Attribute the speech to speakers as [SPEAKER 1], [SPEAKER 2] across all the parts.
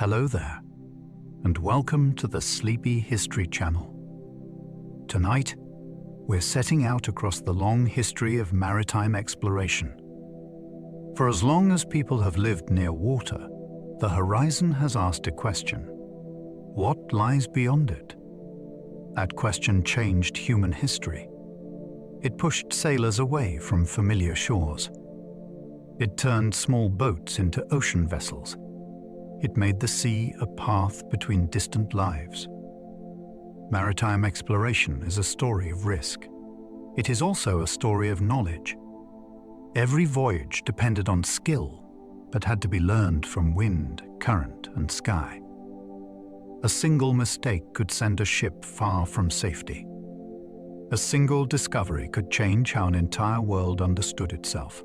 [SPEAKER 1] Hello there, and welcome to the Sleepy History Channel. Tonight, we're setting out across the long history of maritime exploration. For as long as people have lived near water, the horizon has asked a question: what lies beyond it? That question changed human history. It pushed sailors away from familiar shores. It turned small boats into ocean vessels. It made the sea a path between distant lives. Maritime exploration is a story of risk. It is also a story of knowledge. Every voyage depended on skill, but had to be learned from wind, current, and sky. A single mistake could send a ship far from safety. A single discovery could change how an entire world understood itself.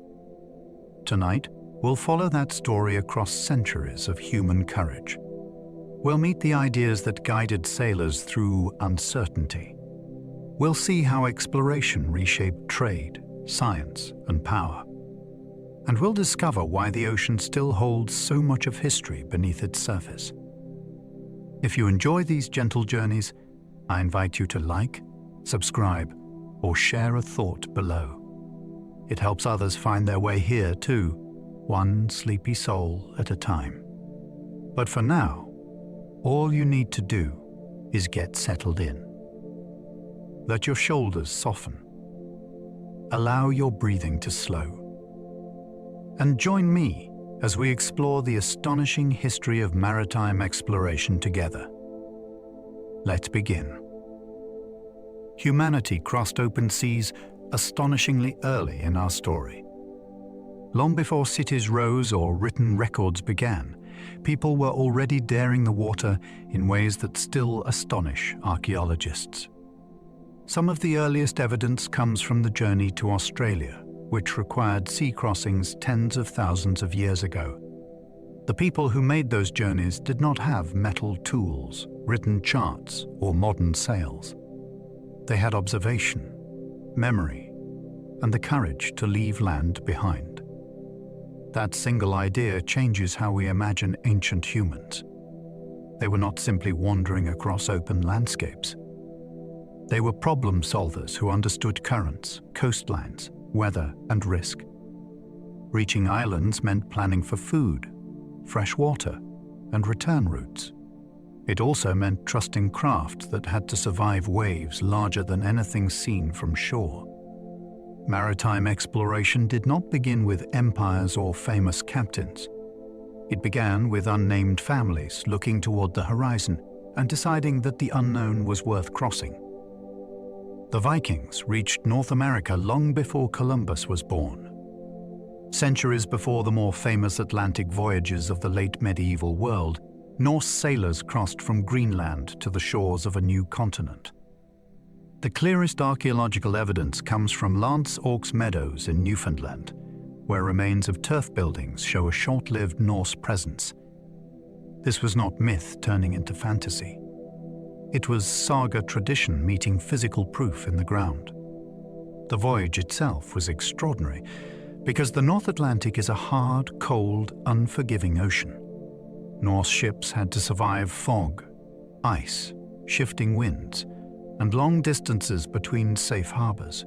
[SPEAKER 1] Tonight, we'll follow that story across centuries of human courage. We'll meet the ideas that guided sailors through uncertainty. We'll see how exploration reshaped trade, science, and power. And we'll discover why the ocean still holds so much of history beneath its surface. If you enjoy these gentle journeys, I invite you to like, subscribe, or share a thought below. It helps others find their way here too, one sleepy soul at a time. But for now, all you need to do is get settled in. Let your shoulders soften. Allow your breathing to slow. And join me as we explore the astonishing history of maritime exploration together. Let's begin. Humanity crossed open seas astonishingly early in our story. Long before cities rose or written records began, people were already daring the water in ways that still astonish archaeologists. Some of the earliest evidence comes from the journey to Australia, which required sea crossings tens of thousands of years ago. The people who made those journeys did not have metal tools, written charts, or modern sails. They had observation, memory, and the courage to leave land behind. That single idea changes how we imagine ancient humans. They were not simply wandering across open landscapes. They were problem solvers who understood currents, coastlines, weather, and risk. Reaching islands meant planning for food, fresh water, and return routes. It also meant trusting craft that had to survive waves larger than anything seen from shore. Maritime exploration did not begin with empires or famous captains. It began with unnamed families looking toward the horizon and deciding that the unknown was worth crossing. The Vikings reached North America long before Columbus was born. Centuries before the more famous Atlantic voyages of the late medieval world, Norse sailors crossed from Greenland to the shores of a new continent. The clearest archaeological evidence comes from Lance Orks Meadows in Newfoundland, where remains of turf buildings show a short-lived Norse presence. This was not myth turning into fantasy. It was saga tradition meeting physical proof in the ground. The voyage itself was extraordinary because the North Atlantic is a hard, cold, unforgiving ocean. Norse ships had to survive fog, ice, shifting winds, and long distances between safe harbors.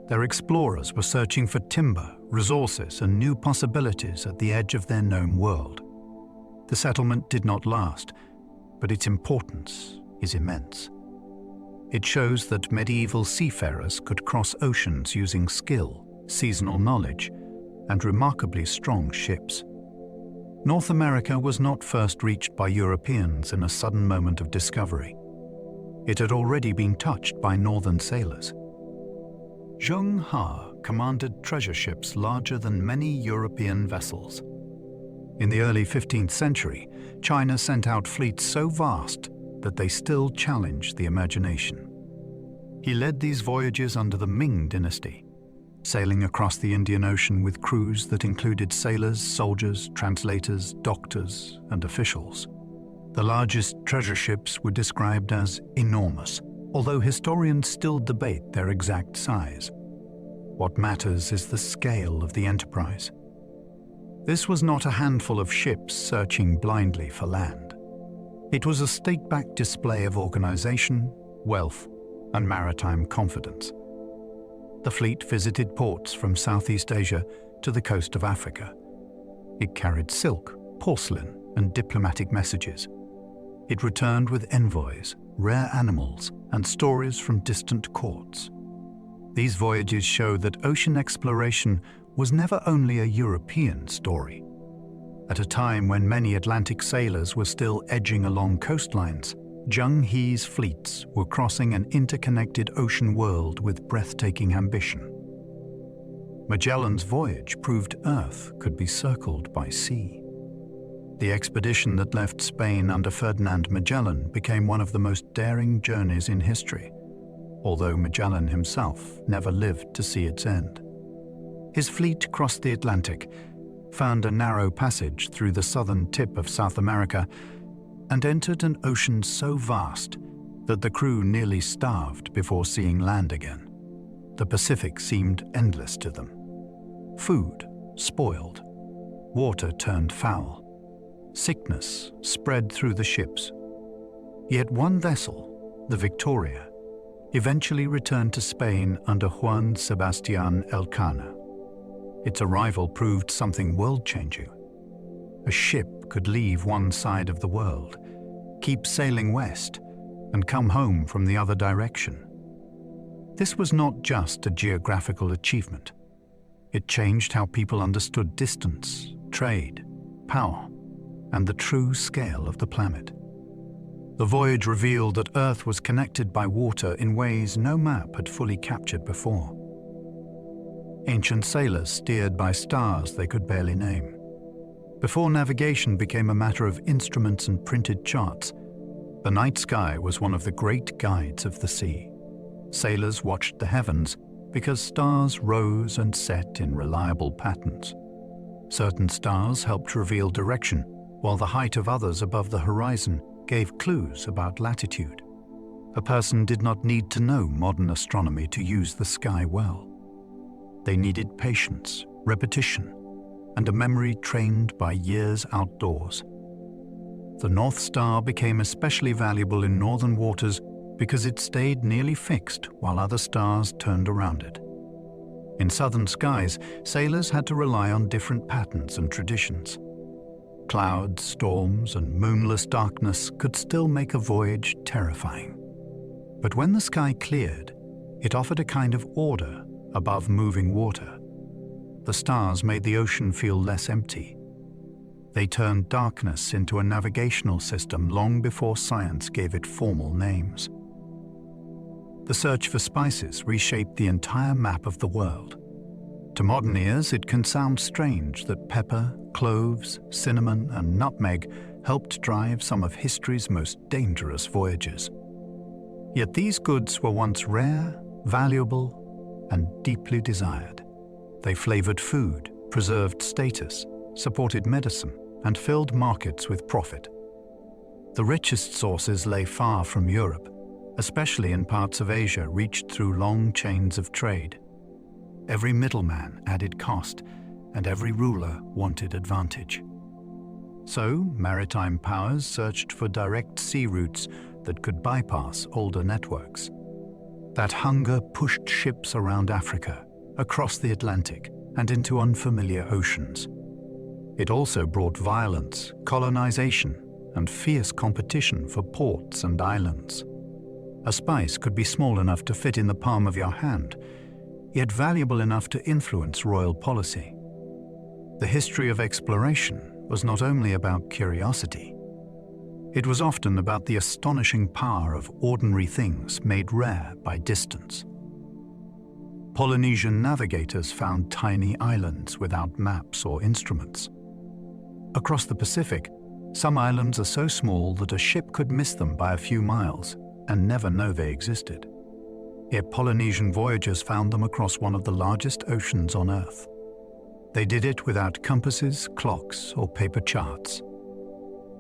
[SPEAKER 1] Their explorers were searching for timber, resources, and new possibilities at the edge of their known world. The settlement did not last, but its importance is immense. It shows that medieval seafarers could cross oceans using skill, seasonal knowledge, and remarkably strong ships. North America was not first reached by Europeans in a sudden moment of discovery. It had already been touched by northern sailors. Zheng He commanded treasure ships larger than many European vessels. In the early 15th century, China sent out fleets so vast that they still challenged the imagination. He led these voyages under the Ming dynasty, sailing across the Indian Ocean with crews that included sailors, soldiers, translators, doctors, and officials. The largest treasure ships were described as enormous, although historians still debate their exact size. What matters is the scale of the enterprise. This was not a handful of ships searching blindly for land. It was a state-backed display of organization, wealth, and maritime confidence. The fleet visited ports from Southeast Asia to the coast of Africa. It carried silk, porcelain, and diplomatic messages. It returned with envoys, rare animals, and stories from distant courts. These voyages show that ocean exploration was never only a European story. At a time when many Atlantic sailors were still edging along coastlines, Zheng He's fleets were crossing an interconnected ocean world with breathtaking ambition. Magellan's voyage proved Earth could be circled by sea. The expedition that left Spain under Ferdinand Magellan became one of the most daring journeys in history, although Magellan himself never lived to see its end. His fleet crossed the Atlantic, found a narrow passage through the southern tip of South America, and entered an ocean so vast that the crew nearly starved before seeing land again. The Pacific seemed endless to them. Food spoiled, water turned foul, sickness spread through the ships. Yet one vessel, the Victoria, eventually returned to Spain under Juan Sebastián Elcano. Its arrival proved something world-changing. A ship could leave one side of the world, keep sailing west, and come home from the other direction. This was not just a geographical achievement. It changed how people understood distance, trade, power, and the true scale of the planet. The voyage revealed that Earth was connected by water in ways no map had fully captured before. Ancient sailors steered by stars they could barely name. Before navigation became a matter of instruments and printed charts, the night sky was one of the great guides of the sea. Sailors watched the heavens because stars rose and set in reliable patterns. Certain stars helped reveal direction, while the height of others above the horizon gave clues about latitude. A person did not need to know modern astronomy to use the sky well. They needed patience, repetition, and a memory trained by years outdoors. The North Star became especially valuable in northern waters because it stayed nearly fixed while other stars turned around it. In southern skies, sailors had to rely on different patterns and traditions. Clouds, storms, and moonless darkness could still make a voyage terrifying. But when the sky cleared, it offered a kind of order above moving water. The stars made the ocean feel less empty. They turned darkness into a navigational system long before science gave it formal names. The search for spices reshaped the entire map of the world. To modern ears, it can sound strange that pepper, cloves, cinnamon, and nutmeg helped drive some of history's most dangerous voyages. Yet these goods were once rare, valuable, and deeply desired. They flavored food, preserved status, supported medicine, and filled markets with profit. The richest sources lay far from Europe, especially in parts of Asia reached through long chains of trade. Every middleman added cost, and every ruler wanted advantage. So, maritime powers searched for direct sea routes that could bypass older networks. That hunger pushed ships around Africa, across the Atlantic, and into unfamiliar oceans. It also brought violence, colonization, and fierce competition for ports and islands. A spice could be small enough to fit in the palm of your hand, yet valuable enough to influence royal policy. The history of exploration was not only about curiosity. It was often about the astonishing power of ordinary things made rare by distance. Polynesian navigators found tiny islands without maps or instruments. Across the Pacific, some islands are so small that a ship could miss them by a few miles and never know they existed. Yet Polynesian voyagers found them across one of the largest oceans on Earth. They did it without compasses, clocks, or paper charts.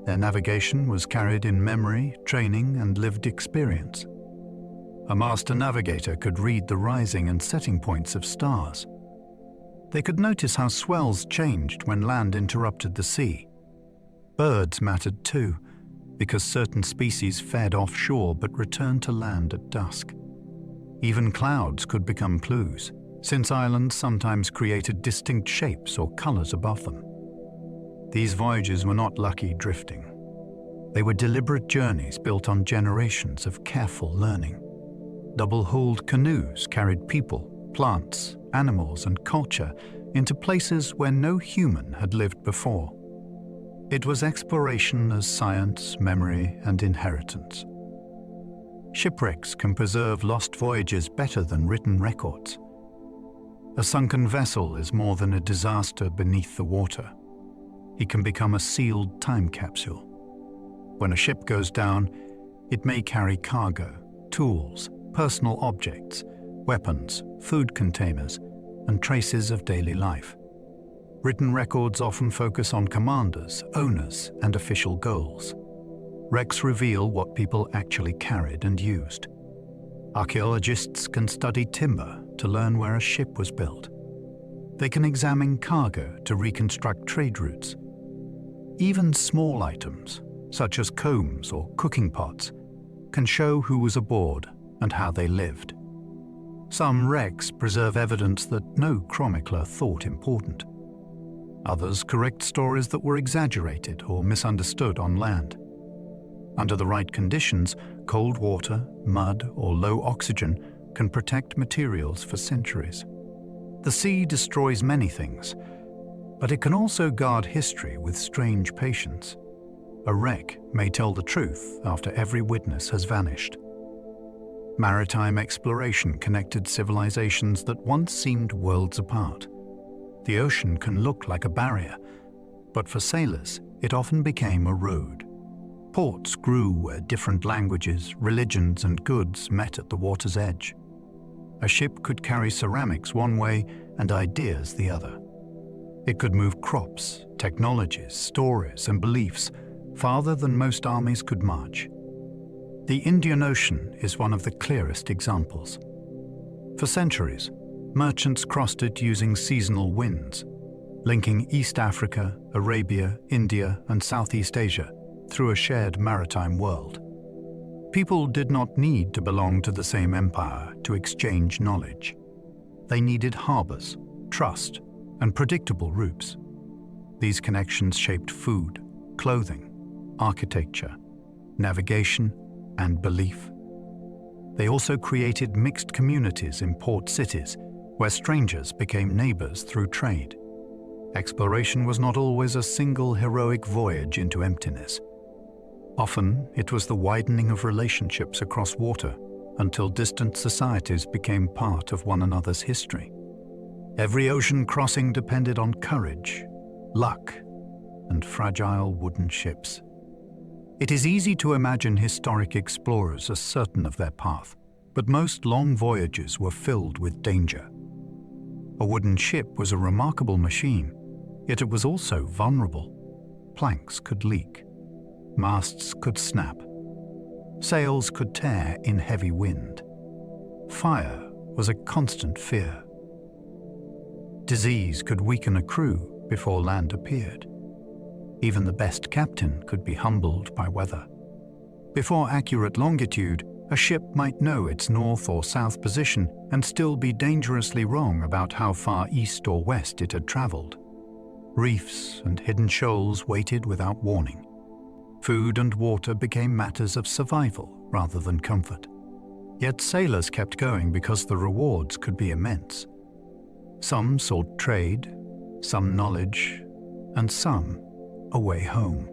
[SPEAKER 1] Their navigation was carried in memory, training, and lived experience. A master navigator could read the rising and setting points of stars. They could notice how swells changed when land interrupted the sea. Birds mattered too, because certain species fed offshore but returned to land at dusk. Even clouds could become clues, since islands sometimes created distinct shapes or colors above them. These voyages were not lucky drifting. They were deliberate journeys built on generations of careful learning. Double-hulled canoes carried people, plants, animals, and culture into places where no human had lived before. It was exploration as science, memory, and inheritance. Shipwrecks can preserve lost voyages better than written records. A sunken vessel is more than a disaster beneath the water. It can become a sealed time capsule. When a ship goes down, it may carry cargo, tools, personal objects, weapons, food containers, and traces of daily life. Written records often focus on commanders, owners, and official goals. Wrecks reveal what people actually carried and used. Archaeologists can study timber to learn where a ship was built. They can examine cargo to reconstruct trade routes. Even small items, such as combs or cooking pots, can show who was aboard and how they lived. Some wrecks preserve evidence that no chronicler thought important. Others correct stories that were exaggerated or misunderstood on land. Under the right conditions, cold water, mud, or low oxygen can protect materials for centuries. The sea destroys many things, but it can also guard history with strange patience. A wreck may tell the truth after every witness has vanished. Maritime exploration connected civilizations that once seemed worlds apart. The ocean can look like a barrier, but for sailors, it often became a road. Ports grew where different languages, religions, and goods met at the water's edge. A ship could carry ceramics one way and ideas the other. It could move crops, technologies, stories, and beliefs farther than most armies could march. The Indian Ocean is one of the clearest examples. For centuries, merchants crossed it using seasonal winds, linking East Africa, Arabia, India, and Southeast Asia through a shared maritime world. People did not need to belong to the same empire to exchange knowledge. They needed harbors, trust, and predictable routes. These connections shaped food, clothing, architecture, navigation, and belief. They also created mixed communities in port cities where strangers became neighbors through trade. Exploration was not always a single heroic voyage into emptiness. Often, it was the widening of relationships across water until distant societies became part of one another's history. Every ocean crossing depended on courage, luck, and fragile wooden ships. It is easy to imagine historic explorers as certain of their path, but most long voyages were filled with danger. A wooden ship was a remarkable machine, yet it was also vulnerable. Planks could leak. Masts could snap. Sails could tear in heavy wind. Fire was a constant fear. Disease could weaken a crew before land appeared. Even the best captain could be humbled by weather. Before accurate longitude, a ship might know its north or south position and still be dangerously wrong about how far east or west it had traveled. Reefs and hidden shoals waited without warning. Food and water became matters of survival rather than comfort. Yet sailors kept going because the rewards could be immense. Some sought trade, some knowledge, and some a way home.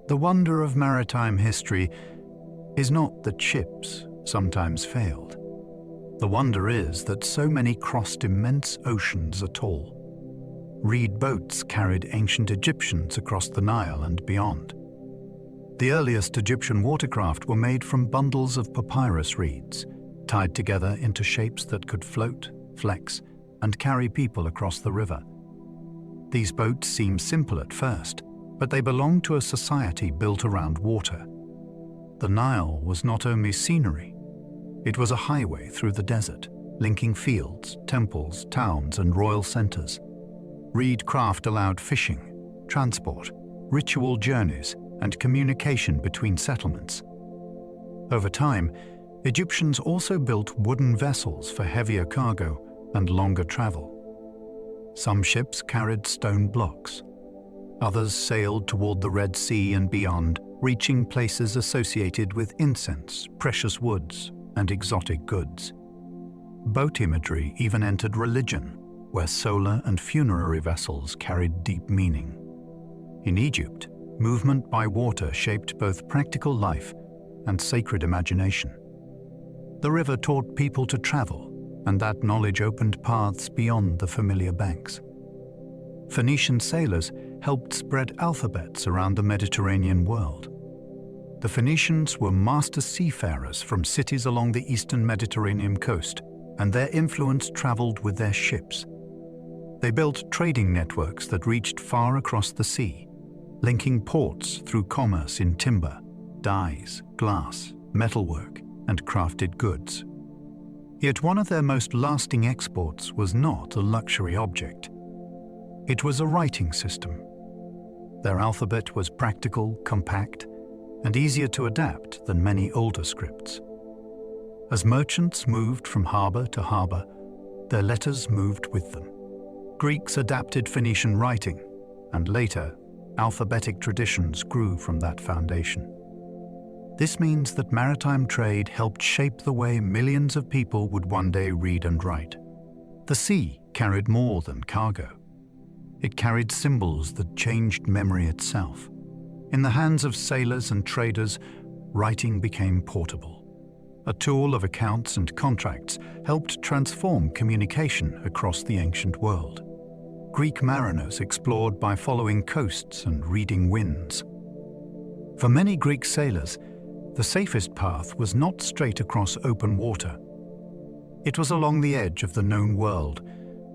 [SPEAKER 1] The wonder of maritime history is not that ships sometimes failed. The wonder is that so many crossed immense oceans at all. Reed boats carried ancient Egyptians across the Nile and beyond. The earliest Egyptian watercraft were made from bundles of papyrus reeds, tied together into shapes that could float, flex, and carry people across the river. These boats seem simple at first, but they belonged to a society built around water. The Nile was not only scenery, it was a highway through the desert. linking fields, temples, towns, and royal centers. Reed craft allowed fishing, transport, ritual journeys, and communication between settlements. Over time, Egyptians also built wooden vessels for heavier cargo and longer travel. Some ships carried stone blocks. Others sailed toward the Red Sea and beyond, reaching places associated with incense, precious woods, and exotic goods. Boat imagery even entered religion, where solar and funerary vessels carried deep meaning. In Egypt, movement by water shaped both practical life and sacred imagination. The river taught people to travel, and that knowledge opened paths beyond the familiar banks. Phoenician sailors helped spread alphabets around the Mediterranean world. The Phoenicians were master seafarers from cities along the eastern Mediterranean coast, and their influence traveled with their ships. They built trading networks that reached far across the sea, linking ports through commerce in timber, dyes, glass, metalwork, and crafted goods. Yet one of their most lasting exports was not a luxury object. It was a writing system. Their alphabet was practical, compact, and easier to adapt than many older scripts. As merchants moved from harbor to harbor, their letters moved with them. Greeks adapted Phoenician writing, and later, alphabetic traditions grew from that foundation. This means that maritime trade helped shape the way millions of people would one day read and write. The sea carried more than cargo. It carried symbols that changed memory itself. In the hands of sailors and traders, writing became portable. A tool of accounts and contracts helped transform communication across the ancient world. Greek mariners explored by following coasts and reading winds. For many Greek sailors, the safest path was not straight across open water. It was along the edge of the known world,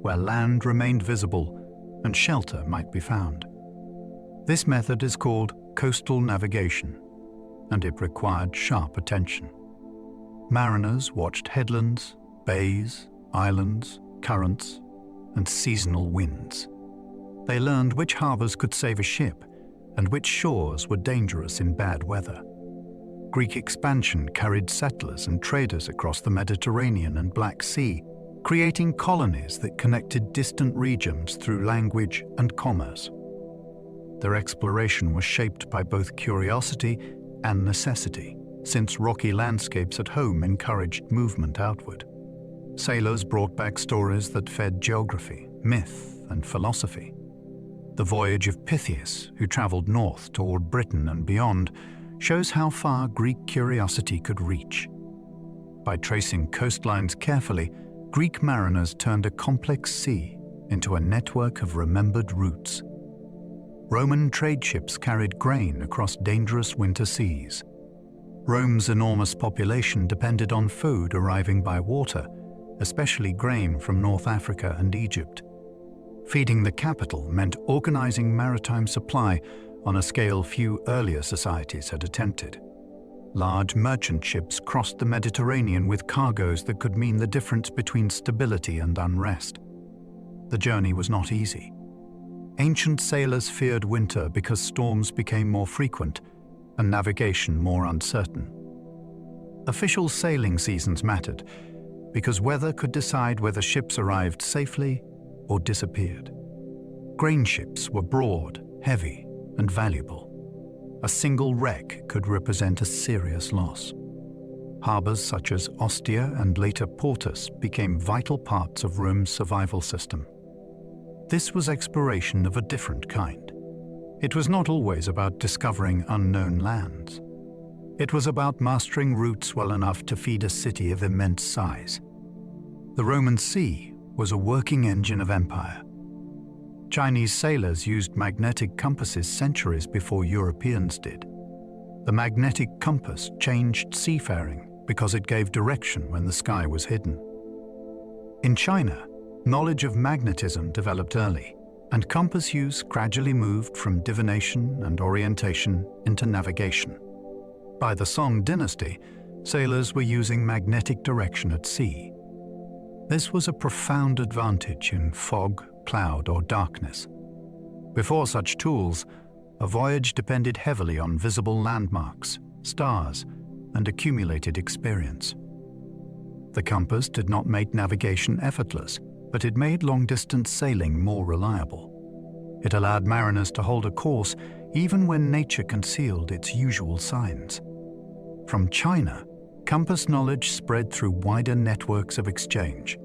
[SPEAKER 1] where land remained visible and shelter might be found. This method is called coastal navigation, and it required sharp attention. Mariners watched headlands, bays, islands, currents, and seasonal winds. They learned which harbors could save a ship and which shores were dangerous in bad weather. Greek expansion carried settlers and traders across the Mediterranean and Black Sea, creating colonies that connected distant regions through language and commerce. Their exploration was shaped by both curiosity and necessity, since rocky landscapes at home encouraged movement outward. Sailors brought back stories that fed geography, myth, and philosophy. The voyage of Pytheas, who traveled north toward Britain and beyond, shows how far Greek curiosity could reach. By tracing coastlines carefully, Greek mariners turned a complex sea into a network of remembered routes. Roman trade ships carried grain across dangerous winter seas. Rome's enormous population depended on food arriving by water, especially grain from North Africa and Egypt. Feeding the capital meant organizing maritime supply on a scale few earlier societies had attempted. Large merchant ships crossed the Mediterranean with cargoes that could mean the difference between stability and unrest. The journey was not easy. Ancient sailors feared winter because storms became more frequent and navigation more uncertain. Official sailing seasons mattered because weather could decide whether ships arrived safely or disappeared. Grain ships were broad, heavy, and valuable. A single wreck could represent a serious loss. Harbors such as Ostia and later Portus became vital parts of Rome's survival system. This was exploration of a different kind. It was not always about discovering unknown lands. It was about mastering routes well enough to feed a city of immense size. The Roman sea was a working engine of empire. Chinese sailors used magnetic compasses centuries before Europeans did. The magnetic compass changed seafaring because it gave direction when the sky was hidden. In China, knowledge of magnetism developed early, and compass use gradually moved from divination and orientation into navigation. By the Song dynasty, sailors were using magnetic direction at sea. This was a profound advantage in fog, cloud, or darkness. Before such tools, a voyage depended heavily on visible landmarks, stars, and accumulated experience. The compass did not make navigation effortless, but it made long-distance sailing more reliable. It allowed mariners to hold a course even when nature concealed its usual signs. From China, compass knowledge spread through wider networks of exchange,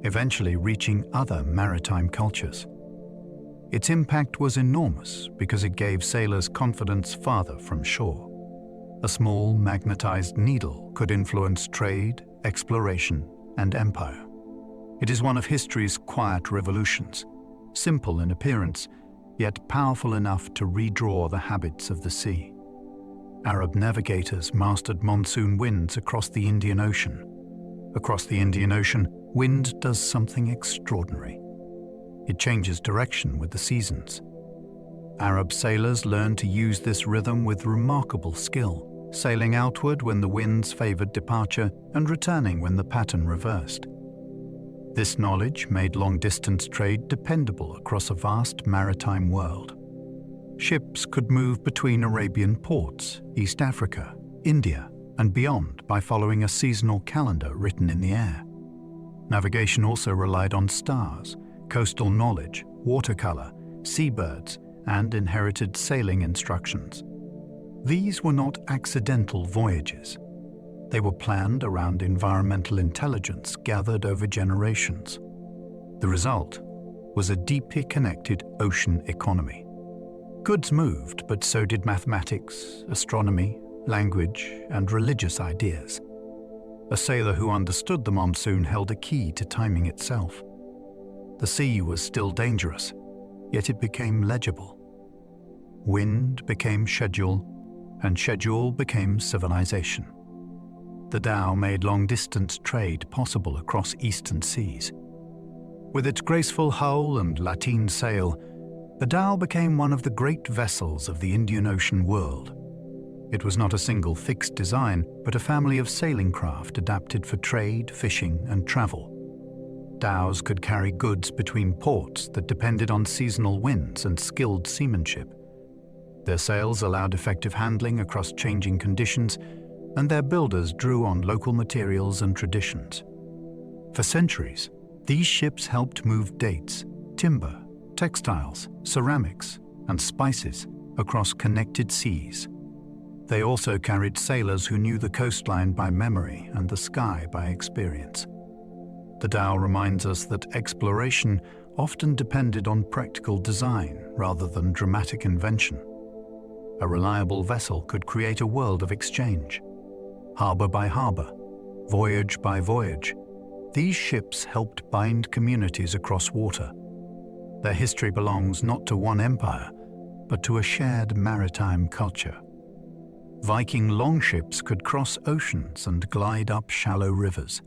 [SPEAKER 1] eventually reaching other maritime cultures. Its impact was enormous because it gave sailors confidence farther from shore. A small magnetized needle could influence trade, exploration, and empire. It is one of history's quiet revolutions, simple in appearance, yet powerful enough to redraw the habits of the sea. Arab navigators mastered monsoon winds across the Indian Ocean. Across the Indian Ocean, wind does something extraordinary. It changes direction with the seasons. Arab sailors learned to use this rhythm with remarkable skill, sailing outward when the winds favored departure and returning when the pattern reversed. This knowledge made long-distance trade dependable across a vast maritime world. Ships could move between Arabian ports, East Africa, India, and beyond by following a seasonal calendar written in the air. Navigation also relied on stars, coastal knowledge, watercolor, seabirds, and inherited sailing instructions. These were not accidental voyages. They were planned around environmental intelligence gathered over generations. The result was a deeply connected ocean economy. Goods moved, but so did mathematics, astronomy, language, and religious ideas. A sailor who understood the monsoon held a key to timing itself. The sea was still dangerous, yet it became legible. Wind became schedule, and schedule became civilization. The dhow made long-distance trade possible across eastern seas. With its graceful hull and lateen sail, the dhow became one of the great vessels of the Indian Ocean world. It was not a single fixed design, but a family of sailing craft adapted for trade, fishing, and travel. Dhows could carry goods between ports that depended on seasonal winds and skilled seamanship. Their sails allowed effective handling across changing conditions, and their builders drew on local materials and traditions. For centuries, these ships helped move dates, timber, textiles, ceramics, and spices across connected seas. They also carried sailors who knew the coastline by memory and the sky by experience. The dhow reminds us that exploration often depended on practical design rather than dramatic invention. A reliable vessel could create a world of exchange. Harbor by harbor, voyage by voyage, these ships helped bind communities across water. Their history belongs not to one empire, but to a shared maritime culture. Viking longships could cross oceans and glide up shallow rivers.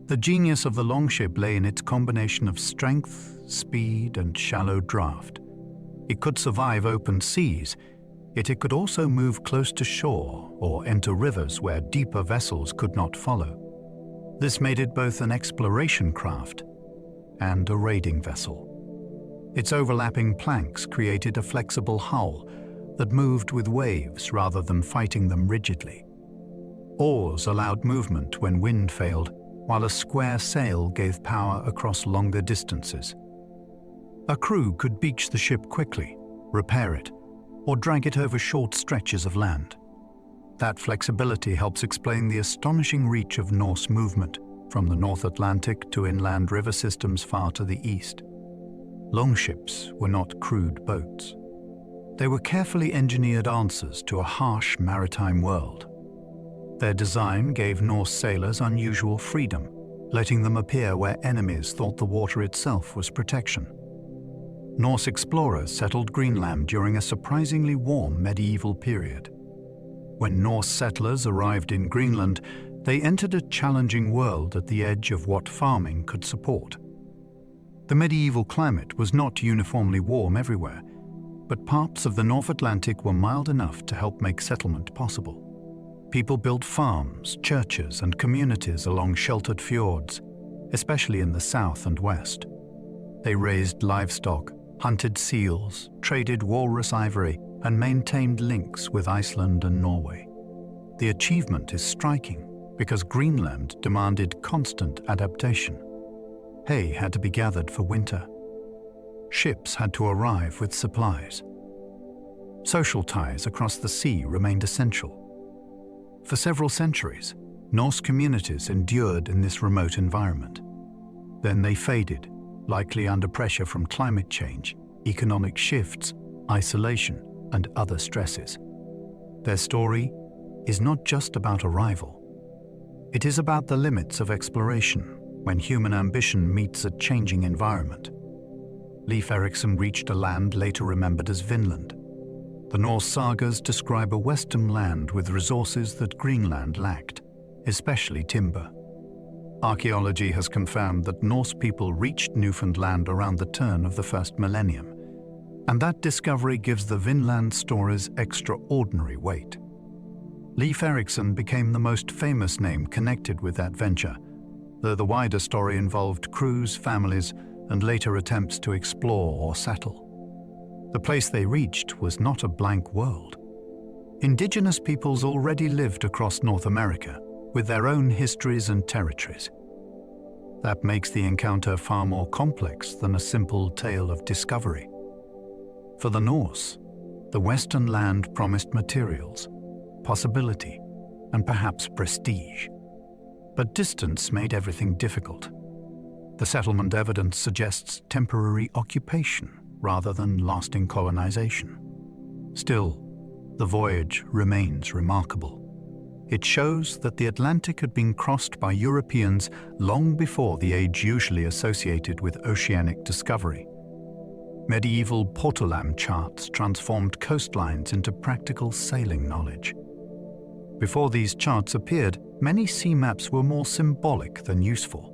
[SPEAKER 1] The genius of the longship lay in its combination of strength, speed, and shallow draft. It could survive open seas, yet it could also move close to shore or enter rivers where deeper vessels could not follow. This made it both an exploration craft and a raiding vessel. Its overlapping planks created a flexible hull that moved with waves rather than fighting them rigidly. Oars allowed movement when wind failed, while a square sail gave power across longer distances. A crew could beach the ship quickly, repair it, or drag it over short stretches of land. That flexibility helps explain the astonishing reach of Norse movement, from the North Atlantic to inland river systems far to the east. Longships were not crude boats. They were carefully engineered answers to a harsh maritime world. Their design gave Norse sailors unusual freedom, letting them appear where enemies thought the water itself was protection. Norse explorers settled Greenland during a surprisingly warm medieval period. When Norse settlers arrived in Greenland, they entered a challenging world at the edge of what farming could support. The medieval climate was not uniformly warm everywhere, but parts of the North Atlantic were mild enough to help make settlement possible. People built farms, churches, and communities along sheltered fjords, especially in the south and west. They raised livestock, hunted seals, traded walrus ivory, and maintained links with Iceland and Norway. The achievement is striking because Greenland demanded constant adaptation. Hay had to be gathered for winter. Ships had to arrive with supplies. Social ties across the sea remained essential. For several centuries, Norse communities endured in this remote environment. Then they faded, likely under pressure from climate change, economic shifts, isolation, and other stresses. Their story is not just about arrival. It is about the limits of exploration when human ambition meets a changing environment. Leif Erikson reached a land later remembered as Vinland. The Norse sagas describe a western land with resources that Greenland lacked, especially timber. Archaeology has confirmed that Norse people reached Newfoundland around the turn of the first millennium, and that discovery gives the Vinland stories extraordinary weight. Leif Erikson became the most famous name connected with that venture, though the wider story involved crews, families, and later attempts to explore or settle. The place they reached was not a blank world. Indigenous peoples already lived across North America, with their own histories and territories. That makes the encounter far more complex than a simple tale of discovery. For the Norse, the western land promised materials, possibility, and perhaps prestige. But distance made everything difficult. The settlement evidence suggests temporary occupation rather than lasting colonization. Still, the voyage remains remarkable. It shows that the Atlantic had been crossed by Europeans long before the age usually associated with oceanic discovery. Medieval portolam charts transformed coastlines into practical sailing knowledge. Before these charts appeared, many sea maps were more symbolic than useful.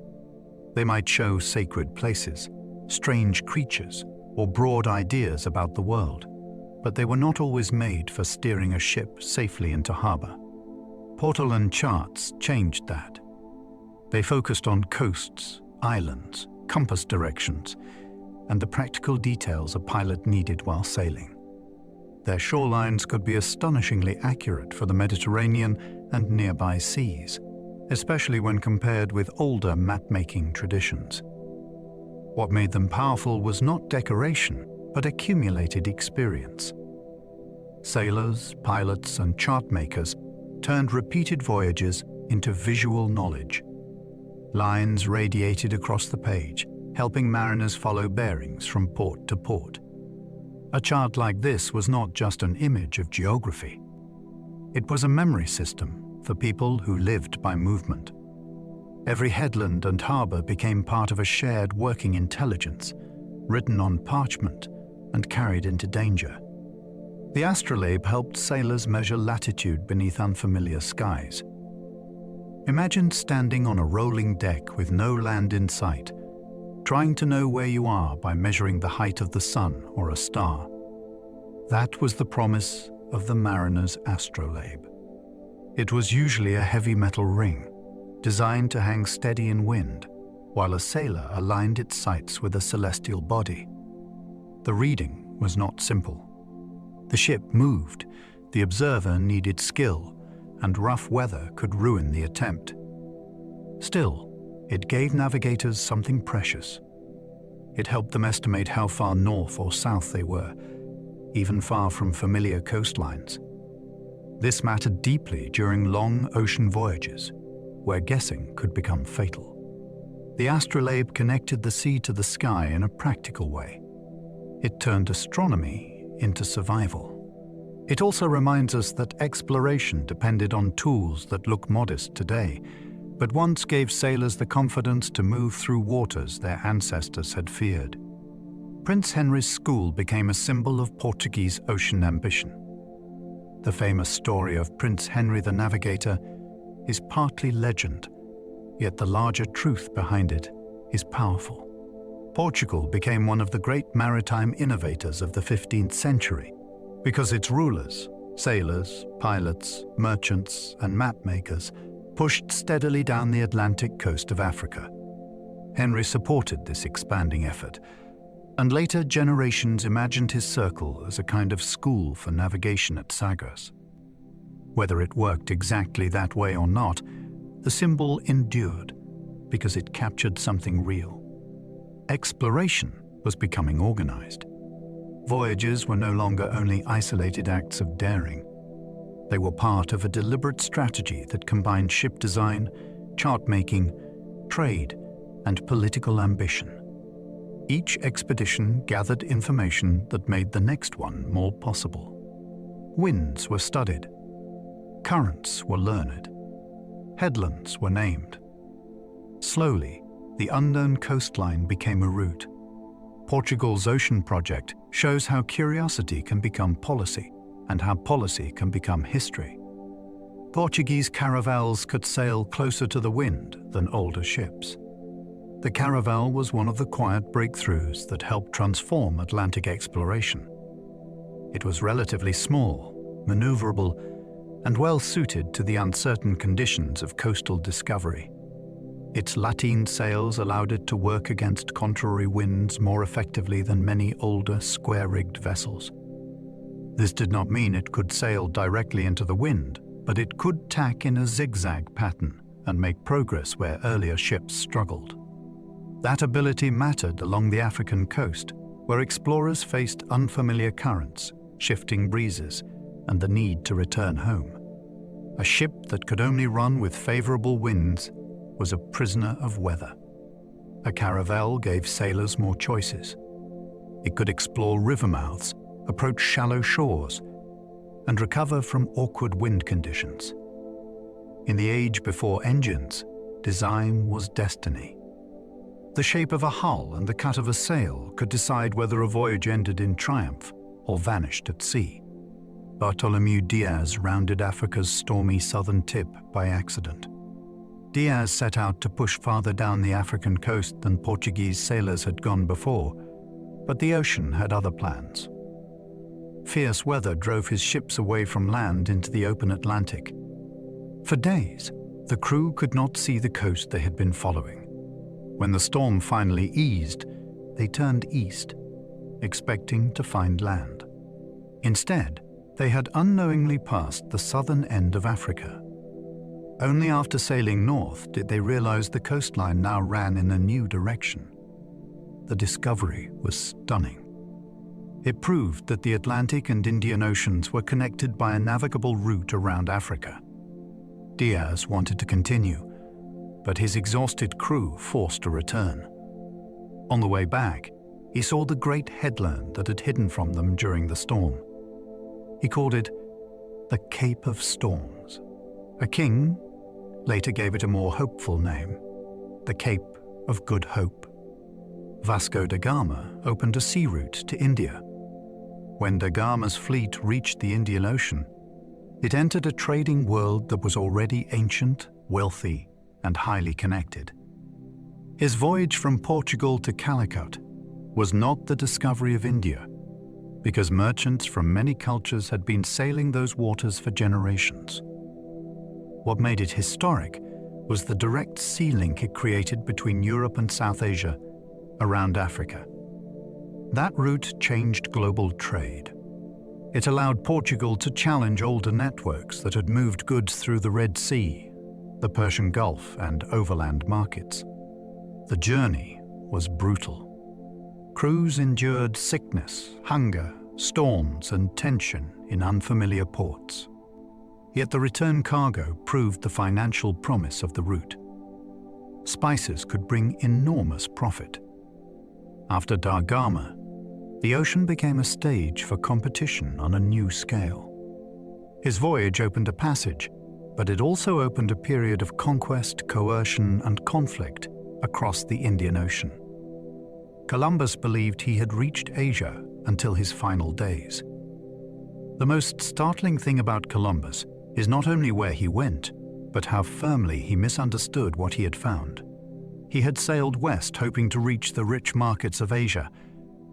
[SPEAKER 1] They might show sacred places, strange creatures, or broad ideas about the world, but they were not always made for steering a ship safely into harbor. Portolan charts changed that. They focused on coasts, islands, compass directions, and the practical details a pilot needed while sailing. Their shorelines could be astonishingly accurate for the Mediterranean and nearby seas, especially when compared with older map-making traditions. What made them powerful was not decoration, but accumulated experience. Sailors, pilots, and chart makers turned repeated voyages into visual knowledge. Lines radiated across the page, helping mariners follow bearings from port to port. A chart like this was not just an image of geography. It was a memory system for people who lived by movement. Every headland and harbor became part of a shared working intelligence, written on parchment and carried into danger. The astrolabe helped sailors measure latitude beneath unfamiliar skies. Imagine standing on a rolling deck with no land in sight, trying to know where you are by measuring the height of the sun or a star. That was the promise of the mariner's astrolabe. It was usually a heavy metal ring, designed to hang steady in wind, while a sailor aligned its sights with a celestial body. The reading was not simple. The ship moved, the observer needed skill, and rough weather could ruin the attempt. Still, it gave navigators something precious. It helped them estimate how far north or south they were, even far from familiar coastlines. This mattered deeply during long ocean voyages, where guessing could become fatal. The astrolabe connected the sea to the sky in a practical way. It turned astronomy into survival. It also reminds us that exploration depended on tools that look modest today, but once gave sailors the confidence to move through waters their ancestors had feared. Prince Henry's school became a symbol of Portuguese ocean ambition. The famous story of Prince Henry the Navigator is partly legend, yet the larger truth behind it is powerful. Portugal became one of the great maritime innovators of the 15th century because its rulers, sailors, pilots, merchants, and map makers pushed steadily down the Atlantic coast of Africa. Henry supported this expanding effort, and later generations imagined his circle as a kind of school for navigation at Sagres. Whether it worked exactly that way or not, the symbol endured because it captured something real. Exploration was becoming organized. Voyages were no longer only isolated acts of daring. They were part of a deliberate strategy that combined ship design, chart-making, trade, and political ambition. Each expedition gathered information that made the next one more possible. Winds were studied. Currents were learned. Headlands were named. Slowly, the unknown coastline became a route. Portugal's ocean project shows how curiosity can become policy and how policy can become history. Portuguese caravels could sail closer to the wind than older ships. The caravel was one of the quiet breakthroughs that helped transform Atlantic exploration. It was relatively small, maneuverable, and well-suited to the uncertain conditions of coastal discovery. Its lateen sails allowed it to work against contrary winds more effectively than many older, square-rigged vessels. This did not mean it could sail directly into the wind, but it could tack in a zigzag pattern and make progress where earlier ships struggled. That ability mattered along the African coast, where explorers faced unfamiliar currents, shifting breezes, and the need to return home. A ship that could only run with favorable winds was a prisoner of weather. A caravel gave sailors more choices. It could explore river mouths, approach shallow shores, and recover from awkward wind conditions. In the age before engines, design was destiny. The shape of a hull and the cut of a sail could decide whether a voyage ended in triumph or vanished at sea. Bartholomew Diaz rounded Africa's stormy southern tip by accident. Diaz set out to push farther down the African coast than Portuguese sailors had gone before, but the ocean had other plans. Fierce weather drove his ships away from land into the open Atlantic. For days, the crew could not see the coast they had been following. When the storm finally eased, they turned east, expecting to find land. Instead, they had unknowingly passed the southern end of Africa. Only after sailing north did they realize the coastline now ran in a new direction. The discovery was stunning. It proved that the Atlantic and Indian Oceans were connected by a navigable route around Africa. Diaz wanted to continue, but his exhausted crew forced a return. On the way back, he saw the great headland that had hidden from them during the storm. He called it the Cape of Storms. A king later gave it a more hopeful name, the Cape of Good Hope. Vasco da Gama opened a sea route to India. When da Gama's fleet reached the Indian Ocean, it entered a trading world that was already ancient, wealthy, and highly connected. His voyage from Portugal to Calicut was not the discovery of India, because merchants from many cultures had been sailing those waters for generations. What made it historic was the direct sea link it created between Europe and South Asia, around Africa. That route changed global trade. It allowed Portugal to challenge older networks that had moved goods through the Red Sea, the Persian Gulf, and overland markets. The journey was brutal. Crews endured sickness, hunger, storms, and tension in unfamiliar ports. Yet the return cargo proved the financial promise of the route. Spices could bring enormous profit. After da Gama, the ocean became a stage for competition on a new scale. His voyage opened a passage, but it also opened a period of conquest, coercion, and conflict across the Indian Ocean. Columbus believed he had reached Asia until his final days. The most startling thing about Columbus is not only where he went, but how firmly he misunderstood what he had found. He had sailed west hoping to reach the rich markets of Asia,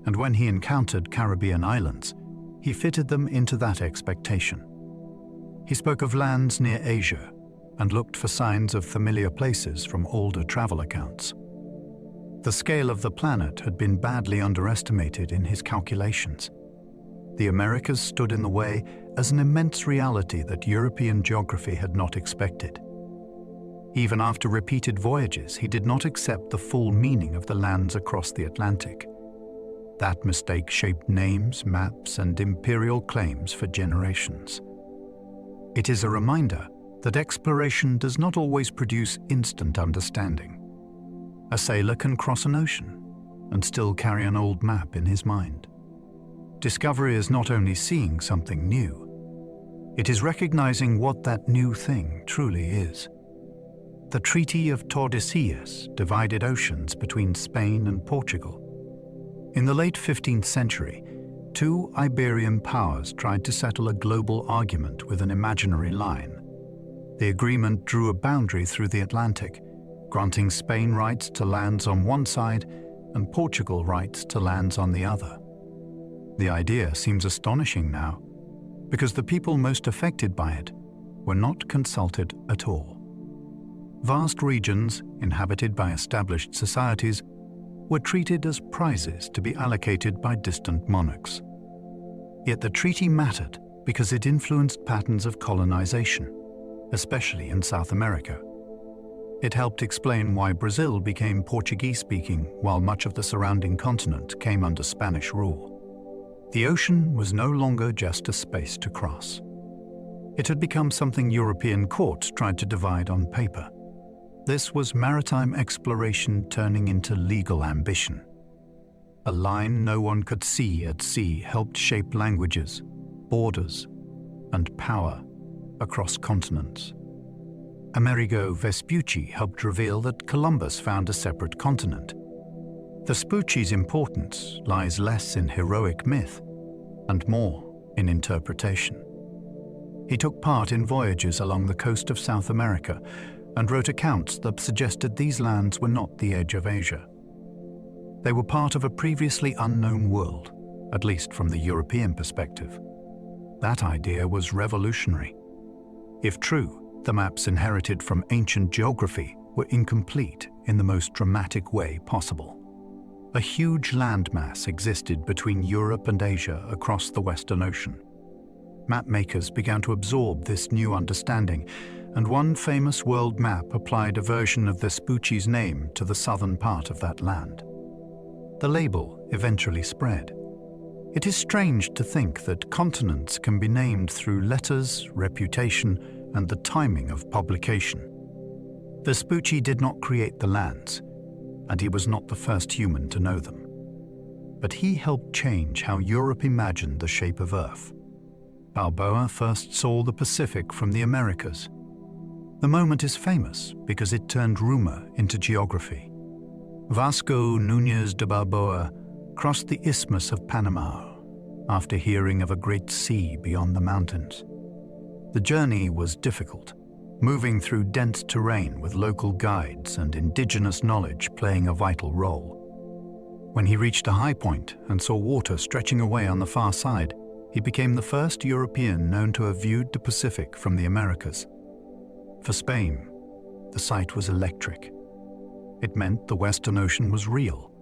[SPEAKER 1] and when he encountered Caribbean islands, he fitted them into that expectation. He spoke of lands near Asia and looked for signs of familiar places from older travel accounts. The scale of the planet had been badly underestimated in his calculations. The Americas stood in the way as an immense reality that European geography had not expected. Even after repeated voyages, he did not accept the full meaning of the lands across the Atlantic. That mistake shaped names, maps, and imperial claims for generations. It is a reminder that exploration does not always produce instant understanding. A sailor can cross an ocean and still carry an old map in his mind. Discovery is not only seeing something new, it is recognizing what that new thing truly is. The Treaty of Tordesillas divided oceans between Spain and Portugal. In the late 15th century, two Iberian powers tried to settle a global argument with an imaginary line. The agreement drew a boundary through the Atlantic, granting Spain rights to lands on one side and Portugal rights to lands on the other. The idea seems astonishing now, because the people most affected by it were not consulted at all. Vast regions, inhabited by established societies, were treated as prizes to be allocated by distant monarchs. Yet the treaty mattered because it influenced patterns of colonization, especially in South America. It helped explain why Brazil became Portuguese-speaking while much of the surrounding continent came under Spanish rule. The ocean was no longer just a space to cross. It had become something European courts tried to divide on paper. This was maritime exploration turning into legal ambition. A line no one could see at sea helped shape languages, borders, and power across continents. Amerigo Vespucci helped reveal that Columbus found a separate continent. Vespucci's importance lies less in heroic myth and more in interpretation. He took part in voyages along the coast of South America and wrote accounts that suggested these lands were not the edge of Asia. They were part of a previously unknown world, at least from the European perspective. That idea was revolutionary. If true, the maps inherited from ancient geography were incomplete in the most dramatic way possible. A huge landmass existed between Europe and Asia across the Western Ocean. Mapmakers began to absorb this new understanding, and one famous world map applied a version of Vespucci's name to the southern part of that land. The label eventually spread. It is strange to think that continents can be named through letters, reputation, and the timing of publication. Vespucci did not create the lands, and he was not the first human to know them. But he helped change how Europe imagined the shape of Earth. Balboa first saw the Pacific from the Americas. The moment is famous because it turned rumor into geography. Vasco Núñez de Balboa crossed the Isthmus of Panama after hearing of a great sea beyond the mountains. The journey was difficult, moving through dense terrain with local guides and indigenous knowledge playing a vital role. When he reached a high point and saw water stretching away on the far side, he became the first European known to have viewed the Pacific from the Americas. For Spain, the sight was electric. It meant the Western Ocean was real,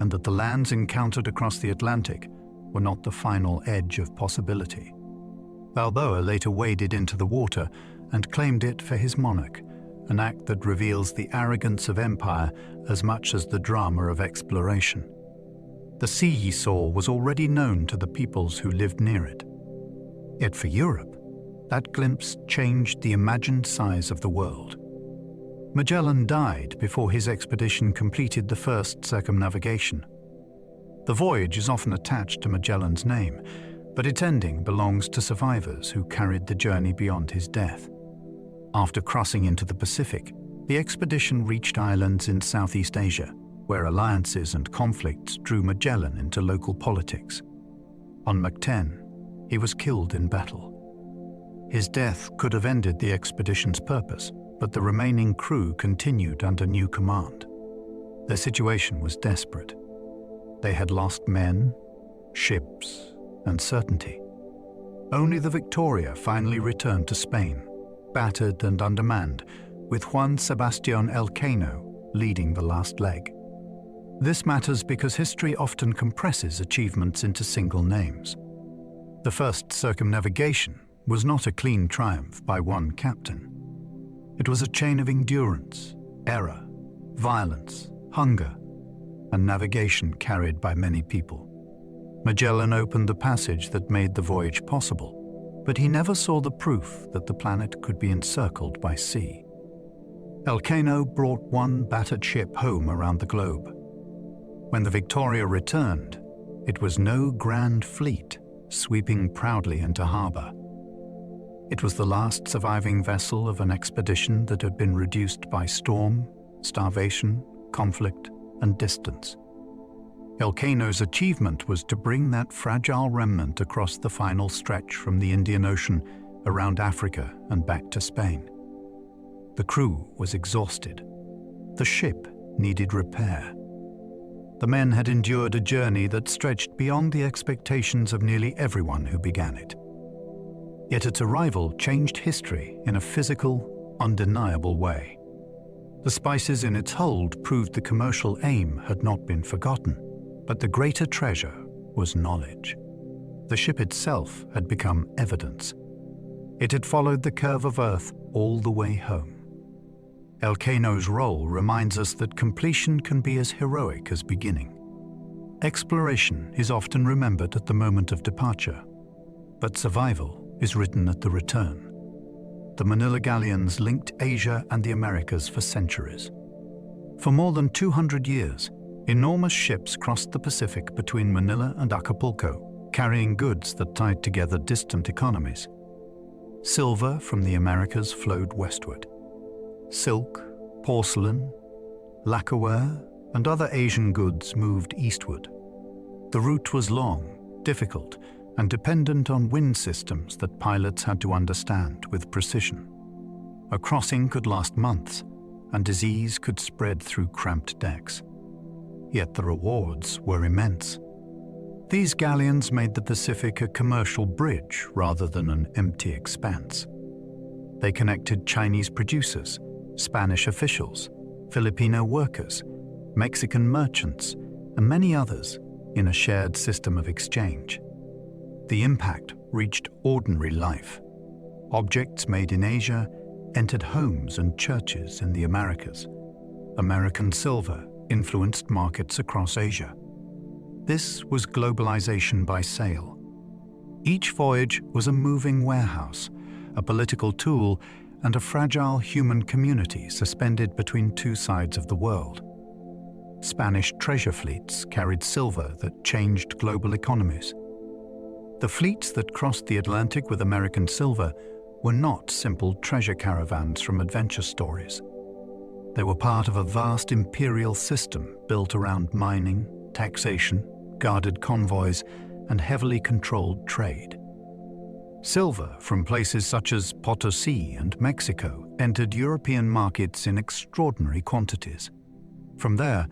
[SPEAKER 1] and that the lands encountered across the Atlantic were not the final edge of possibility. Balboa later waded into the water and claimed it for his monarch, an act that reveals the arrogance of empire as much as the drama of exploration. The sea he saw was already known to the peoples who lived near it. Yet for Europe, that glimpse changed the imagined size of the world. Magellan died before his expedition completed the first circumnavigation. The voyage is often attached to Magellan's name, but its ending belongs to survivors who carried the journey beyond his death. After crossing into the Pacific, the expedition reached islands in Southeast Asia, where alliances and conflicts drew Magellan into local politics. On Mactan, he was killed in battle. His death could have ended the expedition's purpose, but the remaining crew continued under new command. Their situation was desperate. They had lost men, ships, and certainty. Only the Victoria finally returned to Spain, battered and undermanned, with Juan Sebastián Elcano leading the last leg. This matters because history often compresses achievements into single names. The first circumnavigation was not a clean triumph by one captain. It was a chain of endurance, error, violence, hunger, and navigation carried by many people. Magellan opened the passage that made the voyage possible, but he never saw the proof that the planet could be encircled by sea. Elcano brought one battered ship home around the globe. When the Victoria returned, it was no grand fleet sweeping proudly into harbor. It was the last surviving vessel of an expedition that had been reduced by storm, starvation, conflict, and distance. Elcano's achievement was to bring that fragile remnant across the final stretch from the Indian Ocean around Africa and back to Spain. The crew was exhausted. The ship needed repair. The men had endured a journey that stretched beyond the expectations of nearly everyone who began it. Yet its arrival changed history in a physical, undeniable way. The spices in its hold proved the commercial aim had not been forgotten, but the greater treasure was knowledge. The ship itself had become evidence. It had followed the curve of Earth all the way home. Elcano's role reminds us that completion can be as heroic as beginning. Exploration is often remembered at the moment of departure, but survival is written at the return. The Manila galleons linked Asia and the Americas for centuries. For more than 200 years, enormous ships crossed the Pacific between Manila and Acapulco, carrying goods that tied together distant economies. Silver from the Americas flowed westward. Silk, porcelain, lacquerware, and other Asian goods moved eastward. The route was long, difficult, and dependent on wind systems that pilots had to understand with precision. A crossing could last months, and disease could spread through cramped decks. Yet the rewards were immense. These galleons made the Pacific a commercial bridge rather than an empty expanse. They connected Chinese producers, Spanish officials, Filipino workers, Mexican merchants, and many others in a shared system of exchange. The impact reached ordinary life. Objects made in Asia entered homes and churches in the Americas. American silver influenced markets across Asia. This was globalization by sail. Each voyage was a moving warehouse, a political tool, and a fragile human community suspended between two sides of the world. Spanish treasure fleets carried silver that changed global economies. The fleets that crossed the Atlantic with American silver were not simple treasure caravans from adventure stories. They were part of a vast imperial system built around mining, taxation, guarded convoys, and heavily controlled trade. Silver from places such as Potosi and Mexico entered European markets in extraordinary quantities. From there,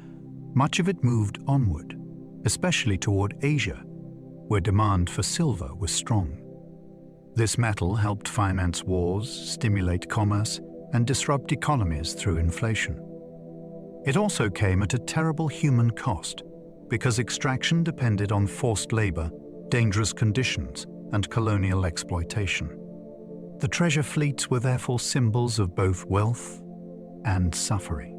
[SPEAKER 1] much of it moved onward, especially toward Asia, where demand for silver was strong. This metal helped finance wars, stimulate commerce, and disrupt economies through inflation. It also came at a terrible human cost, because extraction depended on forced labor, dangerous conditions, and colonial exploitation. The treasure fleets were therefore symbols of both wealth and suffering.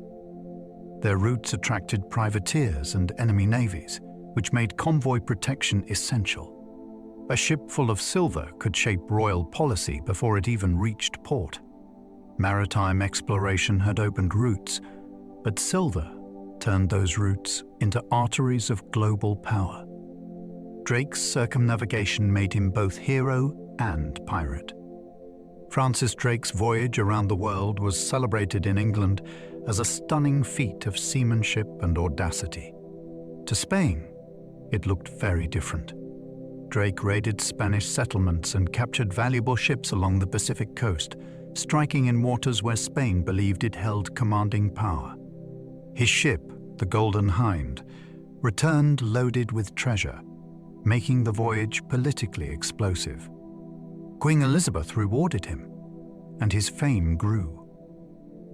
[SPEAKER 1] Their routes attracted privateers and enemy navies, which made convoy protection essential. A ship full of silver could shape royal policy before it even reached port. Maritime exploration had opened routes, but silver turned those routes into arteries of global power. Drake's circumnavigation made him both hero and pirate. Francis Drake's voyage around the world was celebrated in England as a stunning feat of seamanship and audacity. To Spain, it looked very different. Drake raided Spanish settlements and captured valuable ships along the Pacific coast, striking in waters where Spain believed it held commanding power. His ship, the Golden Hind, returned loaded with treasure, making the voyage politically explosive. Queen Elizabeth rewarded him, and his fame grew.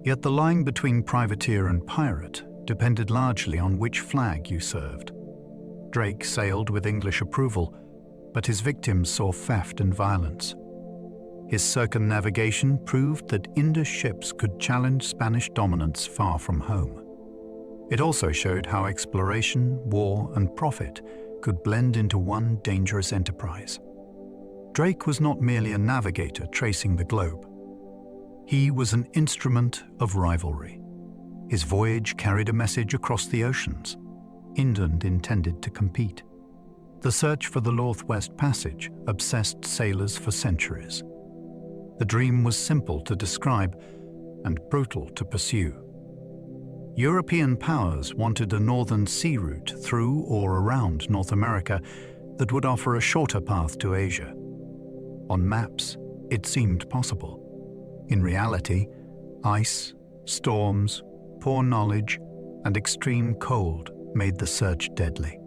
[SPEAKER 1] Yet the line between privateer and pirate depended largely on which flag you served. Drake sailed with English approval, but his victims saw theft and violence. His circumnavigation proved that Indus ships could challenge Spanish dominance far from home. It also showed how exploration, war, and profit could blend into one dangerous enterprise. Drake was not merely a navigator tracing the globe. He was an instrument of rivalry. His voyage carried a message across the oceans. England intended to compete. The search for the Northwest Passage obsessed sailors for centuries. The dream was simple to describe and brutal to pursue. European powers wanted a northern sea route through or around North America that would offer a shorter path to Asia. On maps, it seemed possible. In reality, ice, storms, poor knowledge, and extreme cold made the search deadly.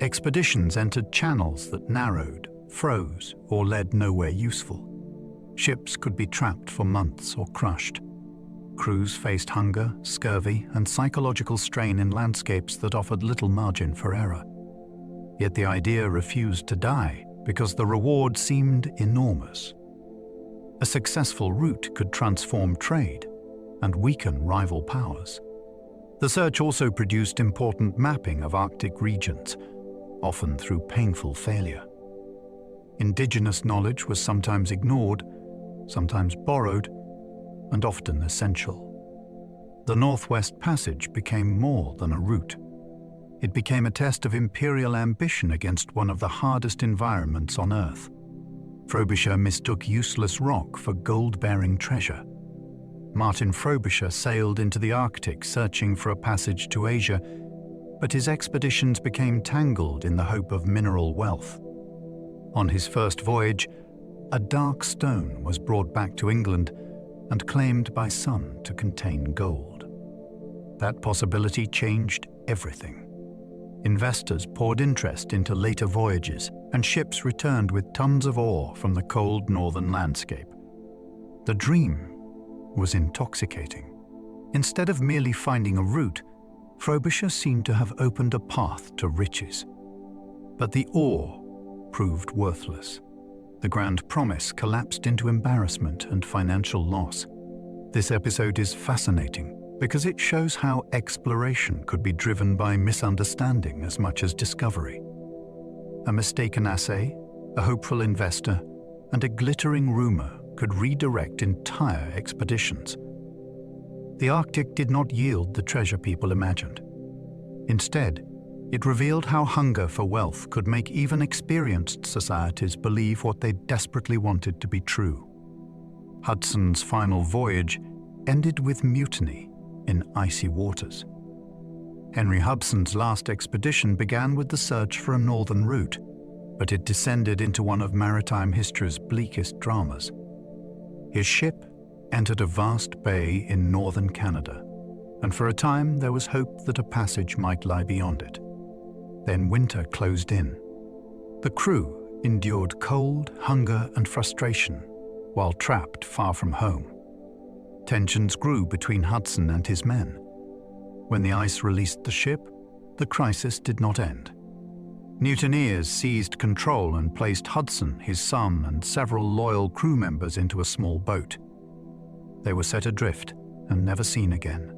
[SPEAKER 1] Expeditions entered channels that narrowed, froze, or led nowhere useful. Ships could be trapped for months or crushed. Crews faced hunger, scurvy, and psychological strain in landscapes that offered little margin for error. Yet the idea refused to die because the reward seemed enormous. A successful route could transform trade and weaken rival powers. The search also produced important mapping of Arctic regions, often through painful failure. Indigenous knowledge was sometimes ignored, sometimes borrowed, and often essential. The Northwest Passage became more than a route. It became a test of imperial ambition against one of the hardest environments on Earth. Frobisher mistook useless rock for gold-bearing treasure. Martin Frobisher sailed into the Arctic searching for a passage to Asia, but his expeditions became tangled in the hope of mineral wealth. On his first voyage, a dark stone was brought back to England and claimed by some to contain gold. That possibility changed everything. Investors poured interest into later voyages, and ships returned with tons of ore from the cold northern landscape. The dream was intoxicating. Instead of merely finding a route, Frobisher seemed to have opened a path to riches. But the ore proved worthless. The grand promise collapsed into embarrassment and financial loss. This episode is fascinating because it shows how exploration could be driven by misunderstanding as much as discovery. A mistaken assay, a hopeful investor, and a glittering rumor could redirect entire expeditions. The Arctic did not yield the treasure people imagined. Instead, it revealed how hunger for wealth could make even experienced societies believe what they desperately wanted to be true. Hudson's final voyage ended with mutiny in icy waters. Henry Hudson's last expedition began with the search for a northern route, but it descended into one of maritime history's bleakest dramas. His ship entered a vast bay in northern Canada, and for a time there was hope that a passage might lie beyond it. Then winter closed in. The crew endured cold, hunger, and frustration while trapped far from home. Tensions grew between Hudson and his men. When the ice released the ship, the crisis did not end. Mutineers seized control and placed Hudson, his son, and several loyal crew members into a small boat. They were set adrift and never seen again.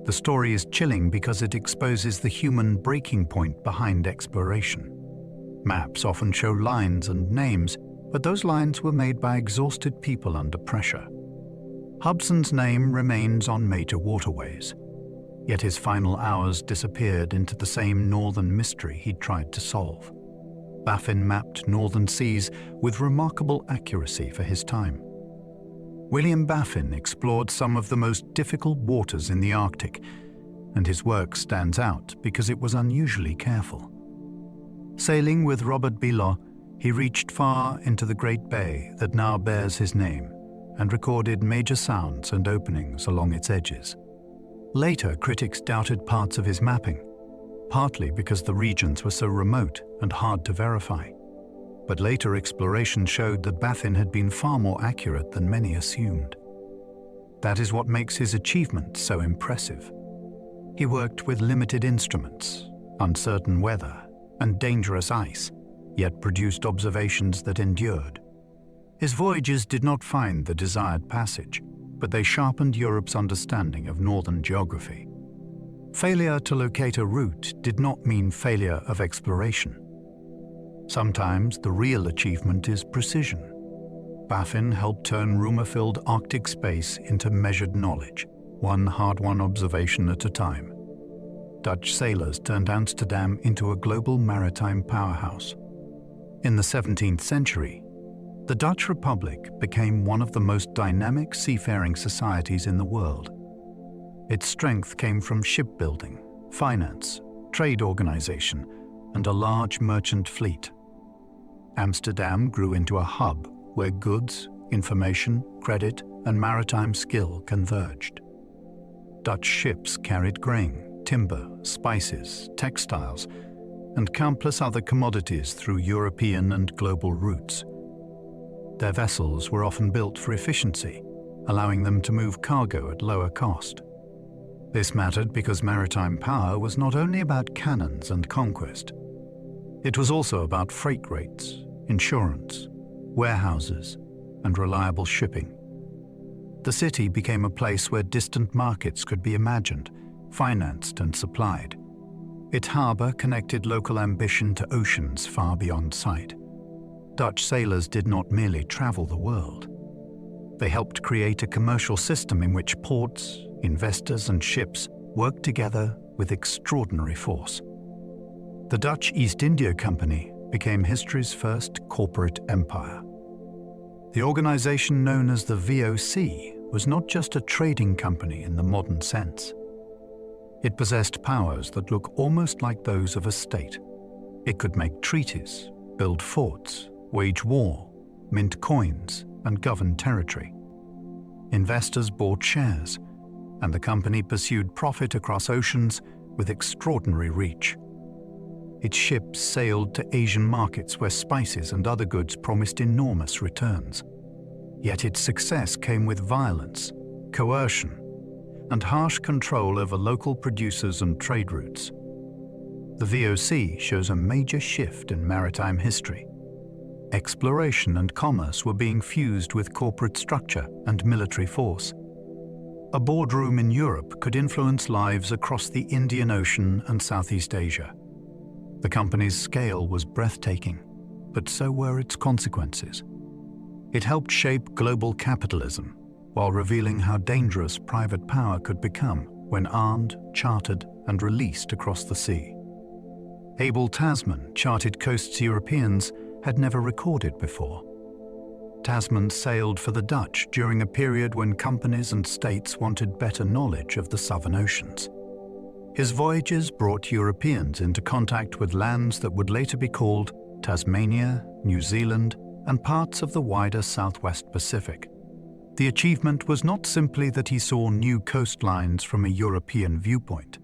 [SPEAKER 1] The story is chilling because it exposes the human breaking point behind exploration. Maps often show lines and names, but those lines were made by exhausted people under pressure. Hudson's name remains on major waterways, yet his final hours disappeared into the same northern mystery he'd tried to solve. Baffin mapped northern seas with remarkable accuracy for his time. William Baffin explored some of the most difficult waters in the Arctic, and his work stands out because it was unusually careful. Sailing with Robert Belot, he reached far into the Great Bay that now bears his name and recorded major sounds and openings along its edges. Later, critics doubted parts of his mapping, partly because the regions were so remote and hard to verify. But later exploration showed that Baffin had been far more accurate than many assumed. That is what makes his achievement so impressive. He worked with limited instruments, uncertain weather, and dangerous ice, yet produced observations that endured. His voyages did not find the desired passage, but they sharpened Europe's understanding of northern geography. Failure to locate a route did not mean failure of exploration. Sometimes the real achievement is precision. Baffin helped turn rumor-filled Arctic space into measured knowledge, one hard-won observation at a time. Dutch sailors turned Amsterdam into a global maritime powerhouse. In the 17th century, the Dutch Republic became one of the most dynamic seafaring societies in the world. Its strength came from shipbuilding, finance, trade organization, and a large merchant fleet. Amsterdam grew into a hub where goods, information, credit, and maritime skill converged. Dutch ships carried grain, timber, spices, textiles, and countless other commodities through European and global routes. Their vessels were often built for efficiency, allowing them to move cargo at lower cost. This mattered because maritime power was not only about cannons and conquest. It was also about freight rates, insurance, warehouses, and reliable shipping. The city became a place where distant markets could be imagined, financed, and supplied. Its harbor connected local ambition to oceans far beyond sight. Dutch sailors did not merely travel the world. They helped create a commercial system in which ports, investors, and ships worked together with extraordinary force. The Dutch East India Company became history's first corporate empire. The organization known as the VOC was not just a trading company in the modern sense. It possessed powers that look almost like those of a state. It could make treaties, build forts, wage war, mint coins, and govern territory. Investors bought shares, and the company pursued profit across oceans with extraordinary reach. Its ships sailed to Asian markets where spices and other goods promised enormous returns. Yet its success came with violence, coercion, and harsh control over local producers and trade routes. The VOC shows a major shift in maritime history. Exploration and commerce were being fused with corporate structure and military force. A boardroom in Europe could influence lives across the Indian Ocean and Southeast Asia. The company's scale was breathtaking, but so were its consequences. It helped shape global capitalism while revealing how dangerous private power could become when armed, chartered, and released across the sea. Abel Tasman charted coasts Europeans had never recorded before. Tasman sailed for the Dutch during a period when companies and states wanted better knowledge of the southern oceans. His voyages brought Europeans into contact with lands that would later be called Tasmania, New Zealand, and parts of the wider Southwest Pacific. The achievement was not simply that he saw new coastlines from a European viewpoint.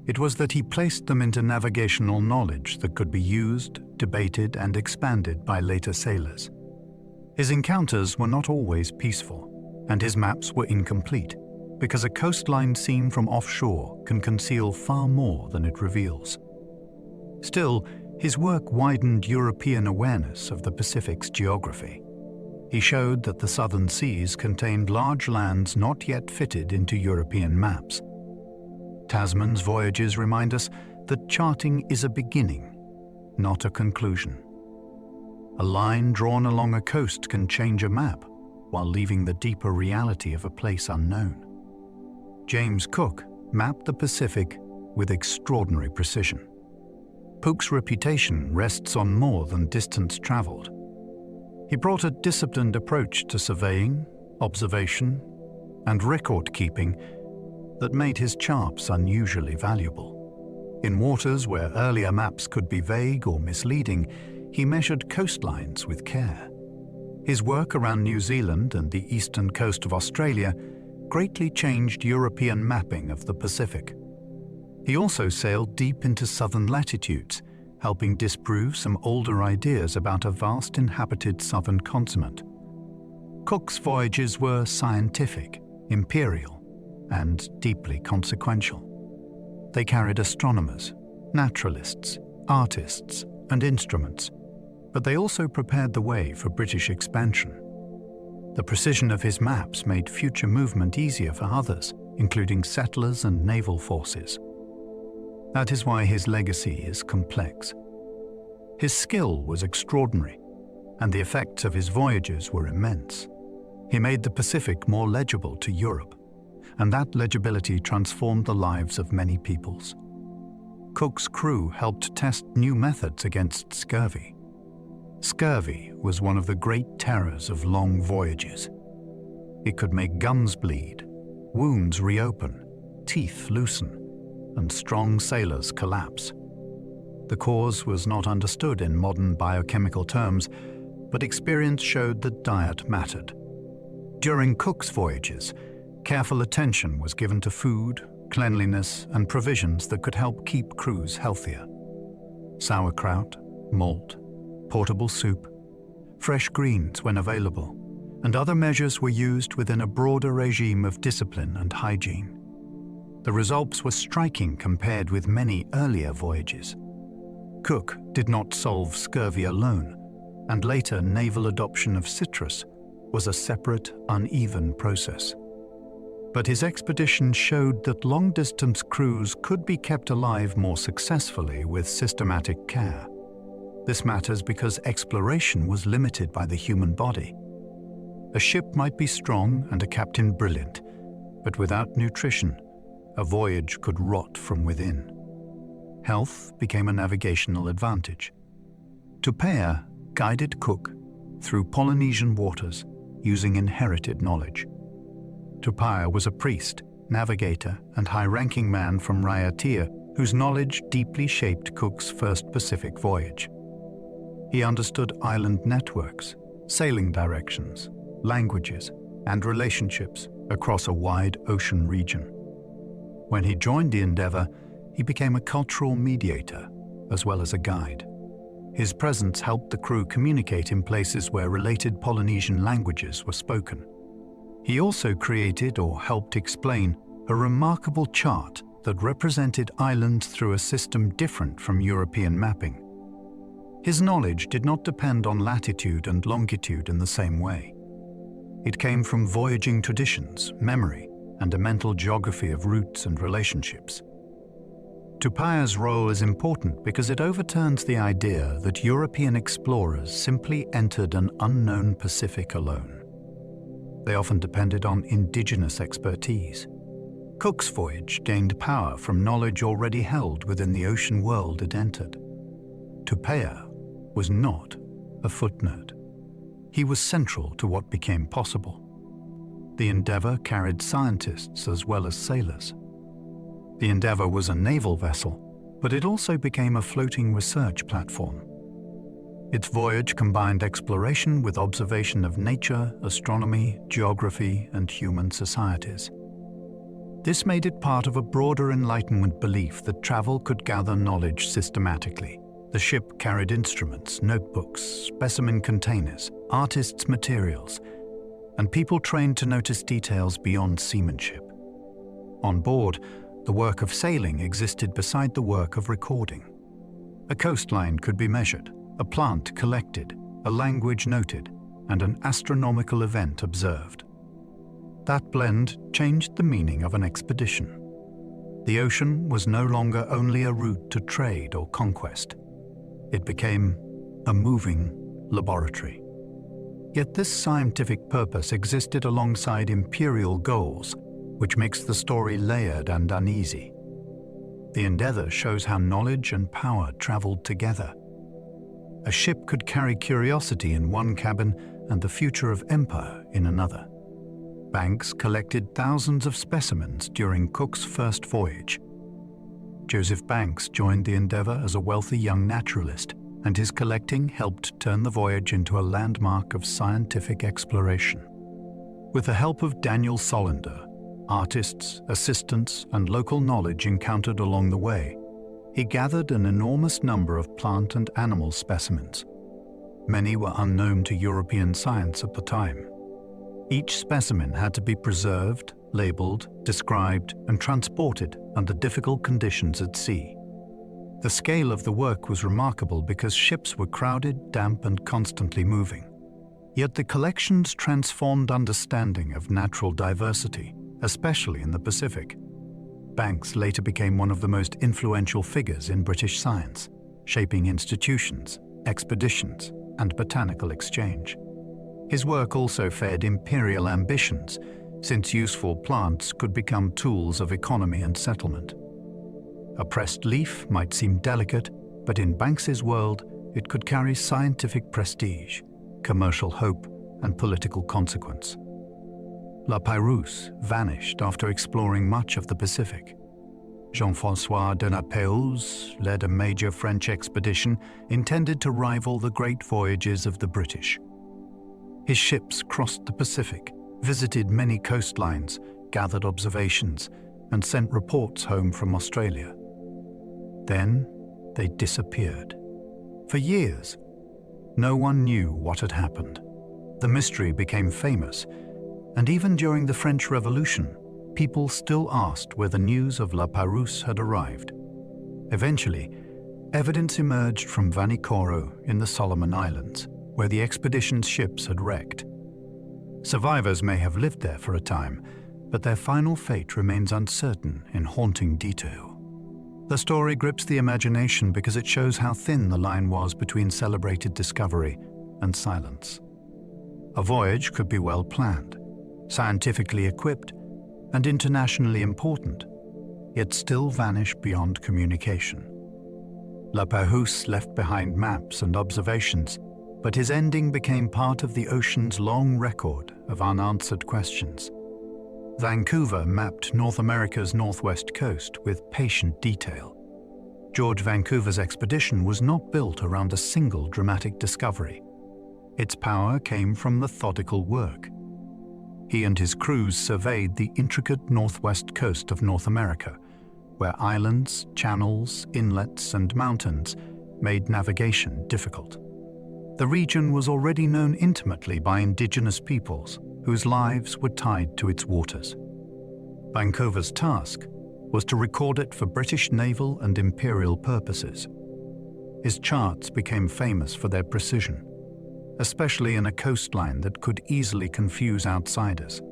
[SPEAKER 1] It was that he placed them into navigational knowledge that could be used, debated, and expanded by later sailors. His encounters were not always peaceful, and his maps were incomplete, because a coastline seen from offshore can conceal far more than it reveals. Still, his work widened European awareness of the Pacific's geography. He showed that the southern seas contained large lands not yet fitted into European maps. Tasman's voyages remind us that charting is a beginning, not a conclusion. A line drawn along a coast can change a map while leaving the deeper reality of a place unknown. James Cook mapped the Pacific with extraordinary precision. Cook's reputation rests on more than distance traveled. He brought a disciplined approach to surveying, observation, and record-keeping that made his charts unusually valuable. In waters where earlier maps could be vague or misleading, he measured coastlines with care. His work around New Zealand and the eastern coast of Australia greatly changed European mapping of the Pacific. He also sailed deep into southern latitudes, helping disprove some older ideas about a vast inhabited southern continent. Cook's voyages were scientific, imperial, and deeply consequential. They carried astronomers, naturalists, artists, and instruments, but they also prepared the way for British expansion. The precision of his maps made future movement easier for others, including settlers and naval forces. That is why his legacy is complex. His skill was extraordinary, and the effects of his voyages were immense. He made the Pacific more legible to Europe, and that legibility transformed the lives of many peoples. Cook's crew helped test new methods against scurvy. Scurvy was one of the great terrors of long voyages. It could make gums bleed, wounds reopen, teeth loosen, and strong sailors collapse. The cause was not understood in modern biochemical terms, but experience showed that diet mattered. During Cook's voyages, careful attention was given to food, cleanliness, and provisions that could help keep crews healthier. Sauerkraut, malt, portable soup, fresh greens when available, and other measures were used within a broader regime of discipline and hygiene. The results were striking compared with many earlier voyages. Cook did not solve scurvy alone, and later naval adoption of citrus was a separate, uneven process. But his expedition showed that long-distance crews could be kept alive more successfully with systematic care. This matters because exploration was limited by the human body. A ship might be strong and a captain brilliant, but without nutrition, a voyage could rot from within. Health became a navigational advantage. Tupaia guided Cook through Polynesian waters using inherited knowledge. Tupaia was a priest, navigator, and high-ranking man from Raiatea whose knowledge deeply shaped Cook's first Pacific voyage. He understood island networks, sailing directions, languages, and relationships across a wide ocean region. When he joined the Endeavour, he became a cultural mediator as well as a guide. His presence helped the crew communicate in places where related Polynesian languages were spoken. He also created or helped explain a remarkable chart that represented islands through a system different from European mapping. His knowledge did not depend on latitude and longitude in the same way. It came from voyaging traditions, memory, and a mental geography of routes and relationships. Tupaia's role is important because it overturns the idea that European explorers simply entered an unknown Pacific alone. They often depended on indigenous expertise. Cook's voyage gained power from knowledge already held within the ocean world it entered. Tupaia was not a footnote. He was central to what became possible. The Endeavour carried scientists as well as sailors. The Endeavour was a naval vessel, but it also became a floating research platform. Its voyage combined exploration with observation of nature, astronomy, geography, and human societies. This made it part of a broader Enlightenment belief that travel could gather knowledge systematically. The ship carried instruments, notebooks, specimen containers, artists' materials, and people trained to notice details beyond seamanship. On board, the work of sailing existed beside the work of recording. A coastline could be measured, a plant collected, a language noted, and an astronomical event observed. That blend changed the meaning of an expedition. The ocean was no longer only a route to trade or conquest. It became a moving laboratory. Yet this scientific purpose existed alongside imperial goals, which makes the story layered and uneasy. The Endeavour shows how knowledge and power traveled together. A ship could carry curiosity in one cabin and the future of empire in another. Banks collected thousands of specimens during Cook's first voyage. Joseph Banks joined the Endeavour as a wealthy young naturalist, and his collecting helped turn the voyage into a landmark of scientific exploration. With the help of Daniel Solander, artists, assistants, and local knowledge encountered along the way, he gathered an enormous number of plant and animal specimens. Many were unknown to European science at the time. Each specimen had to be preserved, labeled, described, and transported under difficult conditions at sea. The scale of the work was remarkable because ships were crowded, damp, and constantly moving. Yet the collections transformed understanding of natural diversity, especially in the Pacific. Banks later became one of the most influential figures in British science, shaping institutions, expeditions, and botanical exchange. His work also fed imperial ambitions, since useful plants could become tools of economy and settlement. A pressed leaf might seem delicate, but in Banks's world, it could carry scientific prestige, commercial hope, and political consequence. La Pérouse vanished after exploring much of the Pacific. Jean-François de la Pérouse led a major French expedition intended to rival the great voyages of the British. His ships crossed the Pacific, visited many coastlines, gathered observations, and sent reports home from Australia. Then they disappeared. For years, no one knew what had happened. The mystery became famous, and even during the French Revolution, people still asked where the news of La Pérouse had arrived. Eventually, evidence emerged from Vanikoro in the Solomon Islands, where the expedition's ships had wrecked. Survivors may have lived there for a time, but their final fate remains uncertain in haunting detail. The story grips the imagination because it shows how thin the line was between celebrated discovery and silence. A voyage could be well planned, scientifically equipped, and internationally important, yet still vanish beyond communication. La Pérouse left behind maps and observations, but his ending became part of the ocean's long record of unanswered questions. Vancouver mapped North America's northwest coast with patient detail. George Vancouver's expedition was not built around a single dramatic discovery. Its power came from methodical work. He and his crews surveyed the intricate northwest coast of North America, where islands, channels, inlets, and mountains made navigation difficult. The region was already known intimately by indigenous peoples whose lives were tied to its waters. Vancouver's task was to record it for British naval and imperial purposes. His charts became famous for their precision, especially in a coastline that could easily confuse outsiders.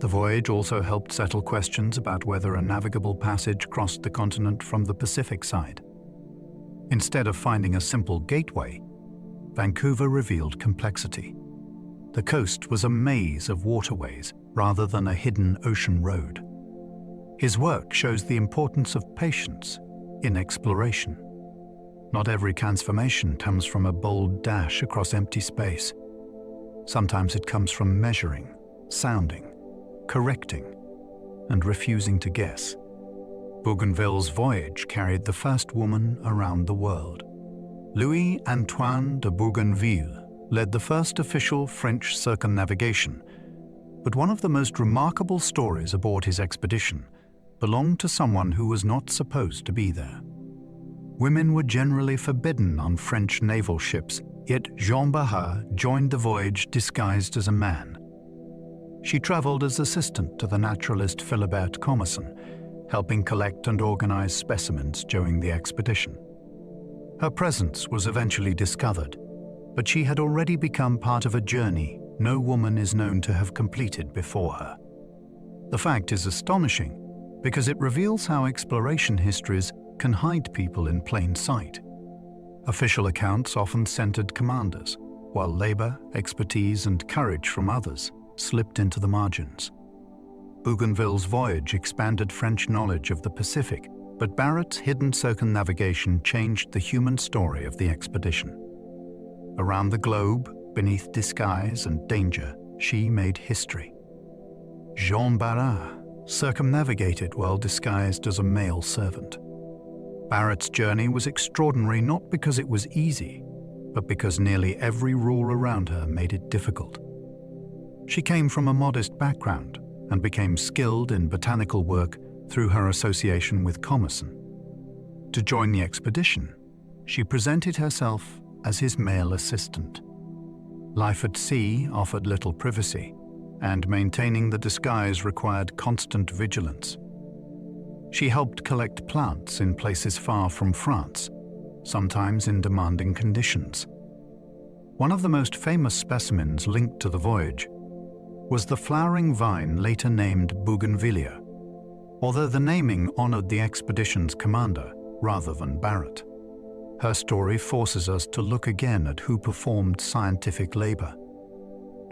[SPEAKER 1] The voyage also helped settle questions about whether a navigable passage crossed the continent from the Pacific side. Instead of finding a simple gateway, Vancouver revealed complexity. The coast was a maze of waterways rather than a hidden ocean road. His work shows the importance of patience in exploration. Not every transformation comes from a bold dash across empty space. Sometimes it comes from measuring, sounding, correcting, and refusing to guess. Bougainville's voyage carried the first woman around the world. Louis-Antoine de Bougainville led the first official French circumnavigation, but one of the most remarkable stories aboard his expedition belonged to someone who was not supposed to be there. Women were generally forbidden on French naval ships, yet Jean Barras joined the voyage disguised as a man. She traveled as assistant to the naturalist Philibert Commerson, helping collect and organize specimens during the expedition. Her presence was eventually discovered, but she had already become part of a journey no woman is known to have completed before her. The fact is astonishing because it reveals how exploration histories can hide people in plain sight. Official accounts often centered commanders, while labor, expertise, and courage from others slipped into the margins. Bougainville's voyage expanded French knowledge of the Pacific, but Barrett's hidden circumnavigation changed the human story of the expedition. Around the globe, beneath disguise and danger, she made history. Jean Barras circumnavigated while disguised as a male servant. Barrett's journey was extraordinary not because it was easy, but because nearly every rule around her made it difficult. She came from a modest background and became skilled in botanical work through her association with Commerson. To join the expedition, she presented herself as his male assistant. Life at sea offered little privacy, and maintaining the disguise required constant vigilance. She helped collect plants in places far from France, sometimes in demanding conditions. One of the most famous specimens linked to the voyage was the flowering vine later named Bougainvillea, although the naming honored the expedition's commander rather than Barrett. Her story forces us to look again at who performed scientific labor.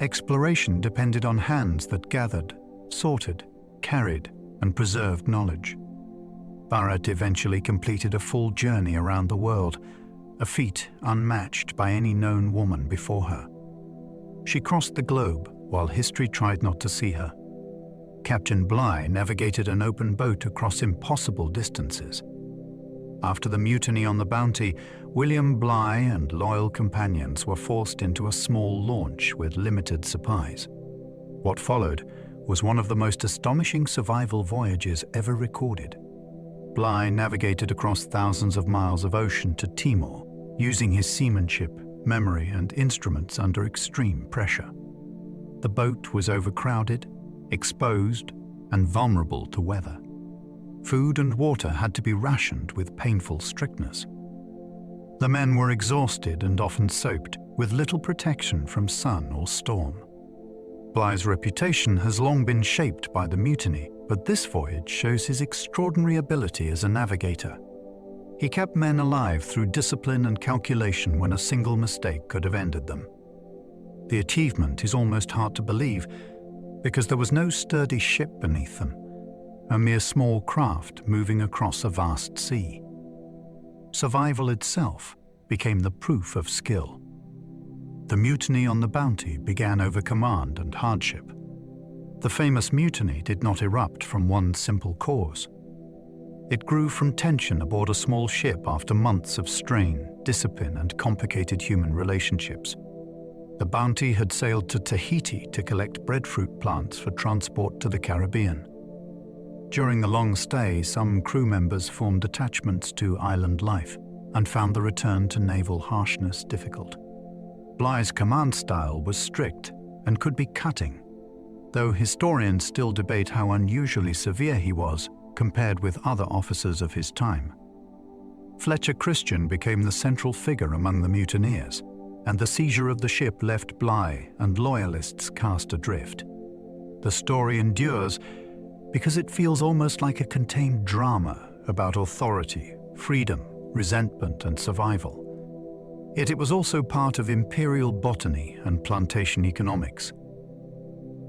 [SPEAKER 1] Exploration depended on hands that gathered, sorted, carried, and preserved knowledge. Barrett eventually completed a full journey around the world, a feat unmatched by any known woman before her. She crossed the globe while history tried not to see her. Captain Bligh navigated an open boat across impossible distances. After the mutiny on the Bounty, William Bligh and loyal companions were forced into a small launch with limited supplies. What followed was one of the most astonishing survival voyages ever recorded. Bligh navigated across thousands of miles of ocean to Timor, using his seamanship, memory, and instruments under extreme pressure. The boat was overcrowded, exposed, and vulnerable to weather. Food and water had to be rationed with painful strictness. The men were exhausted and often soaked, with little protection from sun or storm. Bligh's reputation has long been shaped by the mutiny, but this voyage shows his extraordinary ability as a navigator. He kept men alive through discipline and calculation when a single mistake could have ended them. The achievement is almost hard to believe because there was no sturdy ship beneath them, a mere small craft moving across a vast sea. Survival itself became the proof of skill. The mutiny on the Bounty began over command and hardship. The famous mutiny did not erupt from one simple cause. It grew from tension aboard a small ship after months of strain, discipline, and complicated human relationships. The Bounty had sailed to Tahiti to collect breadfruit plants for transport to the Caribbean. During the long stay, some crew members formed attachments to island life and found the return to naval harshness difficult. Bligh's command style was strict and could be cutting, though historians still debate how unusually severe he was compared with other officers of his time. Fletcher Christian became the central figure among the mutineers, and the seizure of the ship left Bligh and loyalists cast adrift. The story endures because it feels almost like a contained drama about authority, freedom, resentment, and survival. Yet it was also part of imperial botany and plantation economics.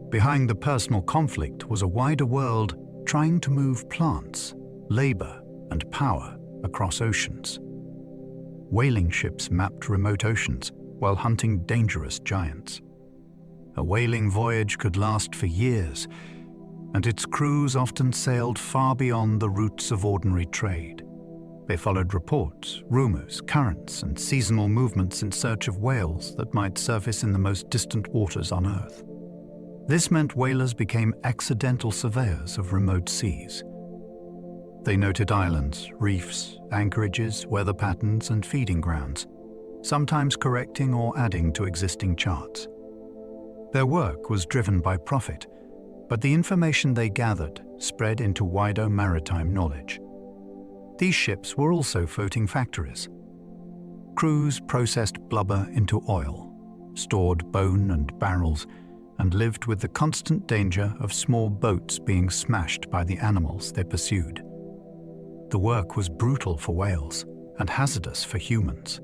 [SPEAKER 1] Behind the personal conflict was a wider world trying to move plants, labor, and power across oceans. Whaling ships mapped remote oceans while hunting dangerous giants. A whaling voyage could last for years, and its crews often sailed far beyond the routes of ordinary trade. They followed reports, rumors, currents, and seasonal movements in search of whales that might surface in the most distant waters on Earth. This meant whalers became accidental surveyors of remote seas. They noted islands, reefs, anchorages, weather patterns, and feeding grounds, sometimes correcting or adding to existing charts. Their work was driven by profit, but the information they gathered spread into wider maritime knowledge. These ships were also floating factories. Crews processed blubber into oil, stored bone and barrels, and lived with the constant danger of small boats being smashed by the animals they pursued. The work was brutal for whales and hazardous for humans.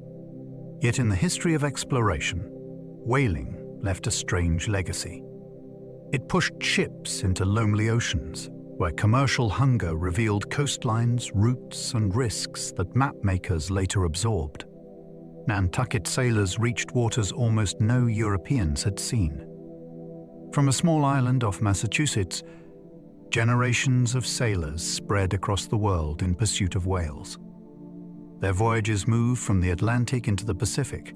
[SPEAKER 1] Yet in the history of exploration, whaling left a strange legacy. It pushed ships into lonely oceans, where commercial hunger revealed coastlines, routes, and risks that mapmakers later absorbed. Nantucket sailors reached waters almost no Europeans had seen. From a small island off Massachusetts, generations of sailors spread across the world in pursuit of whales. Their voyages moved from the Atlantic into the Pacific,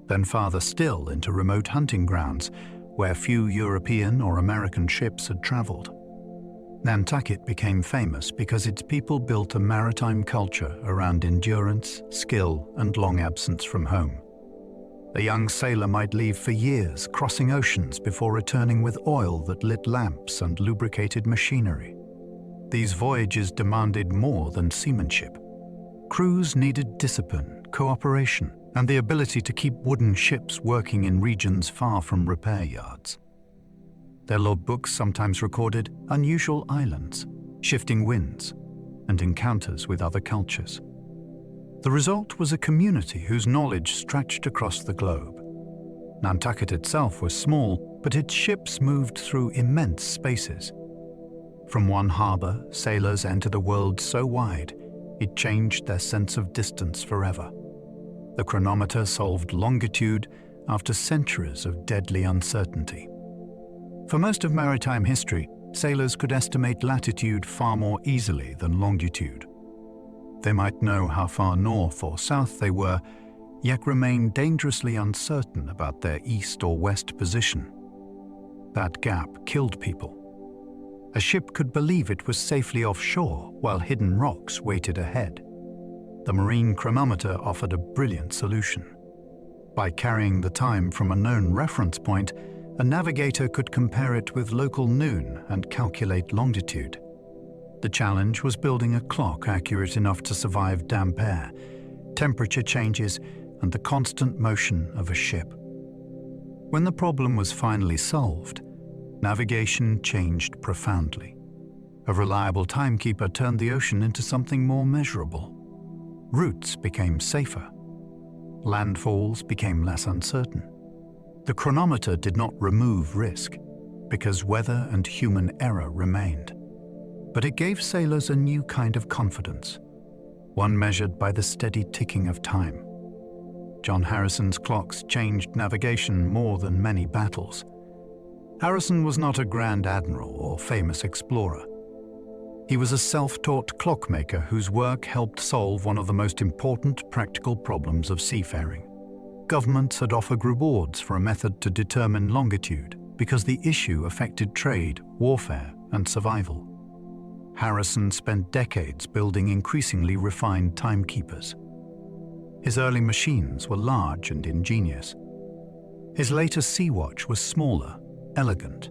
[SPEAKER 1] then farther still into remote hunting grounds where few European or American ships had traveled. Nantucket became famous because its people built a maritime culture around endurance, skill, and long absence from home. A young sailor might leave for years, crossing oceans before returning with oil that lit lamps and lubricated machinery. These voyages demanded more than seamanship. Crews needed discipline, cooperation, and the ability to keep wooden ships working in regions far from repair yards. Their logbooks sometimes recorded unusual islands, shifting winds, and encounters with other cultures. The result was a community whose knowledge stretched across the globe. Nantucket itself was small, but its ships moved through immense spaces. From one harbor, sailors entered a world so wide, it changed their sense of distance forever. The chronometer solved longitude after centuries of deadly uncertainty. For most of maritime history, sailors could estimate latitude far more easily than longitude. They might know how far north or south they were, yet remain dangerously uncertain about their east or west position. That gap killed people. A ship could believe it was safely offshore while hidden rocks waited ahead. The marine chronometer offered a brilliant solution. By carrying the time from a known reference point, a navigator could compare it with local noon and calculate longitude. The challenge was building a clock accurate enough to survive damp air, temperature changes, and the constant motion of a ship. When the problem was finally solved, navigation changed profoundly. A reliable timekeeper turned the ocean into something more measurable. Routes became safer. Landfalls became less uncertain. The chronometer did not remove risk, because weather and human error remained. But it gave sailors a new kind of confidence, one measured by the steady ticking of time. John Harrison's clocks changed navigation more than many battles. Harrison was not a grand admiral or famous explorer. He was a self-taught clockmaker whose work helped solve one of the most important practical problems of seafaring. Governments had offered rewards for a method to determine longitude because the issue affected trade, warfare, and survival. Harrison spent decades building increasingly refined timekeepers. His early machines were large and ingenious. His later sea watch was smaller, elegant,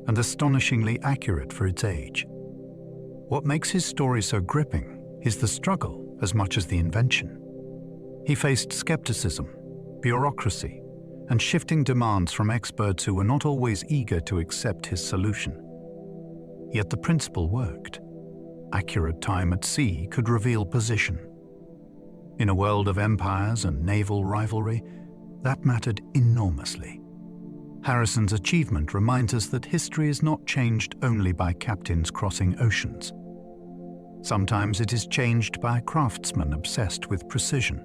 [SPEAKER 1] and astonishingly accurate for its age. What makes his story so gripping is the struggle as much as the invention. He faced skepticism, bureaucracy, and shifting demands from experts who were not always eager to accept his solution. Yet the principle worked. Accurate time at sea could reveal position. In a world of empires and naval rivalry, that mattered enormously. Harrison's achievement reminds us that history is not changed only by captains crossing oceans. Sometimes it is changed by a craftsman obsessed with precision,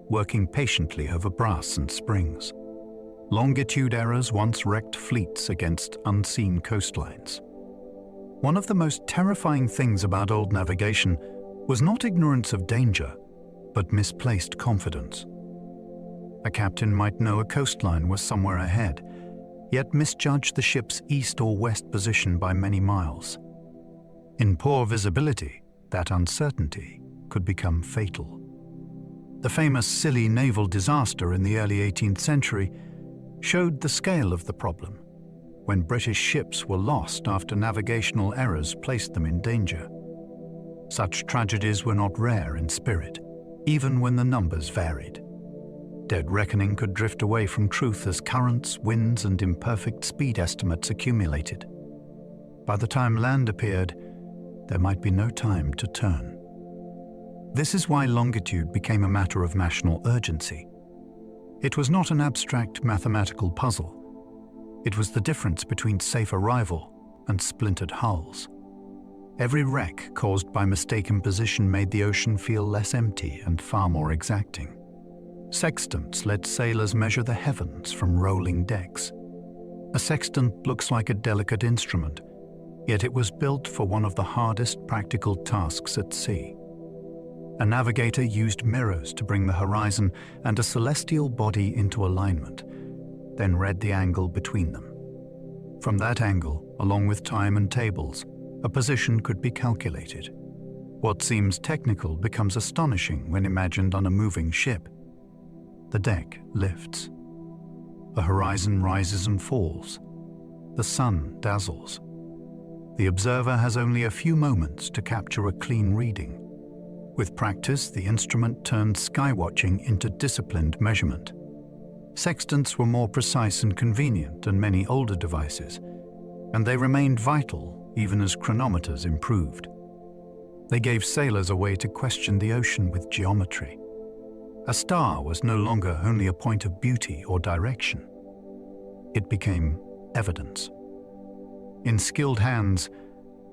[SPEAKER 1] working patiently over brass and springs. Longitude errors once wrecked fleets against unseen coastlines. One of the most terrifying things about old navigation was not ignorance of danger, but misplaced confidence. A captain might know a coastline was somewhere ahead, yet misjudge the ship's east or west position by many miles. In poor visibility, that uncertainty could become fatal. The famous Scilly naval disaster in the early 18th century showed the scale of the problem, when British ships were lost after navigational errors placed them in danger. Such tragedies were not rare in spirit, even when the numbers varied. Dead reckoning could drift away from truth as currents, winds, and imperfect speed estimates accumulated. By the time land appeared, there might be no time to turn. This is why longitude became a matter of national urgency. It was not an abstract mathematical puzzle. It was the difference between safe arrival and splintered hulls. Every wreck caused by mistaken position made the ocean feel less empty and far more exacting. Sextants let sailors measure the heavens from rolling decks. A sextant looks like a delicate instrument, yet it was built for one of the hardest practical tasks at sea. A navigator used mirrors to bring the horizon and a celestial body into alignment, then read the angle between them. From that angle, along with time and tables, a position could be calculated. What seems technical becomes astonishing when imagined on a moving ship. The deck lifts. The horizon rises and falls. The sun dazzles. The observer has only a few moments to capture a clean reading. With practice, the instrument turned skywatching into disciplined measurement. Sextants were more precise and convenient than many older devices, and they remained vital even as chronometers improved. They gave sailors a way to question the ocean with geometry. A star was no longer only a point of beauty or direction. It became evidence. In skilled hands,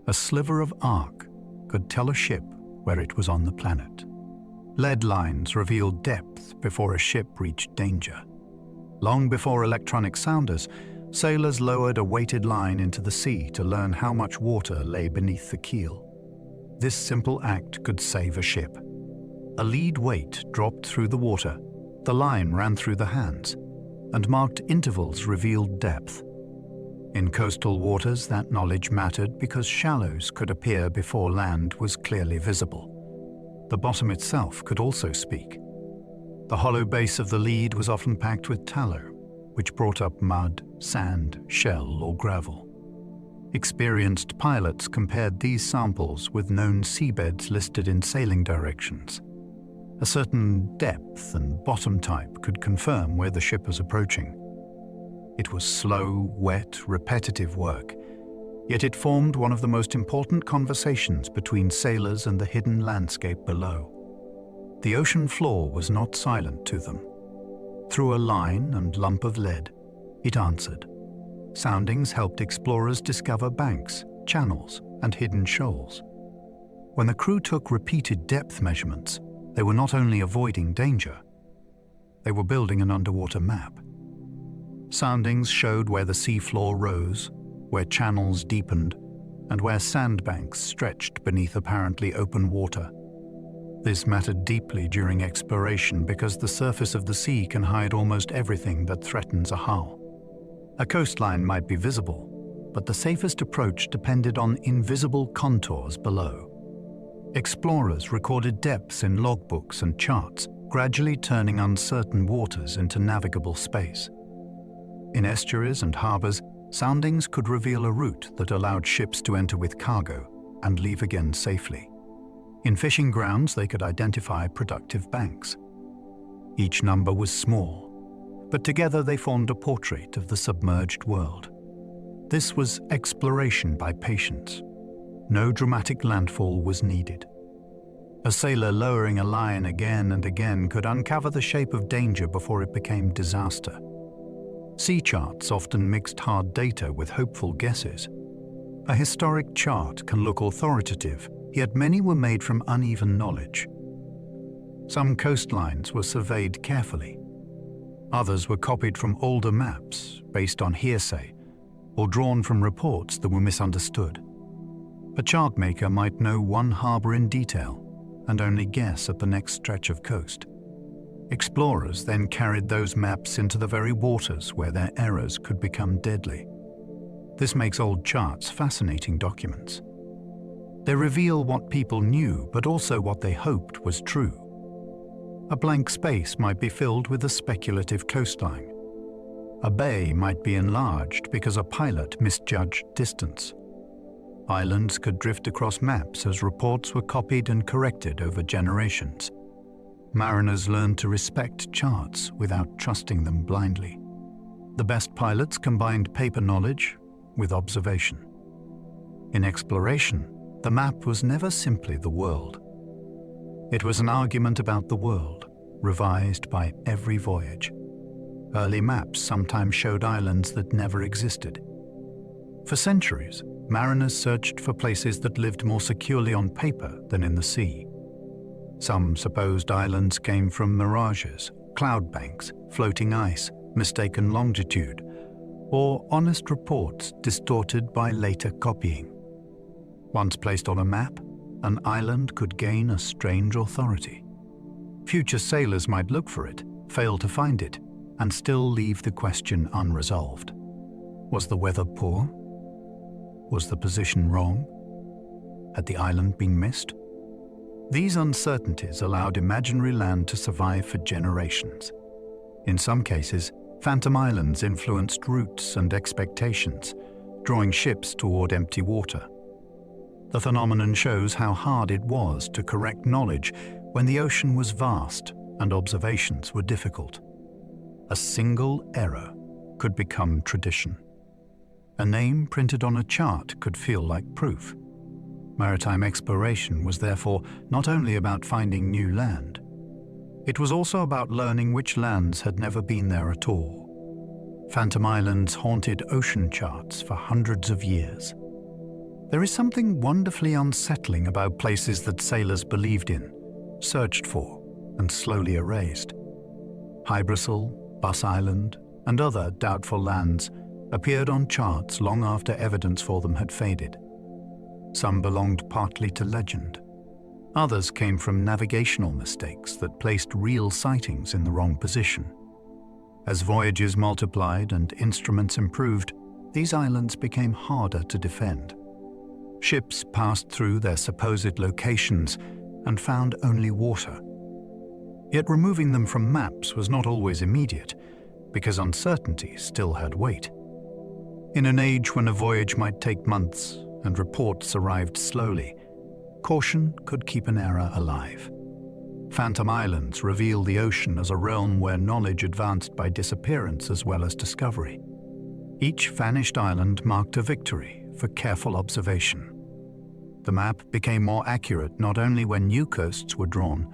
[SPEAKER 1] a sliver of arc could tell a ship where it was on the planet. Lead lines revealed depth before a ship reached danger. Long before electronic sounders, sailors lowered a weighted line into the sea to learn how much water lay beneath the keel. This simple act could save a ship. A lead weight dropped through the water, the line ran through the hands, and marked intervals revealed depth. In coastal waters, that knowledge mattered because shallows could appear before land was clearly visible. The bottom itself could also speak. The hollow base of the lead was often packed with tallow, which brought up mud, sand, shell, or gravel. Experienced pilots compared these samples with known seabeds listed in sailing directions. A certain depth and bottom type could confirm where the ship was approaching. It was slow, wet, repetitive work, yet it formed one of the most important conversations between sailors and the hidden landscape below. The ocean floor was not silent to them. Through a line and lump of lead, it answered. Soundings helped explorers discover banks, channels, and hidden shoals. When the crew took repeated depth measurements, they were not only avoiding danger, they were building an underwater map. Soundings showed where the seafloor rose, where channels deepened, and where sandbanks stretched beneath apparently open water. This mattered deeply during exploration because the surface of the sea can hide almost everything that threatens a hull. A coastline might be visible, but the safest approach depended on invisible contours below. Explorers recorded depths in logbooks and charts, gradually turning uncertain waters into navigable space. In estuaries and harbors, soundings could reveal a route that allowed ships to enter with cargo and leave again safely. In fishing grounds, they could identify productive banks. Each number was small, but together they formed a portrait of the submerged world. This was exploration by patience. No dramatic landfall was needed. A sailor lowering a line again and again could uncover the shape of danger before it became disaster. Sea charts often mixed hard data with hopeful guesses. A historic chart can look authoritative, yet many were made from uneven knowledge. Some coastlines were surveyed carefully. Others were copied from older maps based on hearsay or drawn from reports that were misunderstood. A chartmaker might know one harbor in detail and only guess at the next stretch of coast. Explorers then carried those maps into the very waters where their errors could become deadly. This makes old charts fascinating documents. They reveal what people knew, but also what they hoped was true. A blank space might be filled with a speculative coastline. A bay might be enlarged because a pilot misjudged distance. Islands could drift across maps as reports were copied and corrected over generations. Mariners learned to respect charts without trusting them blindly. The best pilots combined paper knowledge with observation. In exploration, the map was never simply the world. It was an argument about the world, revised by every voyage. Early maps sometimes showed islands that never existed. For centuries, mariners searched for places that lived more securely on paper than in the sea. Some supposed islands came from mirages, cloud banks, floating ice, mistaken longitude, or honest reports distorted by later copying. Once placed on a map, an island could gain a strange authority. Future sailors might look for it, fail to find it, and still leave the question unresolved. Was the weather poor? Was the position wrong? Had the island been missed? These uncertainties allowed imaginary land to survive for generations. In some cases, Phantom islands influenced routes and expectations, drawing ships toward empty water. The phenomenon shows how hard it was to correct knowledge when the ocean was vast and observations were difficult. A single error could become tradition. A name printed on a chart could feel like proof. Maritime exploration was therefore not only about finding new land, it was also about learning which lands had never been there at all. Phantom islands haunted ocean charts for hundreds of years. There is something wonderfully unsettling about places that sailors believed in, searched for, and slowly erased. Hybrisal, Bus Island, and other doubtful lands appeared on charts long after evidence for them had faded. Some belonged partly to legend. Others came from navigational mistakes that placed real sightings in the wrong position. As voyages multiplied and instruments improved, these islands became harder to defend. Ships passed through their supposed locations and found only water. Yet removing them from maps was not always immediate, because uncertainty still had weight. In an age when a voyage might take months and reports arrived slowly, caution could keep an error alive. Phantom islands reveal the ocean as a realm where knowledge advanced by disappearance as well as discovery. Each vanished island marked a victory for careful observation. The map became more accurate not only when new coasts were drawn,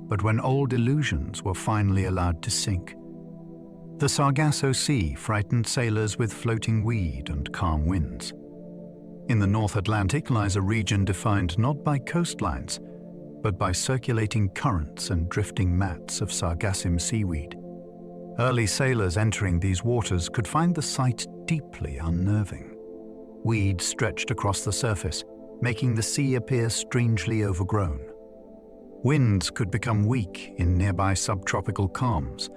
[SPEAKER 1] but when old illusions were finally allowed to sink. The Sargasso Sea frightened sailors with floating weed and calm winds. In the North Atlantic lies a region defined not by coastlines, but by circulating currents and drifting mats of sargassum seaweed. Early sailors entering these waters could find the sight deeply unnerving. Weed stretched across the surface, making the sea appear strangely overgrown. Winds could become weak in nearby subtropical calms,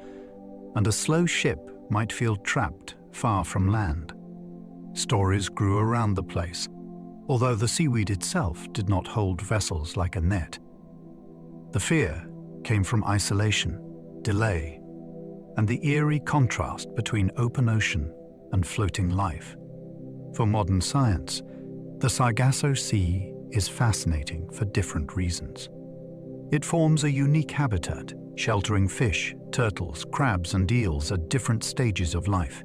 [SPEAKER 1] and a slow ship might feel trapped far from land. Stories grew around the place, although the seaweed itself did not hold vessels like a net. The fear came from isolation, delay, and the eerie contrast between open ocean and floating life. For modern science, the Sargasso Sea is fascinating for different reasons. It forms a unique habitat, sheltering fish, turtles, crabs, and eels at different stages of life.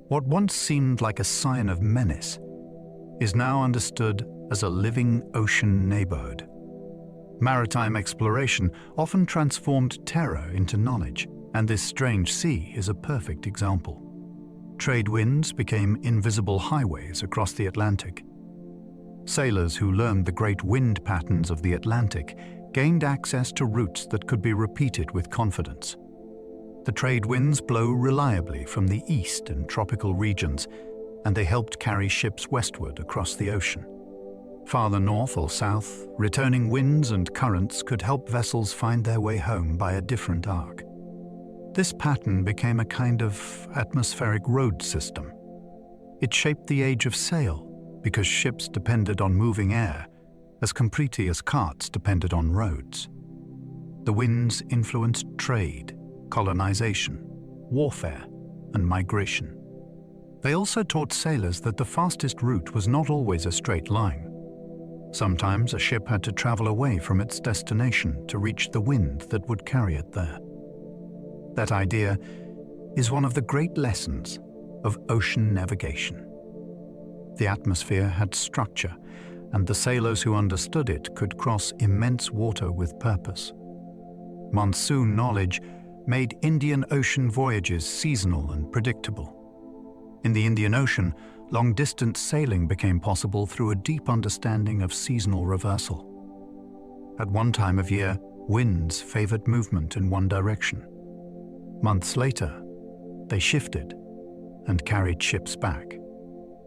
[SPEAKER 1] What once seemed like a sign of menace is now understood as a living ocean neighborhood. Maritime exploration often transformed terror into knowledge, and this strange sea is a perfect example. Trade winds became invisible highways across the Atlantic. Sailors who learned the great wind patterns of the Atlantic gained access to routes that could be repeated with confidence. The trade winds blow reliably from the east and tropical regions, and they helped carry ships westward across the ocean. Farther north or south, returning winds and currents could help vessels find their way home by a different arc. This pattern became a kind of atmospheric road system. It shaped the age of sail because ships depended on moving air as completely as carts depended on roads. The winds influenced trade, colonization, warfare, and migration. They also taught sailors that the fastest route was not always a straight line. Sometimes a ship had to travel away from its destination to reach the wind that would carry it there. That idea is one of the great lessons of ocean navigation. The atmosphere had structure, and the sailors who understood it could cross immense water with purpose. Monsoon knowledge made Indian Ocean voyages seasonal and predictable. In the Indian Ocean, long-distance sailing became possible through a deep understanding of seasonal reversal. At one time of year, winds favored movement in one direction. Months later, they shifted and carried ships back.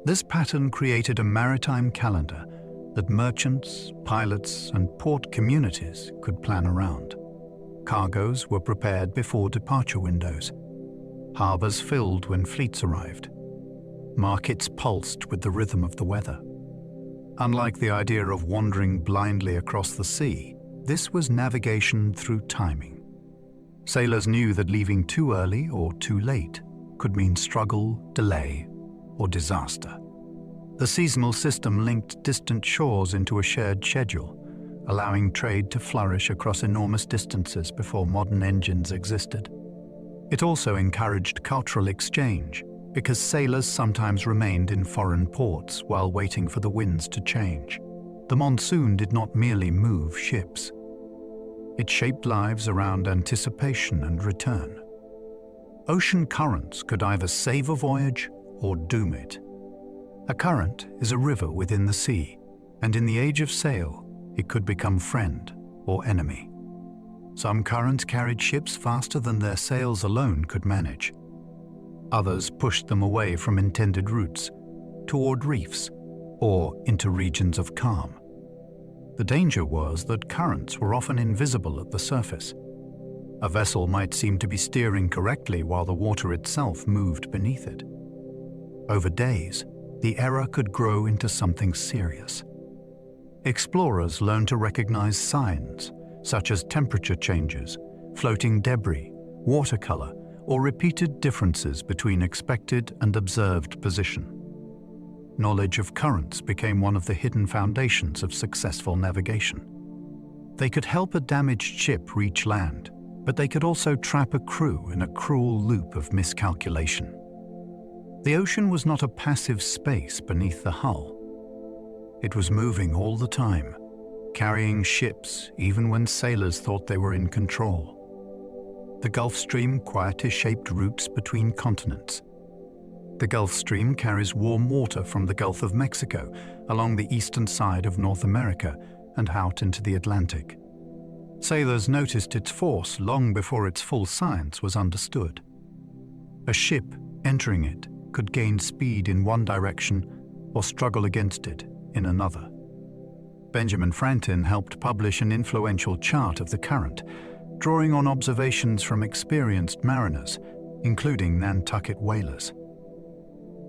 [SPEAKER 1] This pattern created a maritime calendar that merchants, pilots, and port communities could plan around. Cargoes were prepared before departure windows. Harbors filled when fleets arrived. Markets pulsed with the rhythm of the weather. Unlike the idea of wandering blindly across the sea, this was navigation through timing. Sailors knew that leaving too early or too late could mean struggle, delay, or disaster. The seasonal system linked distant shores into a shared schedule, allowing trade to flourish across enormous distances before modern engines existed. It also encouraged cultural exchange, because sailors sometimes remained in foreign ports while waiting for the winds to change. The monsoon did not merely move ships. It shaped lives around anticipation and return. Ocean currents could either save a voyage or doom it. A current is a river within the sea, and in the age of sail, it could become friend or enemy. Some currents carried ships faster than their sails alone could manage. Others pushed them away from intended routes, toward reefs, or into regions of calm. The danger was that currents were often invisible at the surface. A vessel might seem to be steering correctly while the water itself moved beneath it. Over days, the error could grow into something serious. Explorers learned to recognize signs, such as temperature changes, floating debris, water color, or repeated differences between expected and observed position. Knowledge of currents became one of the hidden foundations of successful navigation. They could help a damaged ship reach land, but they could also trap a crew in a cruel loop of miscalculation. The ocean was not a passive space beneath the hull. It was moving all the time, carrying ships even when sailors thought they were in control. The Gulf Stream quietly shaped routes between continents. The Gulf Stream carries warm water from the Gulf of Mexico along the eastern side of North America and out into the Atlantic. Sailors noticed its force long before its full science was understood. A ship entering it could gain speed in one direction or struggle against it in another. Benjamin Franklin helped publish an influential chart of the current, drawing on observations from experienced mariners, including Nantucket whalers.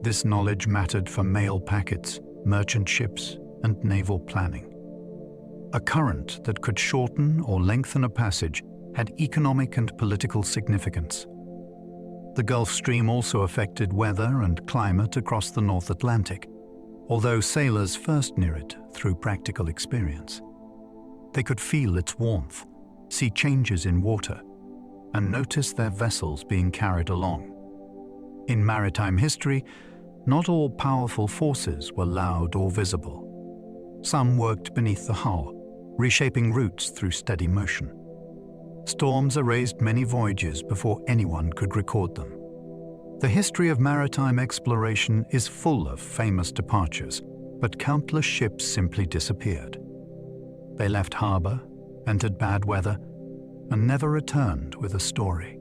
[SPEAKER 1] This knowledge mattered for mail packets, merchant ships, and naval planning. A current that could shorten or lengthen a passage had economic and political significance. The Gulf Stream also affected weather and climate across the North Atlantic, although sailors first knew it through practical experience. They could feel its warmth, see changes in water, and notice their vessels being carried along. In maritime history, not all powerful forces were loud or visible. Some worked beneath the hull, reshaping routes through steady motion. Storms erased many voyages before anyone could record them. The history of maritime exploration is full of famous departures, but countless ships simply disappeared. They left harbor, entered bad weather, and never returned with a story.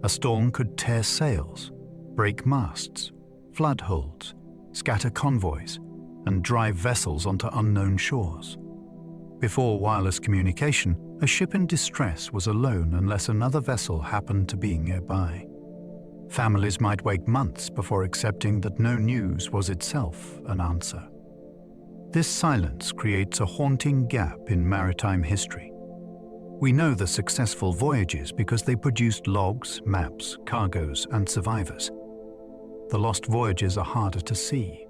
[SPEAKER 1] A storm could tear sails, break masts, flood holds, scatter convoys, and drive vessels onto unknown shores. Before wireless communication, a ship in distress was alone unless another vessel happened to be nearby. Families might wait months before accepting that no news was itself an answer. This silence creates a haunting gap in maritime history. We know the successful voyages because they produced logs, maps, cargoes, and survivors. The lost voyages are harder to see,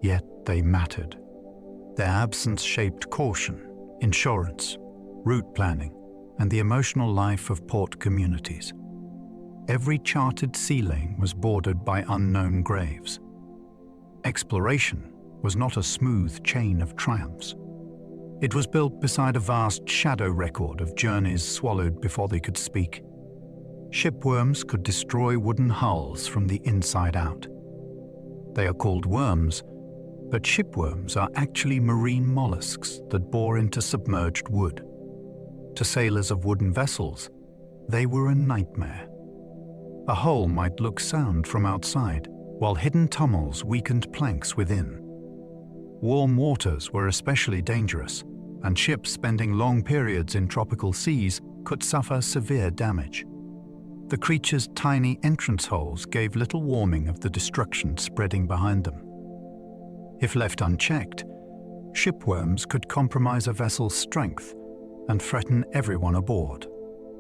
[SPEAKER 1] yet they mattered. Their absence shaped caution, insurance, route planning, and the emotional life of port communities. Every charted sea lane was bordered by unknown graves. Exploration was not a smooth chain of triumphs. It was built beside a vast shadow record of journeys swallowed before they could speak. Shipworms could destroy wooden hulls from the inside out. They are called worms, but shipworms are actually marine mollusks that bore into submerged wood. To sailors of wooden vessels, they were a nightmare. A hull might look sound from outside, while hidden tunnels weakened planks within. Warm waters were especially dangerous, and ships spending long periods in tropical seas could suffer severe damage. The creatures' tiny entrance holes gave little warning of the destruction spreading behind them. If left unchecked, shipworms could compromise a vessel's strength and threaten everyone aboard.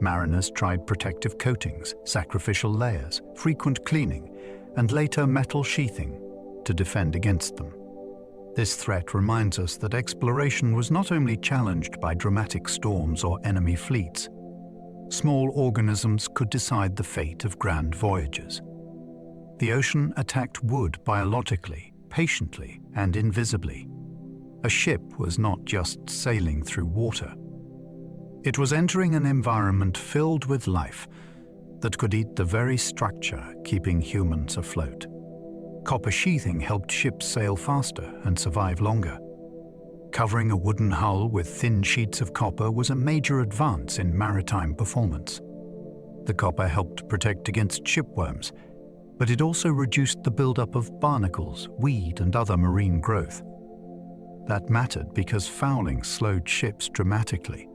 [SPEAKER 1] Mariners tried protective coatings, sacrificial layers, frequent cleaning, and later metal sheathing to defend against them. This threat reminds us that exploration was not only challenged by dramatic storms or enemy fleets. Small organisms could decide the fate of grand voyages. The ocean attacked wood biologically, patiently, and invisibly. A ship was not just sailing through water. It was entering an environment filled with life that could eat the very structure keeping humans afloat. Copper sheathing helped ships sail faster and survive longer. Covering a wooden hull with thin sheets of copper was a major advance in maritime performance. The copper helped protect against shipworms, but it also reduced the buildup of barnacles, weed, and other marine growth. That mattered because fouling slowed ships dramatically.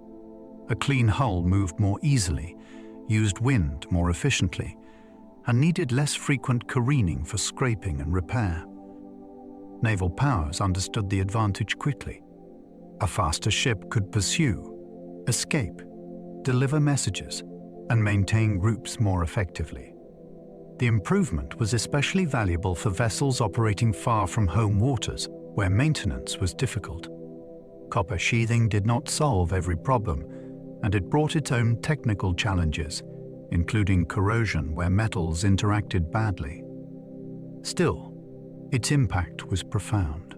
[SPEAKER 1] A clean hull moved more easily, used wind more efficiently, and needed less frequent careening for scraping and repair. Naval powers understood the advantage quickly. A faster ship could pursue, escape, deliver messages, and maintain groups more effectively. The improvement was especially valuable for vessels operating far from home waters, where maintenance was difficult. Copper sheathing did not solve every problem, and it brought its own technical challenges, including corrosion where metals interacted badly. Still, its impact was profound.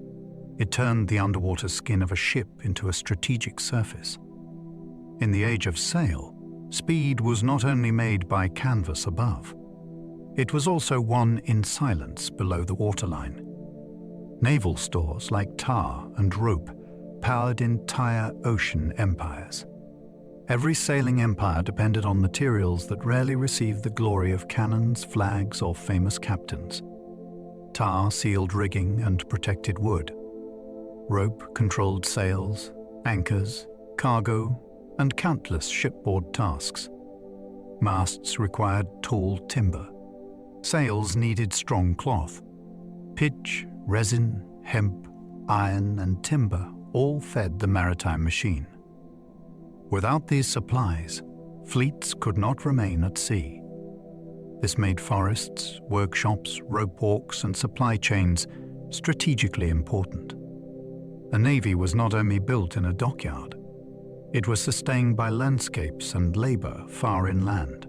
[SPEAKER 1] It turned the underwater skin of a ship into a strategic surface. In the age of sail, speed was not only made by canvas above. It was also won in silence below the waterline. Naval stores like tar and rope powered entire ocean empires. Every sailing empire depended on materials that rarely received the glory of cannons, flags, or famous captains. Tar sealed rigging and protected wood. Rope controlled sails, anchors, cargo, and countless shipboard tasks. Masts required tall timber. Sails needed strong cloth. Pitch, resin, hemp, iron, and timber all fed the maritime machine. Without these supplies, fleets could not remain at sea. This made forests, workshops, rope walks, and supply chains strategically important. A navy was not only built in a dockyard, it was sustained by landscapes and labor far inland.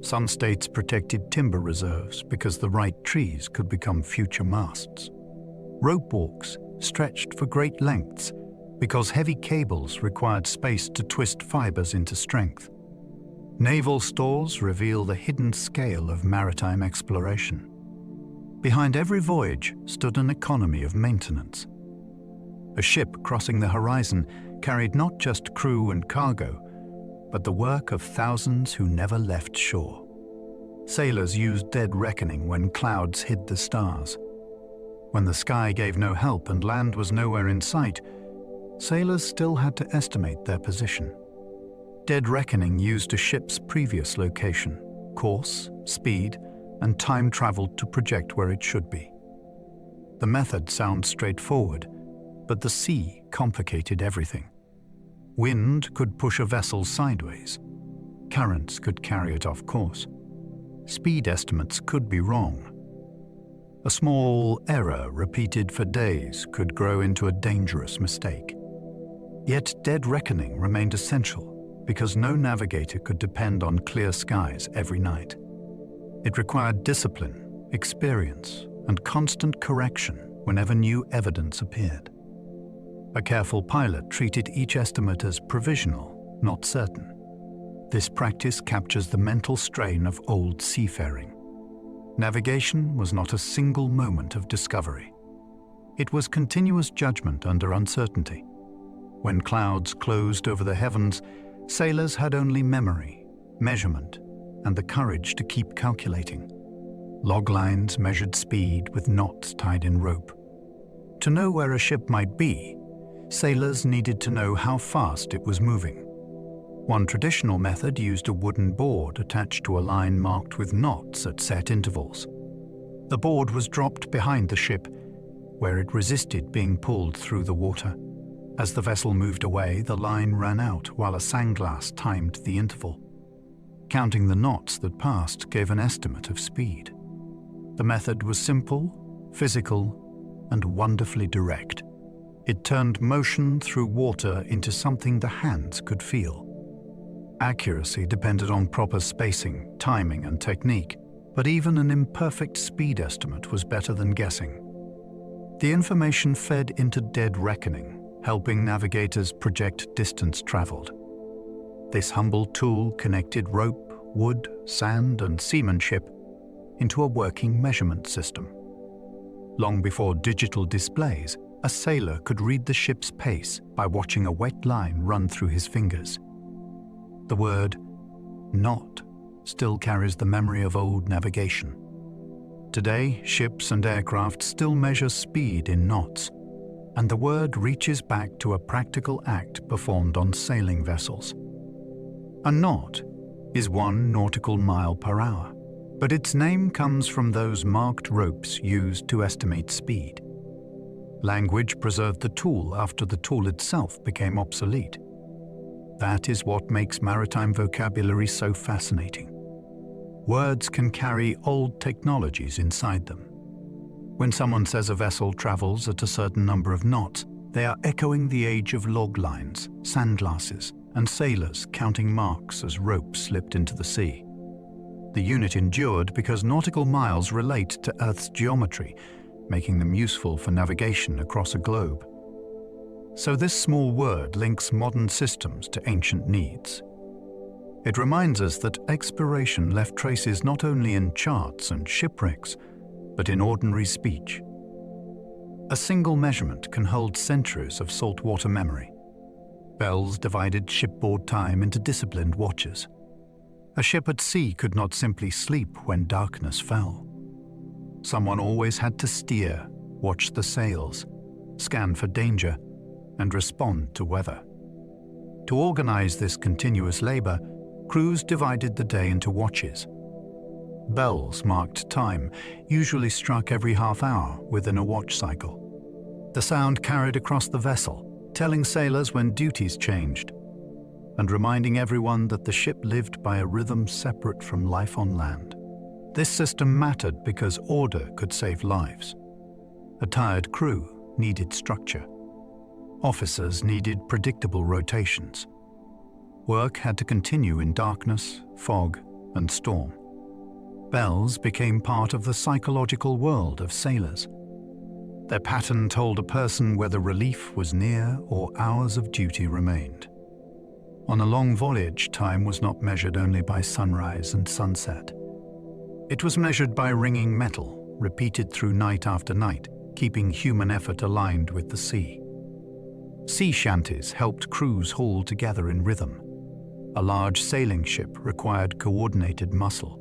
[SPEAKER 1] Some states protected timber reserves because the right trees could become future masts. Rope walks stretched for great lengths because heavy cables required space to twist fibers into strength. Naval stores reveal the hidden scale of maritime exploration. Behind every voyage stood an economy of maintenance. A ship crossing the horizon carried not just crew and cargo, but the work of thousands who never left shore. Sailors used dead reckoning when clouds hid the stars. When the sky gave no help and land was nowhere in sight, sailors still had to estimate their position. Dead reckoning used a ship's previous location, course, speed, and time traveled to project where it should be. The method sounds straightforward, but the sea complicated everything. Wind could push a vessel sideways. Currents could carry it off course. Speed estimates could be wrong. A small error repeated for days could grow into a dangerous mistake. Yet dead reckoning remained essential because no navigator could depend on clear skies every night. It required discipline, experience, and constant correction whenever new evidence appeared. A careful pilot treated each estimate as provisional, not certain. This practice captures the mental strain of old seafaring. Navigation was not a single moment of discovery. It was continuous judgment under uncertainty. When clouds closed over the heavens, sailors had only memory, measurement, and the courage to keep calculating. Log lines measured speed with knots tied in rope. To know where a ship might be, sailors needed to know how fast it was moving. One traditional method used a wooden board attached to a line marked with knots at set intervals. The board was dropped behind the ship, where it resisted being pulled through the water. As the vessel moved away, the line ran out while a sandglass timed the interval. Counting the knots that passed gave an estimate of speed. The method was simple, physical, and wonderfully direct. It turned motion through water into something the hands could feel. Accuracy depended on proper spacing, timing, and technique, but even an imperfect speed estimate was better than guessing. The information fed into dead reckoning, helping navigators project distance traveled. This humble tool connected rope, wood, sand, and seamanship into a working measurement system. Long before digital displays, a sailor could read the ship's pace by watching a wet line run through his fingers. The word knot still carries the memory of old navigation. Today, ships and aircraft still measure speed in knots, and the word reaches back to a practical act performed on sailing vessels. A knot is 1 nautical mile per hour, but its name comes from those marked ropes used to estimate speed. Language preserved the tool after the tool itself became obsolete. That is what makes maritime vocabulary so fascinating. Words can carry old technologies inside them. When someone says a vessel travels at a certain number of knots, they are echoing the age of log lines, sandglasses, and sailors counting marks as ropes slipped into the sea. The unit endured because nautical miles relate to Earth's geometry, making them useful for navigation across a globe. So this small word links modern systems to ancient needs. It reminds us that exploration left traces not only in charts and shipwrecks, but in ordinary speech. A single measurement can hold centuries of saltwater memory. Bells divided shipboard time into disciplined watches. A ship at sea could not simply sleep when darkness fell. Someone always had to steer, watch the sails, scan for danger, and respond to weather. To organize this continuous labor, crews divided the day into watches. Bells marked time, usually struck every half hour within a watch cycle. The sound carried across the vessel, telling sailors when duties changed, and reminding everyone that the ship lived by a rhythm separate from life on land. This system mattered because order could save lives. A tired crew needed structure. Officers needed predictable rotations. Work had to continue in darkness, fog, and storm. Bells became part of the psychological world of sailors. Their pattern told a person whether relief was near or hours of duty remained. On a long voyage, time was not measured only by sunrise and sunset. It was measured by ringing metal, repeated through night after night, keeping human effort aligned with the sea. Sea shanties helped crews haul together in rhythm. A large sailing ship required coordinated muscle.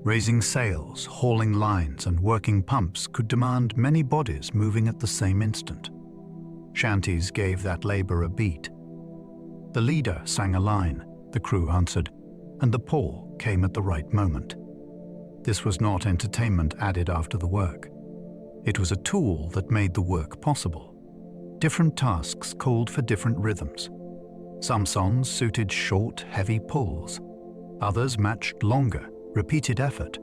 [SPEAKER 1] Raising sails, hauling lines, and working pumps could demand many bodies moving at the same instant. Shanties gave that labor a beat. The leader sang a line, the crew answered, and the pull came at the right moment. This was not entertainment added after the work. It was a tool that made the work possible. Different tasks called for different rhythms. Some songs suited short, heavy pulls. Others matched longer, repeated effort.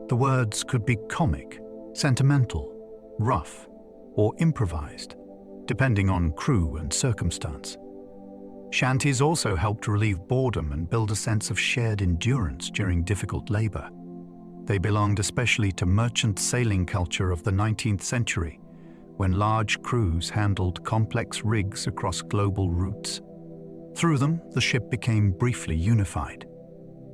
[SPEAKER 1] The words could be comic, sentimental, rough, or improvised, depending on crew and circumstance. Shanties also helped relieve boredom and build a sense of shared endurance during difficult labor. They belonged especially to merchant sailing culture of the 19th century, when large crews handled complex rigs across global routes. Through them, the ship became briefly unified.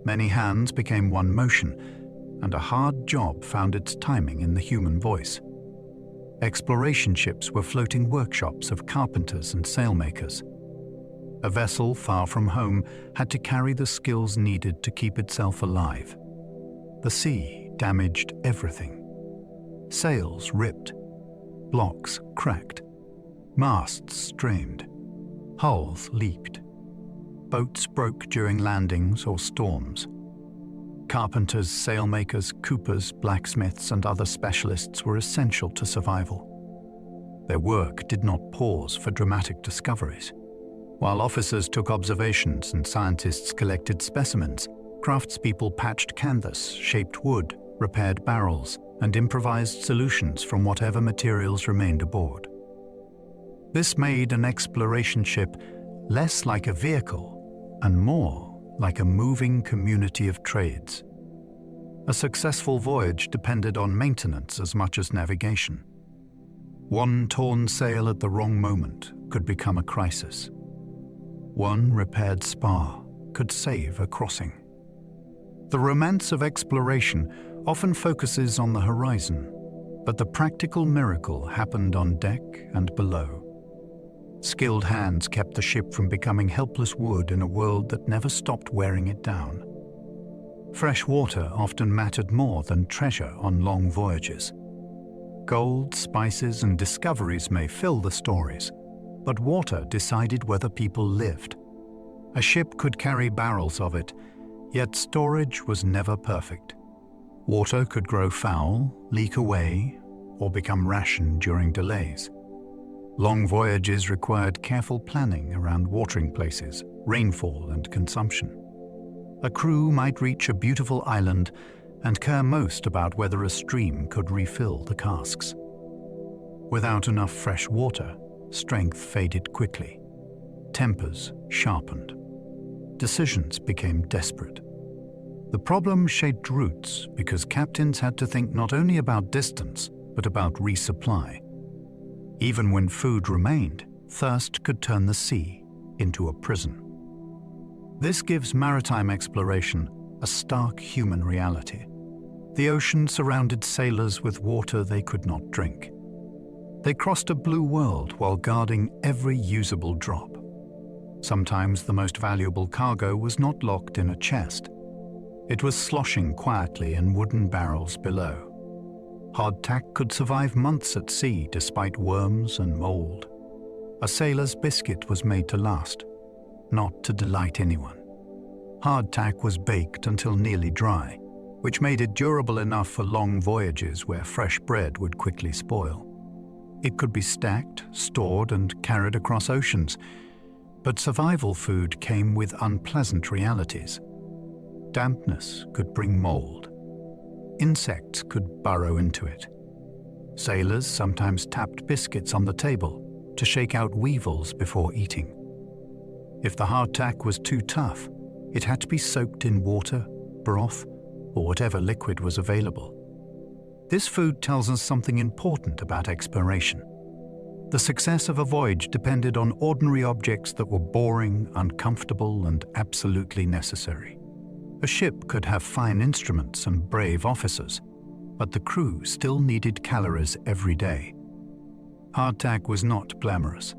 [SPEAKER 1] Many hands became one motion, and a hard job found its timing in the human voice. Exploration ships were floating workshops of carpenters and sailmakers. A vessel far from home had to carry the skills needed to keep itself alive. The sea damaged everything. Sails ripped, blocks cracked, masts strained, hulls leaked. Boats broke during landings or storms. Carpenters, sailmakers, coopers, blacksmiths, and other specialists were essential to survival. Their work did not pause for dramatic discoveries. While officers took observations and scientists collected specimens, craftspeople patched canvas, shaped wood, repaired barrels, and improvised solutions from whatever materials remained aboard. This made an exploration ship less like a vehicle and more like a moving community of trades. A successful voyage depended on maintenance as much as navigation. One torn sail at the wrong moment could become a crisis. One repaired spar could save a crossing. The romance of exploration often focuses on the horizon, but the practical miracle happened on deck and below. Skilled hands kept the ship from becoming helpless wood in a world that never stopped wearing it down. Fresh water often mattered more than treasure on long voyages. Gold, spices, and discoveries may fill the stories, but water decided whether people lived. A ship could carry barrels of it, yet storage was never perfect. Water could grow foul, leak away, or become rationed during delays. Long voyages required careful planning around watering places, rainfall, and consumption. A crew might reach a beautiful island and care most about whether a stream could refill the casks. Without enough fresh water, strength faded quickly. Tempers sharpened. Decisions became desperate. The problem shaped routes because captains had to think not only about distance, but about resupply. Even when food remained, thirst could turn the sea into a prison. This gives maritime exploration a stark human reality. The ocean surrounded sailors with water they could not drink. They crossed a blue world while guarding every usable drop. Sometimes the most valuable cargo was not locked in a chest. It was sloshing quietly in wooden barrels below. Hardtack could survive months at sea despite worms and mold. A sailor's biscuit was made to last, not to delight anyone. Hardtack was baked until nearly dry, which made it durable enough for long voyages where fresh bread would quickly spoil. It could be stacked, stored, and carried across oceans, but survival food came with unpleasant realities. Dampness could bring mold. Insects could burrow into it. Sailors sometimes tapped biscuits on the table to shake out weevils before eating. If the hardtack was too tough, it had to be soaked in water, broth, or whatever liquid was available. This food tells us something important about exploration. The success of a voyage depended on ordinary objects that were boring, uncomfortable, and absolutely necessary. A ship could have fine instruments and brave officers, but the crew still needed calories every day. Hardtack was not glamorous.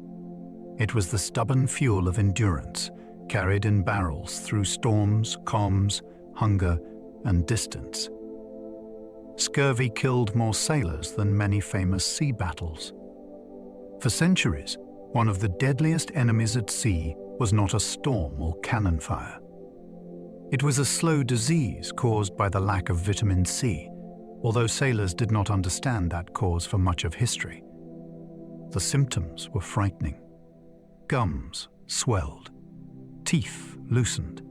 [SPEAKER 1] It was the stubborn fuel of endurance, carried in barrels through storms, calms, hunger, and distance. Scurvy killed more sailors than many famous sea battles. For centuries, one of the deadliest enemies at sea was not a storm or cannon fire. It was a slow disease caused by the lack of vitamin C, although sailors did not understand that cause for much of history. The symptoms were frightening. Gums swelled, teeth loosened,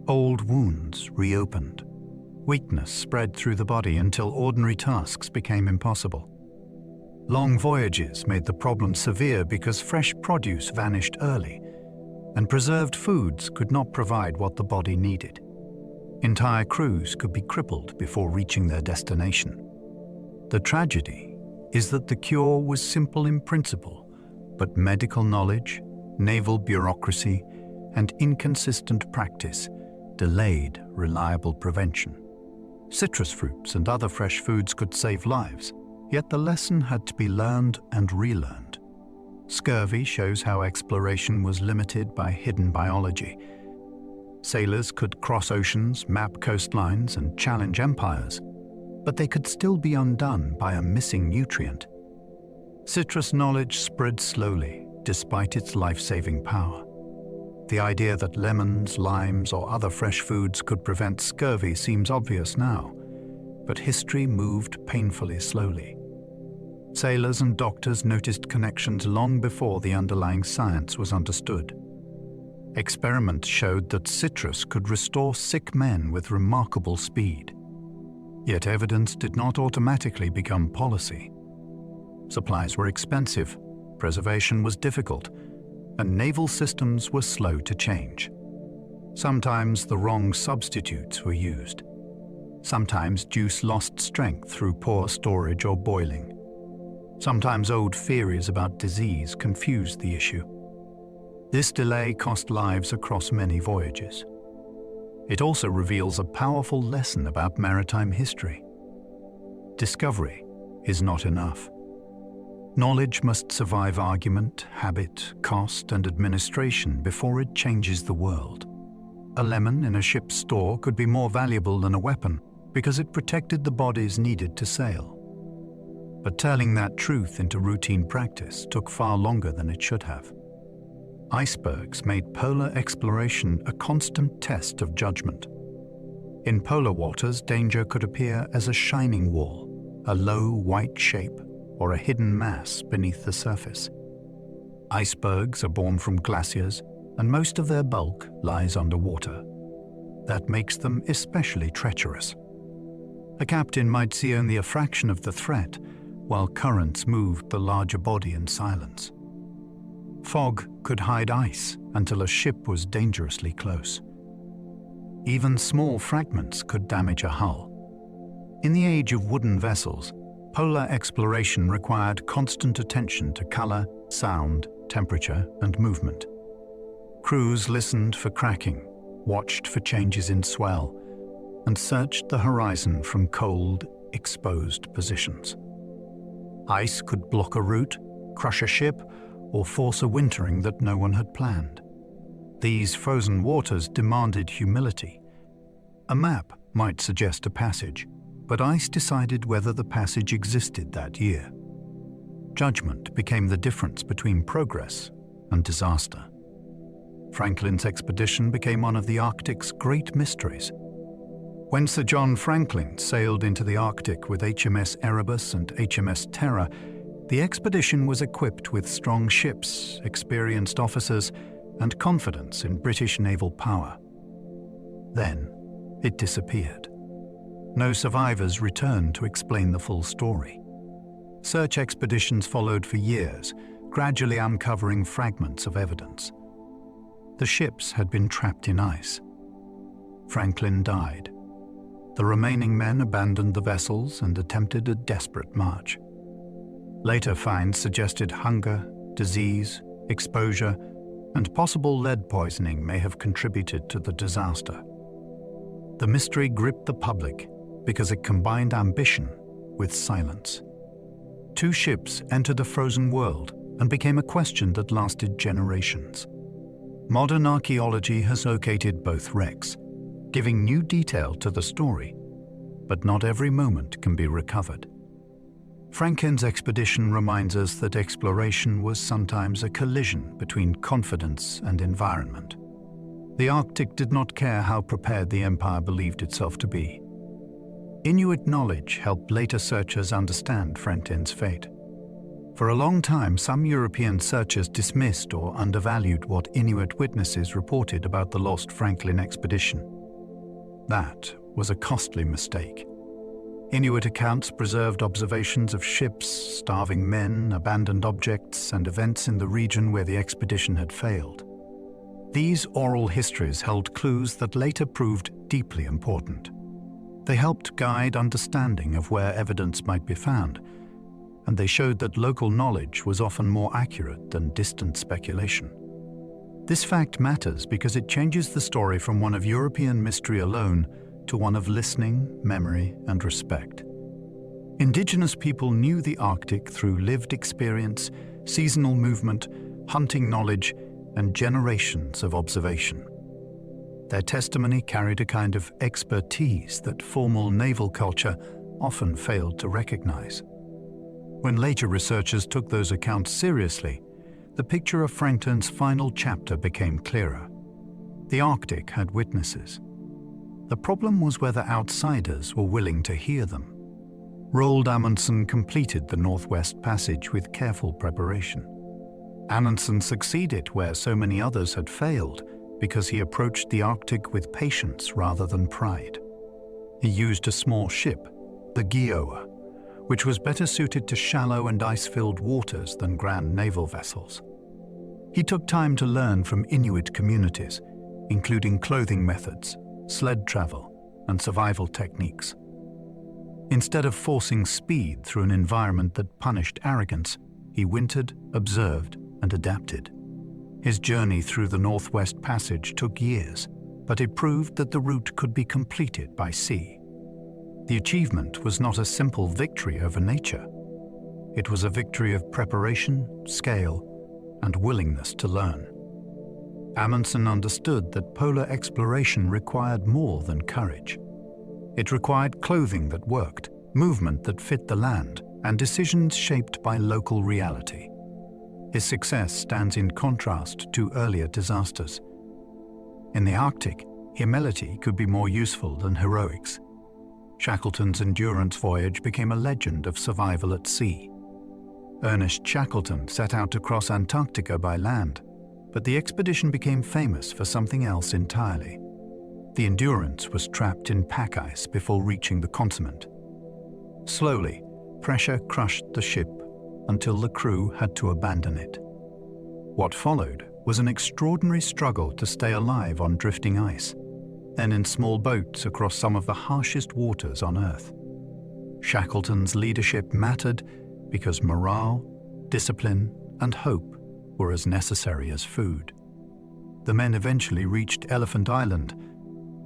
[SPEAKER 1] old wounds reopened. Weakness spread through the body until ordinary tasks became impossible. Long voyages made the problem severe because fresh produce vanished early, and preserved foods could not provide what the body needed. Entire crews could be crippled before reaching their destination. The tragedy is that the cure was simple in principle, but medical knowledge, naval bureaucracy, and inconsistent practice delayed reliable prevention. Citrus fruits and other fresh foods could save lives, yet the lesson had to be learned and relearned. Scurvy shows how exploration was limited by hidden biology. Sailors could cross oceans, map coastlines, and challenge empires, but they could still be undone by a missing nutrient. Citrus knowledge spread slowly, despite its life-saving power. The idea that lemons, limes, or other fresh foods could prevent scurvy seems obvious now, but history moved painfully slowly. Sailors and doctors noticed connections long before the underlying science was understood. Experiments showed that citrus could restore sick men with remarkable speed. Yet evidence did not automatically become policy. Supplies were expensive, preservation was difficult, and naval systems were slow to change. Sometimes the wrong substitutes were used. Sometimes juice lost strength through poor storage or boiling. Sometimes old theories about disease confused the issue. This delay cost lives across many voyages. It also reveals a powerful lesson about maritime history. Discovery is not enough. Knowledge must survive argument, habit, cost, and administration before it changes the world. A lemon in a ship's store could be more valuable than a weapon because it protected the bodies needed to sail. But turning that truth into routine practice took far longer than it should have. Icebergs made polar exploration a constant test of judgment. In polar waters, danger could appear as a shining wall, a low white shape, or a hidden mass beneath the surface. Icebergs are born from glaciers, and most of their bulk lies underwater. That makes them especially treacherous. A captain might see only a fraction of the threat, while currents moved the larger body in silence. Fog could hide ice until a ship was dangerously close. Even small fragments could damage a hull. In the age of wooden vessels, polar exploration required constant attention to color, sound, temperature, and movement. Crews listened for cracking, watched for changes in swell, and searched the horizon from cold, exposed positions. Ice could block a route, crush a ship, or force a wintering that no one had planned. These frozen waters demanded humility. A map might suggest a passage, but ice decided whether the passage existed that year. Judgment became the difference between progress and disaster. Franklin's expedition became one of the Arctic's great mysteries. When Sir John Franklin sailed into the Arctic with HMS Erebus and HMS Terror, the expedition was equipped with strong ships, experienced officers, and confidence in British naval power. Then, it disappeared. No survivors returned to explain the full story. Search expeditions followed for years, gradually uncovering fragments of evidence. The ships had been trapped in ice. Franklin died. The remaining men abandoned the vessels and attempted a desperate march. Later finds suggested hunger, disease, exposure, and possible lead poisoning may have contributed to the disaster. The mystery gripped the public because it combined ambition with silence. Two ships entered a frozen world and became a question that lasted generations. Modern archaeology has located both wrecks, giving new detail to the story, but not every moment can be recovered. Franklin's expedition reminds us that exploration was sometimes a collision between confidence and environment. The Arctic did not care how prepared the empire believed itself to be. Inuit knowledge helped later searchers understand Franklin's fate. For a long time, some European searchers dismissed or undervalued what Inuit witnesses reported about the lost Franklin expedition. That was a costly mistake. Inuit accounts preserved observations of ships, starving men, abandoned objects, and events in the region where the expedition had failed. These oral histories held clues that later proved deeply important. They helped guide understanding of where evidence might be found, and they showed that local knowledge was often more accurate than distant speculation. This fact matters because it changes the story from one of European mystery alone to one of listening, memory, and respect. Indigenous people knew the Arctic through lived experience, seasonal movement, hunting knowledge, and generations of observation. Their testimony carried a kind of expertise that formal naval culture often failed to recognize. When later researchers took those accounts seriously, the picture of Franklin's final chapter became clearer. The Arctic had witnesses. The problem was whether outsiders were willing to hear them. Roald Amundsen completed the Northwest Passage with careful preparation. Amundsen succeeded where so many others had failed because he approached the Arctic with patience rather than pride. He used a small ship, the Gioa, which was better suited to shallow and ice-filled waters than grand naval vessels. He took time to learn from Inuit communities, including clothing methods, sled travel, and survival techniques. Instead of forcing speed through an environment that punished arrogance, he wintered, observed, and adapted. His journey through the Northwest Passage took years, but it proved that the route could be completed by sea. The achievement was not a simple victory over nature. It was a victory of preparation, scale, and willingness to learn. Amundsen understood that polar exploration required more than courage. It required clothing that worked, movement that fit the land, and decisions shaped by local reality. His success stands in contrast to earlier disasters. In the Arctic, humility could be more useful than heroics. Shackleton's endurance voyage became a legend of survival at sea. Ernest Shackleton set out to cross Antarctica by land, but the expedition became famous for something else entirely. The Endurance was trapped in pack ice before reaching the continent. Slowly, pressure crushed the ship until the crew had to abandon it. What followed was an extraordinary struggle to stay alive on drifting ice, then in small boats across some of the harshest waters on Earth. Shackleton's leadership mattered because morale, discipline, and hope were as necessary as food. The men eventually reached Elephant Island,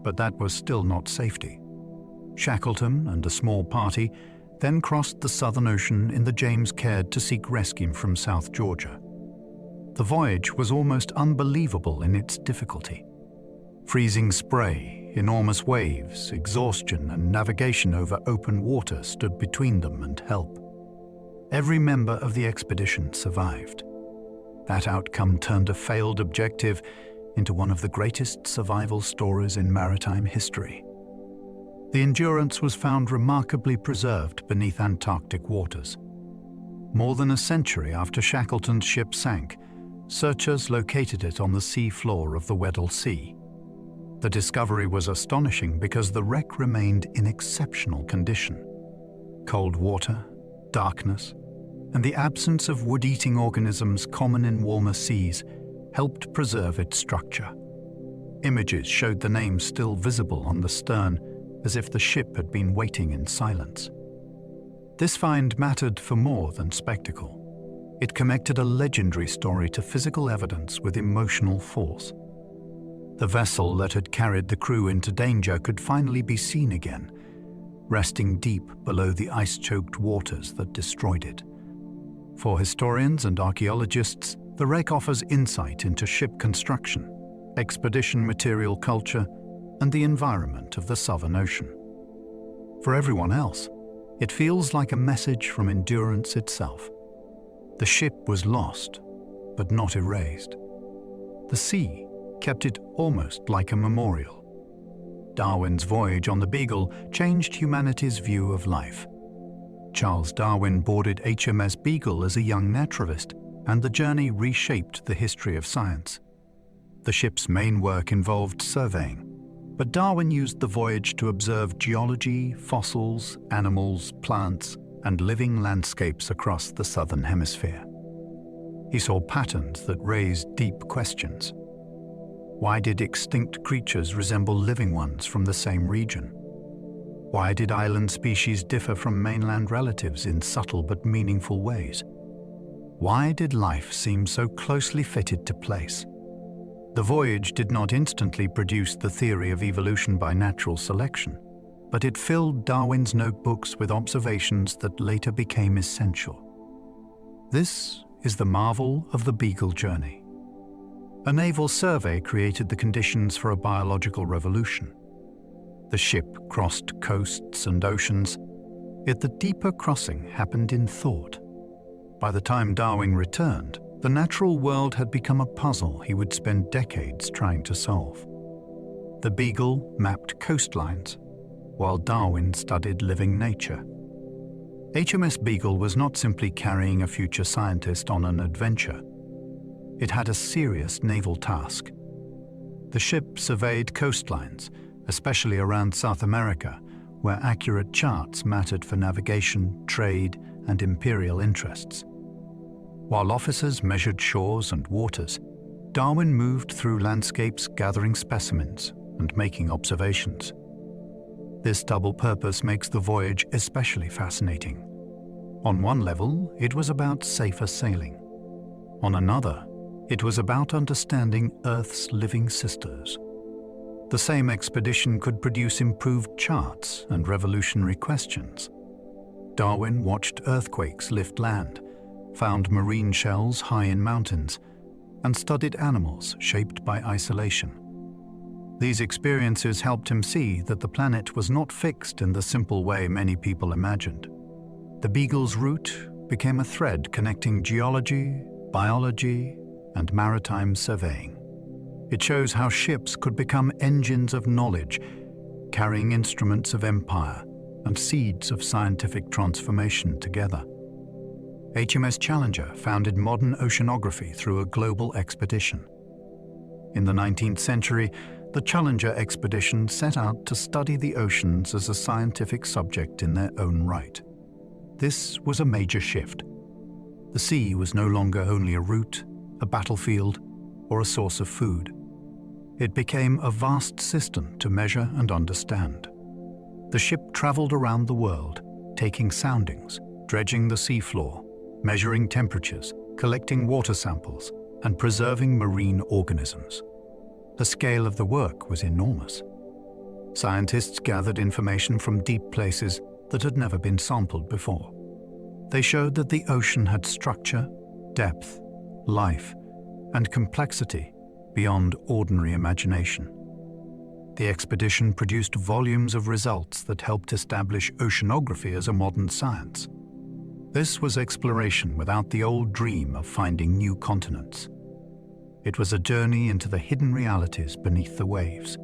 [SPEAKER 1] but that was still not safety. Shackleton and a small party then crossed the Southern Ocean in the James Caird to seek rescue from South Georgia. The voyage was almost unbelievable in its difficulty. Freezing spray, enormous waves, exhaustion, and navigation over open water stood between them and help. Every member of the expedition survived. That outcome turned a failed objective into one of the greatest survival stories in maritime history. The Endurance was found remarkably preserved beneath Antarctic waters. More than a century after Shackleton's ship sank, searchers located it on the sea floor of the Weddell Sea. The discovery was astonishing because the wreck remained in exceptional condition. Cold water, darkness, and the absence of wood-eating organisms common in warmer seas helped preserve its structure. Images showed the names still visible on the stern, as if the ship had been waiting in silence. This find mattered for more than spectacle. It connected a legendary story to physical evidence with emotional force. The vessel that had carried the crew into danger could finally be seen again, resting deep below the ice-choked waters that destroyed it. For historians and archaeologists, the wreck offers insight into ship construction, expedition material culture, and the environment of the Southern Ocean. For everyone else, it feels like a message from Endurance itself. The ship was lost, but not erased. The sea kept it almost like a memorial. Darwin's voyage on the Beagle changed humanity's view of life. Charles Darwin boarded HMS Beagle as a young naturalist, and the journey reshaped the history of science. The ship's main work involved surveying, but Darwin used the voyage to observe geology, fossils, animals, plants, and living landscapes across the southern hemisphere. He saw patterns that raised deep questions. Why did extinct creatures resemble living ones from the same region? Why did island species differ from mainland relatives in subtle but meaningful ways? Why did life seem so closely fitted to place? The voyage did not instantly produce the theory of evolution by natural selection, but it filled Darwin's notebooks with observations that later became essential. This is the marvel of the Beagle journey. A naval survey created the conditions for a biological revolution. The ship crossed coasts and oceans, yet the deeper crossing happened in thought. By the time Darwin returned, the natural world had become a puzzle he would spend decades trying to solve. The Beagle mapped coastlines, while Darwin studied living nature. HMS Beagle was not simply carrying a future scientist on an adventure. It had a serious naval task. The ship surveyed coastlines, especially around South America, where accurate charts mattered for navigation, trade, and imperial interests. While officers measured shores and waters, Darwin moved through landscapes gathering specimens and making observations. This double purpose makes the voyage especially fascinating. On one level, it was about safer sailing. On another, it was about understanding Earth's living sisters. The same expedition could produce improved charts and revolutionary questions. Darwin watched earthquakes lift land, found marine shells high in mountains, and studied animals shaped by isolation. These experiences helped him see that the planet was not fixed in the simple way many people imagined. The Beagle's route became a thread connecting geology, biology, and maritime surveying. It shows how ships could become engines of knowledge, carrying instruments of empire and seeds of scientific transformation together. HMS Challenger founded modern oceanography through a global expedition. In the 19th century, the Challenger expedition set out to study the oceans as a scientific subject in their own right. This was a major shift. The sea was no longer only a route, a battlefield, or a source of food. It became a vast system to measure and understand. The ship traveled around the world, taking soundings, dredging the seafloor, measuring temperatures, collecting water samples, and preserving marine organisms. The scale of the work was enormous. Scientists gathered information from deep places that had never been sampled before. They showed that the ocean had structure, depth, life, and complexity beyond ordinary imagination. The expedition produced volumes of results that helped establish oceanography as a modern science. This was exploration without the old dream of finding new continents. It was a journey into the hidden realities beneath the waves.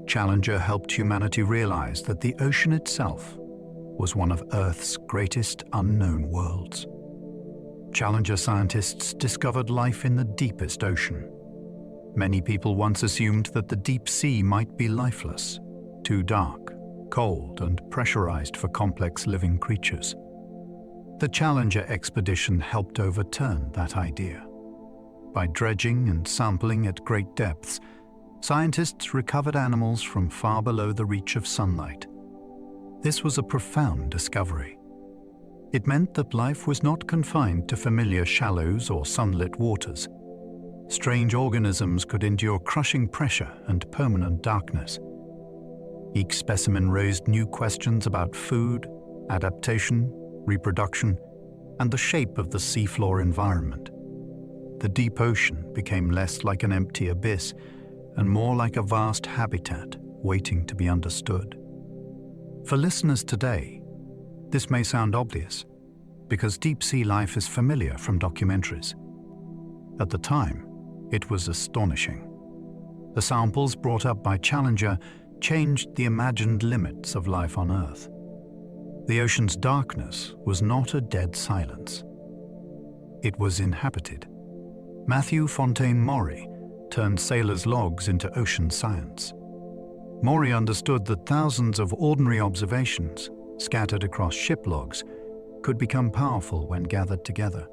[SPEAKER 1] Challenger helped humanity realize that the ocean itself was one of Earth's greatest unknown worlds. Challenger scientists discovered life in the deepest ocean. Many people once assumed that the deep sea might be lifeless, too dark, cold, and pressurized for complex living creatures. The Challenger expedition helped overturn that idea. By dredging and sampling at great depths, scientists recovered animals from far below the reach of sunlight. This was a profound discovery. It meant that life was not confined to familiar shallows or sunlit waters. Strange organisms could endure crushing pressure and permanent darkness. Each specimen raised new questions about food, adaptation, reproduction, and the shape of the seafloor environment. The deep ocean became less like an empty abyss and more like a vast habitat waiting to be understood. For listeners today, this may sound obvious, because deep-sea life is familiar from documentaries. At the time, it was astonishing. The samples brought up by Challenger changed the imagined limits of life on Earth. The ocean's darkness was not a dead silence. It was inhabited. Matthew Fontaine Maury turned sailors' logs into ocean science. Maury understood that thousands of ordinary observations, scattered across ship logs, could become powerful when gathered together.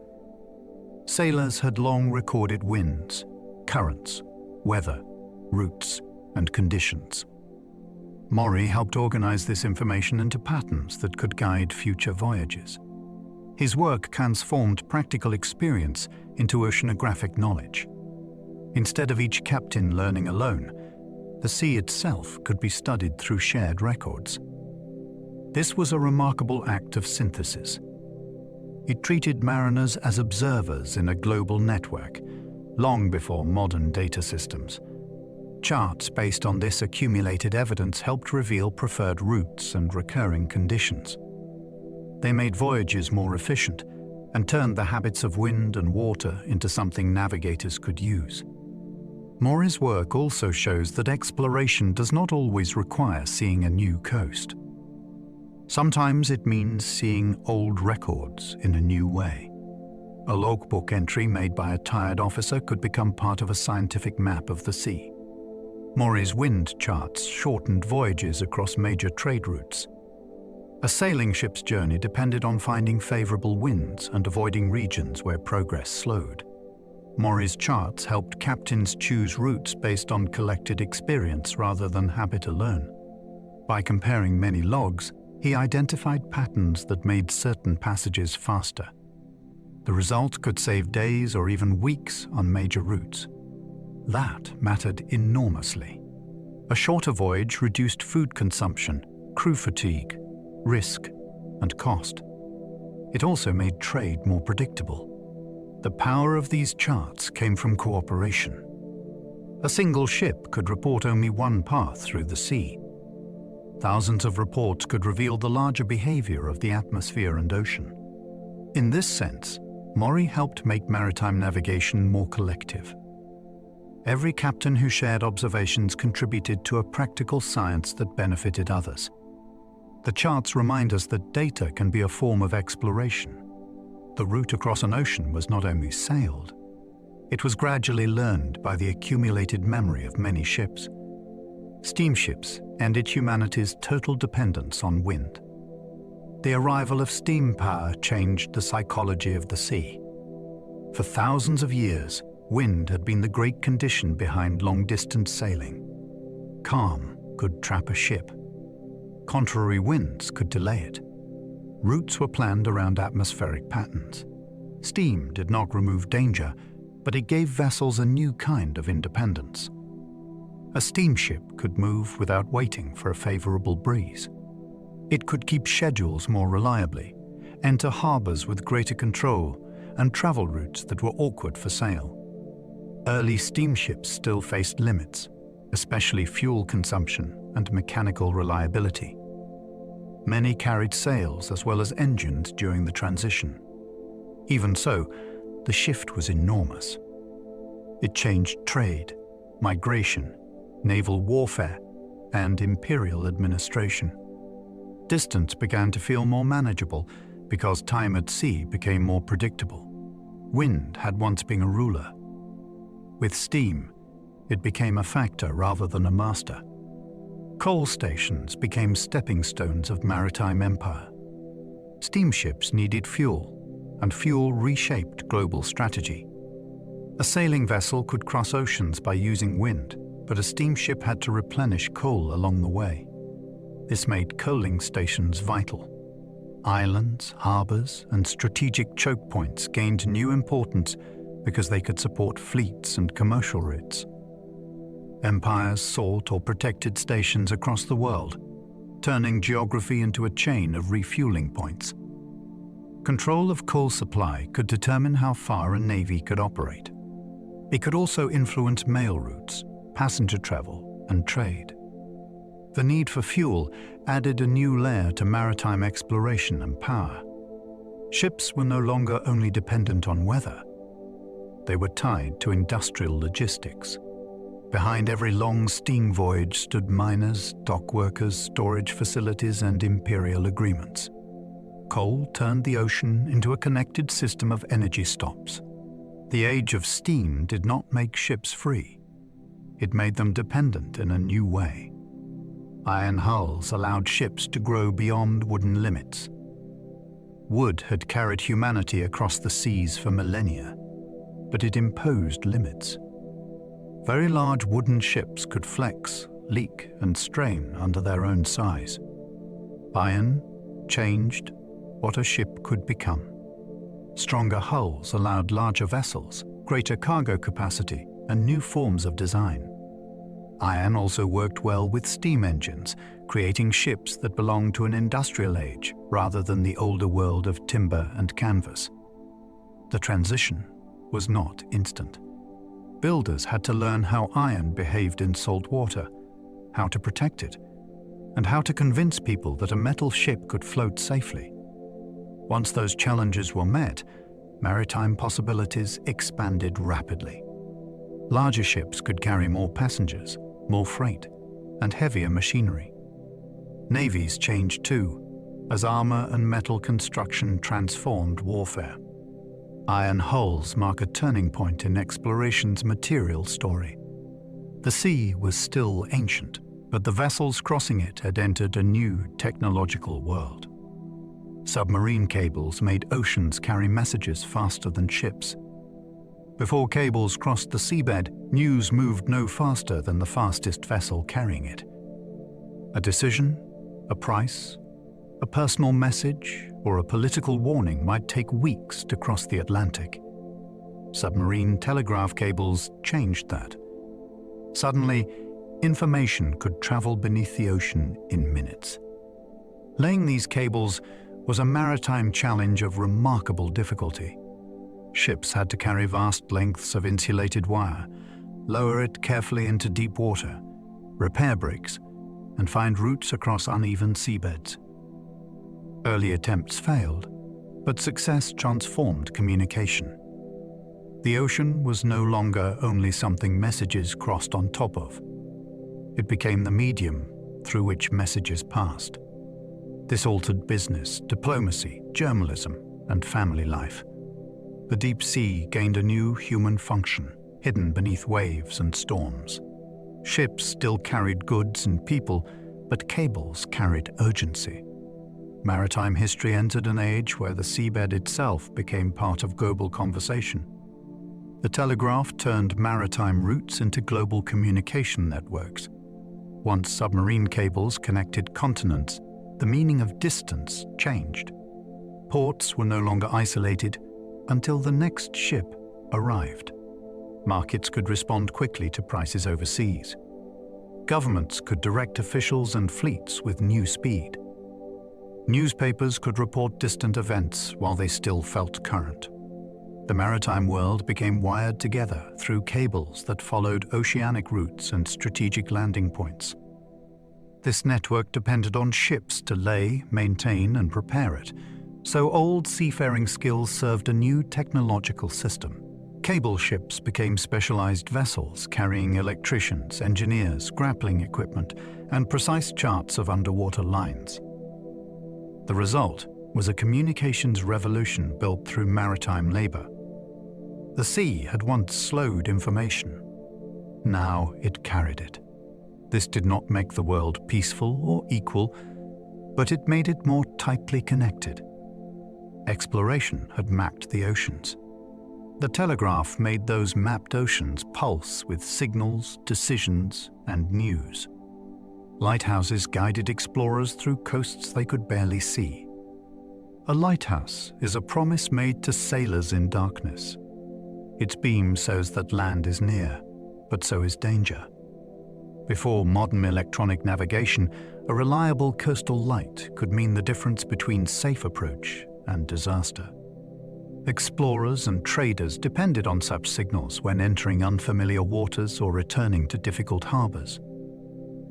[SPEAKER 1] Sailors had long recorded winds, currents, weather, routes, and conditions. Maury helped organize this information into patterns that could guide future voyages. His work transformed practical experience into oceanographic knowledge. Instead of each captain learning alone, the sea itself could be studied through shared records. This was a remarkable act of synthesis. It treated mariners as observers in a global network, long before modern data systems. Charts based on this accumulated evidence helped reveal preferred routes and recurring conditions. They made voyages more efficient and turned the habits of wind and water into something navigators could use. Maury's work also shows that exploration does not always require seeing a new coast. Sometimes it means seeing old records in a new way. A logbook entry made by a tired officer could become part of a scientific map of the sea. Maury's wind charts shortened voyages across major trade routes. A sailing ship's journey depended on finding favorable winds and avoiding regions where progress slowed. Maury's charts helped captains choose routes based on collected experience rather than habit alone. By comparing many logs, he identified patterns that made certain passages faster. The result could save days or even weeks on major routes. That mattered enormously. A shorter voyage reduced food consumption, crew fatigue, risk, and cost. It also made trade more predictable. The power of these charts came from cooperation. A single ship could report only one path through the sea. Thousands of reports could reveal the larger behavior of the atmosphere and ocean. In this sense, Maury helped make maritime navigation more collective. Every captain who shared observations contributed to a practical science that benefited others. The charts remind us that data can be a form of exploration. The route across an ocean was not only sailed, it was gradually learned by the accumulated memory of many ships. Steamships ended humanity's total dependence on wind. The arrival of steam power changed the psychology of the sea. For thousands of years, wind had been the great condition behind long-distance sailing. Calm could trap a ship. Contrary winds could delay it. Routes were planned around atmospheric patterns. Steam did not remove danger, but it gave vessels a new kind of independence. A steamship could move without waiting for a favorable breeze. It could keep schedules more reliably, enter harbors with greater control, and travel routes that were awkward for sail. Early steamships still faced limits, especially fuel consumption and mechanical reliability. Many carried sails as well as engines during the transition. Even so, the shift was enormous. It changed trade, migration, naval warfare, and imperial administration. Distance began to feel more manageable because time at sea became more predictable. Wind had once been a ruler. With steam, it became a factor rather than a master. Coal stations became stepping stones of maritime empire. Steamships needed fuel, and fuel reshaped global strategy. A sailing vessel could cross oceans by using wind, but a steamship had to replenish coal along the way. This made coaling stations vital. Islands, harbors, and strategic choke points gained new importance because they could support fleets and commercial routes. Empires sought or protected stations across the world, turning geography into a chain of refueling points. Control of coal supply could determine how far a navy could operate. It could also influence mail routes, passenger travel, and trade. The need for fuel added a new layer to maritime exploration and power. Ships were no longer only dependent on weather. They were tied to industrial logistics. Behind every long steam voyage stood miners, dock workers, storage facilities, and imperial agreements. Coal turned the ocean into a connected system of energy stops. The age of steam did not make ships free. It made them dependent in a new way. Iron hulls allowed ships to grow beyond wooden limits. Wood had carried humanity across the seas for millennia, but it imposed limits. Very large wooden ships could flex, leak, and strain under their own size. Iron changed what a ship could become. Stronger hulls allowed larger vessels, greater cargo capacity, and new forms of design. Iron also worked well with steam engines, creating ships that belonged to an industrial age rather than the older world of timber and canvas. The transition was not instant. Builders had to learn how iron behaved in salt water, how to protect it, and how to convince people that a metal ship could float safely. Once those challenges were met, maritime possibilities expanded rapidly. Larger ships could carry more passengers, more freight, and heavier machinery. Navies changed too. as armor and metal construction transformed warfare. Iron hulls mark a turning point in exploration's material story. The sea was still ancient, but the vessels crossing it had entered a new technological world. Submarine cables made oceans carry messages faster than ships. Before cables crossed the seabed, news moved no faster than the fastest vessel carrying it. A decision, a price, a personal message, or a political warning might take weeks to cross the Atlantic. Submarine telegraph cables changed that. Suddenly, information could travel beneath the ocean in minutes. Laying these cables was a maritime challenge of remarkable difficulty. Ships had to carry vast lengths of insulated wire, lower it carefully into deep water, repair breaks, and find routes across uneven seabeds. Early attempts failed, but success transformed communication. The ocean was no longer only something messages crossed on top of. It became the medium through which messages passed. This altered business, diplomacy, journalism, and family life. The deep sea gained a new human function, hidden beneath waves and storms. Ships still carried goods and people, but cables carried urgency. Maritime history entered an age where the seabed itself became part of global conversation. The telegraph turned maritime routes into global communication networks. Once submarine cables connected continents, the meaning of distance changed. Ports were no longer isolated until the next ship arrived. Markets could respond quickly to prices overseas. Governments could direct officials and fleets with new speed. Newspapers could report distant events while they still felt current. The maritime world became wired together through cables that followed oceanic routes and strategic landing points. This network depended on ships to lay, maintain, and repair it, so old seafaring skills served a new technological system. Cable ships became specialized vessels carrying electricians, engineers, grappling equipment, and precise charts of underwater lines. The result was a communications revolution built through maritime labor. The sea had once slowed information. Now it carried it. This did not make the world peaceful or equal, but it made it more tightly connected. Exploration had mapped the oceans. The telegraph made those mapped oceans pulse with signals, decisions, and news. Lighthouses guided explorers through coasts they could barely see. A lighthouse is a promise made to sailors in darkness. Its beam shows that land is near, but so is danger. Before modern electronic navigation, a reliable coastal light could mean the difference between safe approach and disaster. Explorers and traders depended on such signals when entering unfamiliar waters or returning to difficult harbors.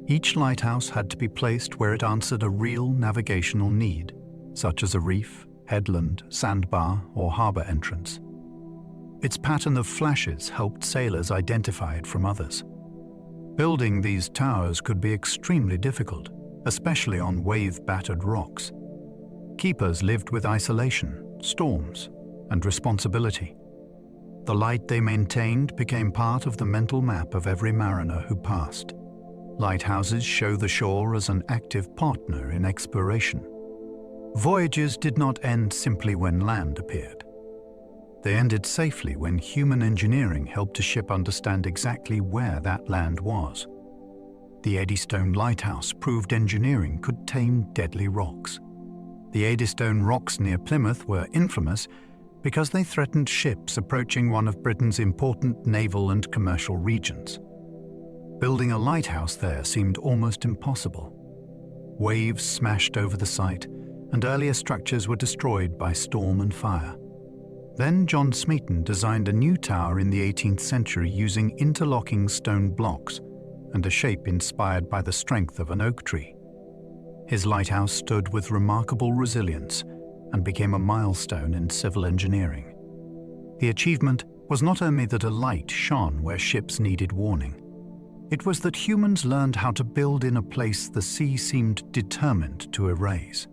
[SPEAKER 1] Each lighthouse had to be placed where it answered a real navigational need, such as a reef, headland, sandbar, or harbor entrance. Its pattern of flashes helped sailors identify it from others. Building these towers could be extremely difficult, especially on wave-battered rocks. Keepers lived with isolation, storms, and responsibility. The light they maintained became part of the mental map of every mariner who passed. Lighthouses show the shore as an active partner in exploration. Voyages did not end simply when land appeared. They ended safely when human engineering helped a ship understand exactly where that land was. The Eddystone Lighthouse proved engineering could tame deadly rocks. The Eddystone rocks near Plymouth were infamous because they threatened ships approaching one of Britain's important naval and commercial regions. Building a lighthouse there seemed almost impossible. Waves smashed over the site, and earlier structures were destroyed by storm and fire. Then John Smeaton designed a new tower in the 18th century using interlocking stone blocks and a shape inspired by the strength of an oak tree. His lighthouse stood with remarkable resilience and became a milestone in civil engineering. The achievement was not only that a light shone where ships needed warning. It was that humans learned how to build in a place the sea seemed determined to erase.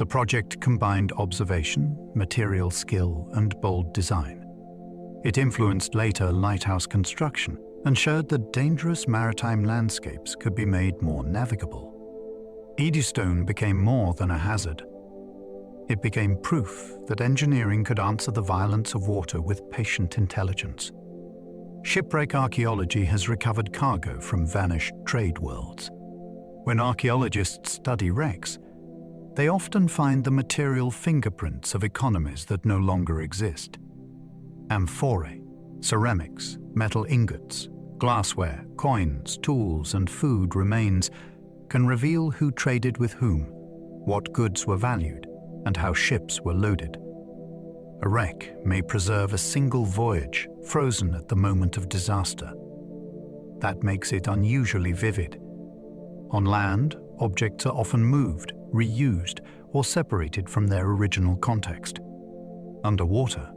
[SPEAKER 1] The project combined observation, material skill, and bold design. It influenced later lighthouse construction and showed that dangerous maritime landscapes could be made more navigable. Eddystone became more than a hazard. It became proof that engineering could answer the violence of water with patient intelligence. Shipwreck archaeology has recovered cargo from vanished trade worlds. When archaeologists study wrecks, they often find the material fingerprints of economies that no longer exist. Amphorae, ceramics, metal ingots, glassware, coins, tools, and food remains can reveal who traded with whom, what goods were valued, and how ships were loaded. A wreck may preserve a single voyage, frozen at the moment of disaster. That makes it unusually vivid. On land, objects are often moved, reused, or separated from their original context. Underwater,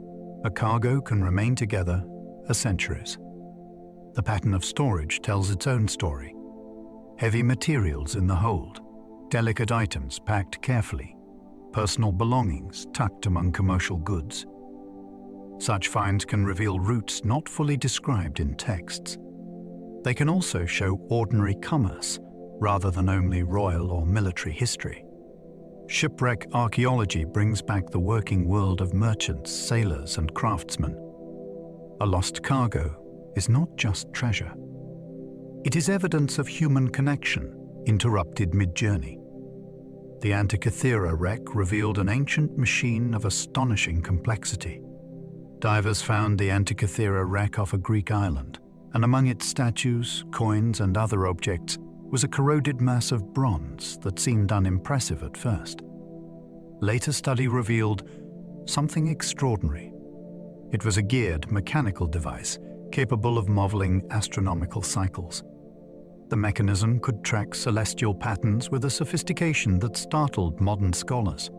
[SPEAKER 1] a cargo can remain together for centuries. The pattern of storage tells its own story. Heavy materials in the hold, delicate items packed carefully, personal belongings tucked among commercial goods. Such finds can reveal routes not fully described in texts. They can also show ordinary commerce, rather than only royal or military history. Shipwreck archaeology brings back the working world of merchants, sailors, and craftsmen. A lost cargo is not just treasure. It is evidence of human connection, interrupted mid-journey. The Antikythera wreck revealed an ancient machine of astonishing complexity. Divers found the Antikythera wreck off a Greek island, and among its statues, coins, and other objects was a corroded mass of bronze that seemed unimpressive at first. Later study revealed something extraordinary. It was a geared mechanical device capable of modeling astronomical cycles. The mechanism could track celestial patterns with a sophistication that startled modern scholars.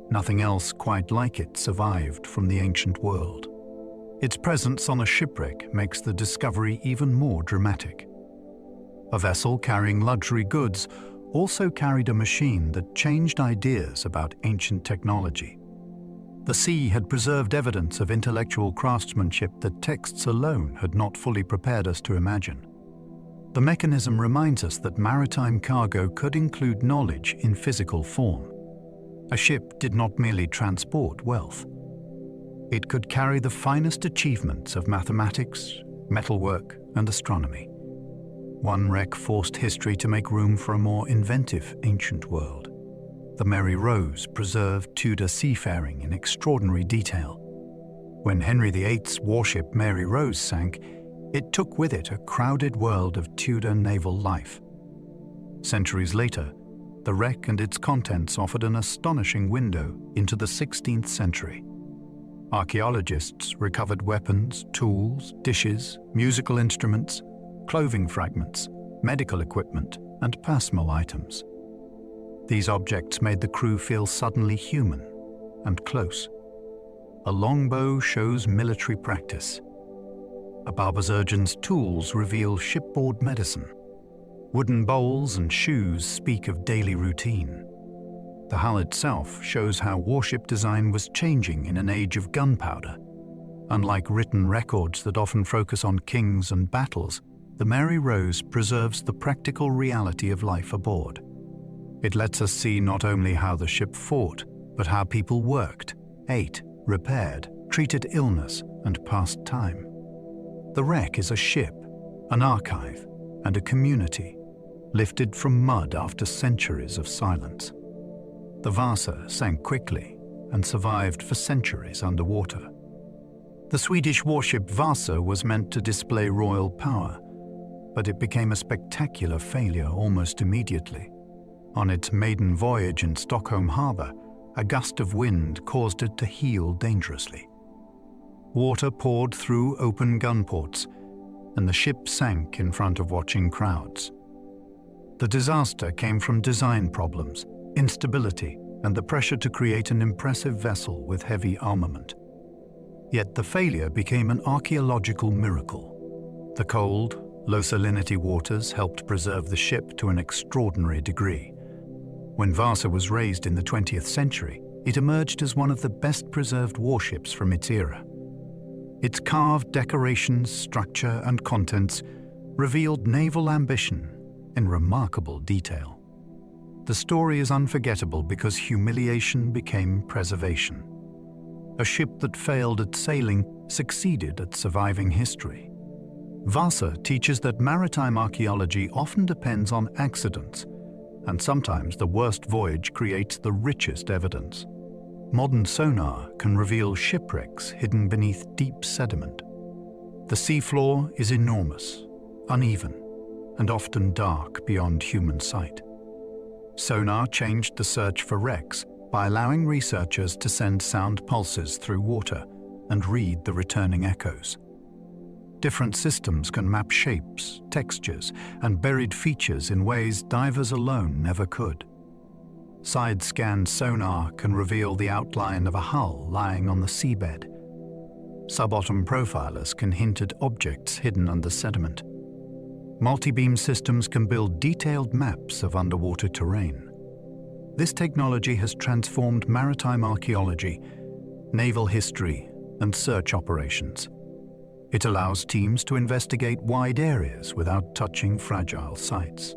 [SPEAKER 1] Nothing else quite like it survived from the ancient world. Its presence on a shipwreck makes the discovery even more dramatic. A vessel carrying luxury goods also carried a machine that changed ideas about ancient technology. The sea had preserved evidence of intellectual craftsmanship that texts alone had not fully prepared us to imagine. The mechanism reminds us that maritime cargo could include knowledge in physical form. A ship did not merely transport wealth. It could carry the finest achievements of mathematics, metalwork, and astronomy. One wreck forced history to make room for a more inventive ancient world. The Mary Rose preserved Tudor seafaring in extraordinary detail. When Henry VIII's warship Mary Rose sank, it took with it a crowded world of Tudor naval life. Centuries later, the wreck and its contents offered an astonishing window into the 16th century. Archaeologists recovered weapons, tools, dishes, musical instruments, clothing fragments, medical equipment, and personal items. These objects made the crew feel suddenly human and close. A longbow shows military practice. A barber surgeon's tools reveal shipboard medicine. Wooden bowls and shoes speak of daily routine. The hull itself shows how warship design was changing in an age of gunpowder. Unlike written records that often focus on kings and battles, the Mary Rose preserves the practical reality of life aboard. It lets us see not only how the ship fought, but how people worked, ate, repaired, treated illness, and passed time. The wreck is a ship, an archive, and a community, lifted from mud after centuries of silence. The Vasa sank quickly and survived for centuries underwater. The Swedish warship Vasa was meant to display royal power, but it became a spectacular failure almost immediately. On its maiden voyage in Stockholm harbour, a gust of wind caused it to heel dangerously. Water poured through open gun ports, and the ship sank in front of watching crowds. The disaster came from design problems, instability, and the pressure to create an impressive vessel with heavy armament. Yet the failure became an archaeological miracle. The cold, low salinity waters helped preserve the ship to an extraordinary degree. When Vasa was raised in the 20th century, it emerged as one of the best-preserved warships from its era. Its carved decorations, structure, and contents revealed naval ambition in remarkable detail. The story is unforgettable because humiliation became preservation. A ship that failed at sailing succeeded at surviving history. Vasa teaches that maritime archaeology often depends on accidents, and sometimes the worst voyage creates the richest evidence. Modern sonar can reveal shipwrecks hidden beneath deep sediment. The seafloor is enormous, uneven, and often dark beyond human sight. Sonar changed the search for wrecks by allowing researchers to send sound pulses through water and read the returning echoes. Different systems can map shapes, textures, and buried features in ways divers alone never could. Side-scan sonar can reveal the outline of a hull lying on the seabed. Subbottom profilers can hint at objects hidden under sediment. Multi-beam systems can build detailed maps of underwater terrain. This technology has transformed maritime archaeology, naval history, and search operations. It allows teams to investigate wide areas without touching fragile sites.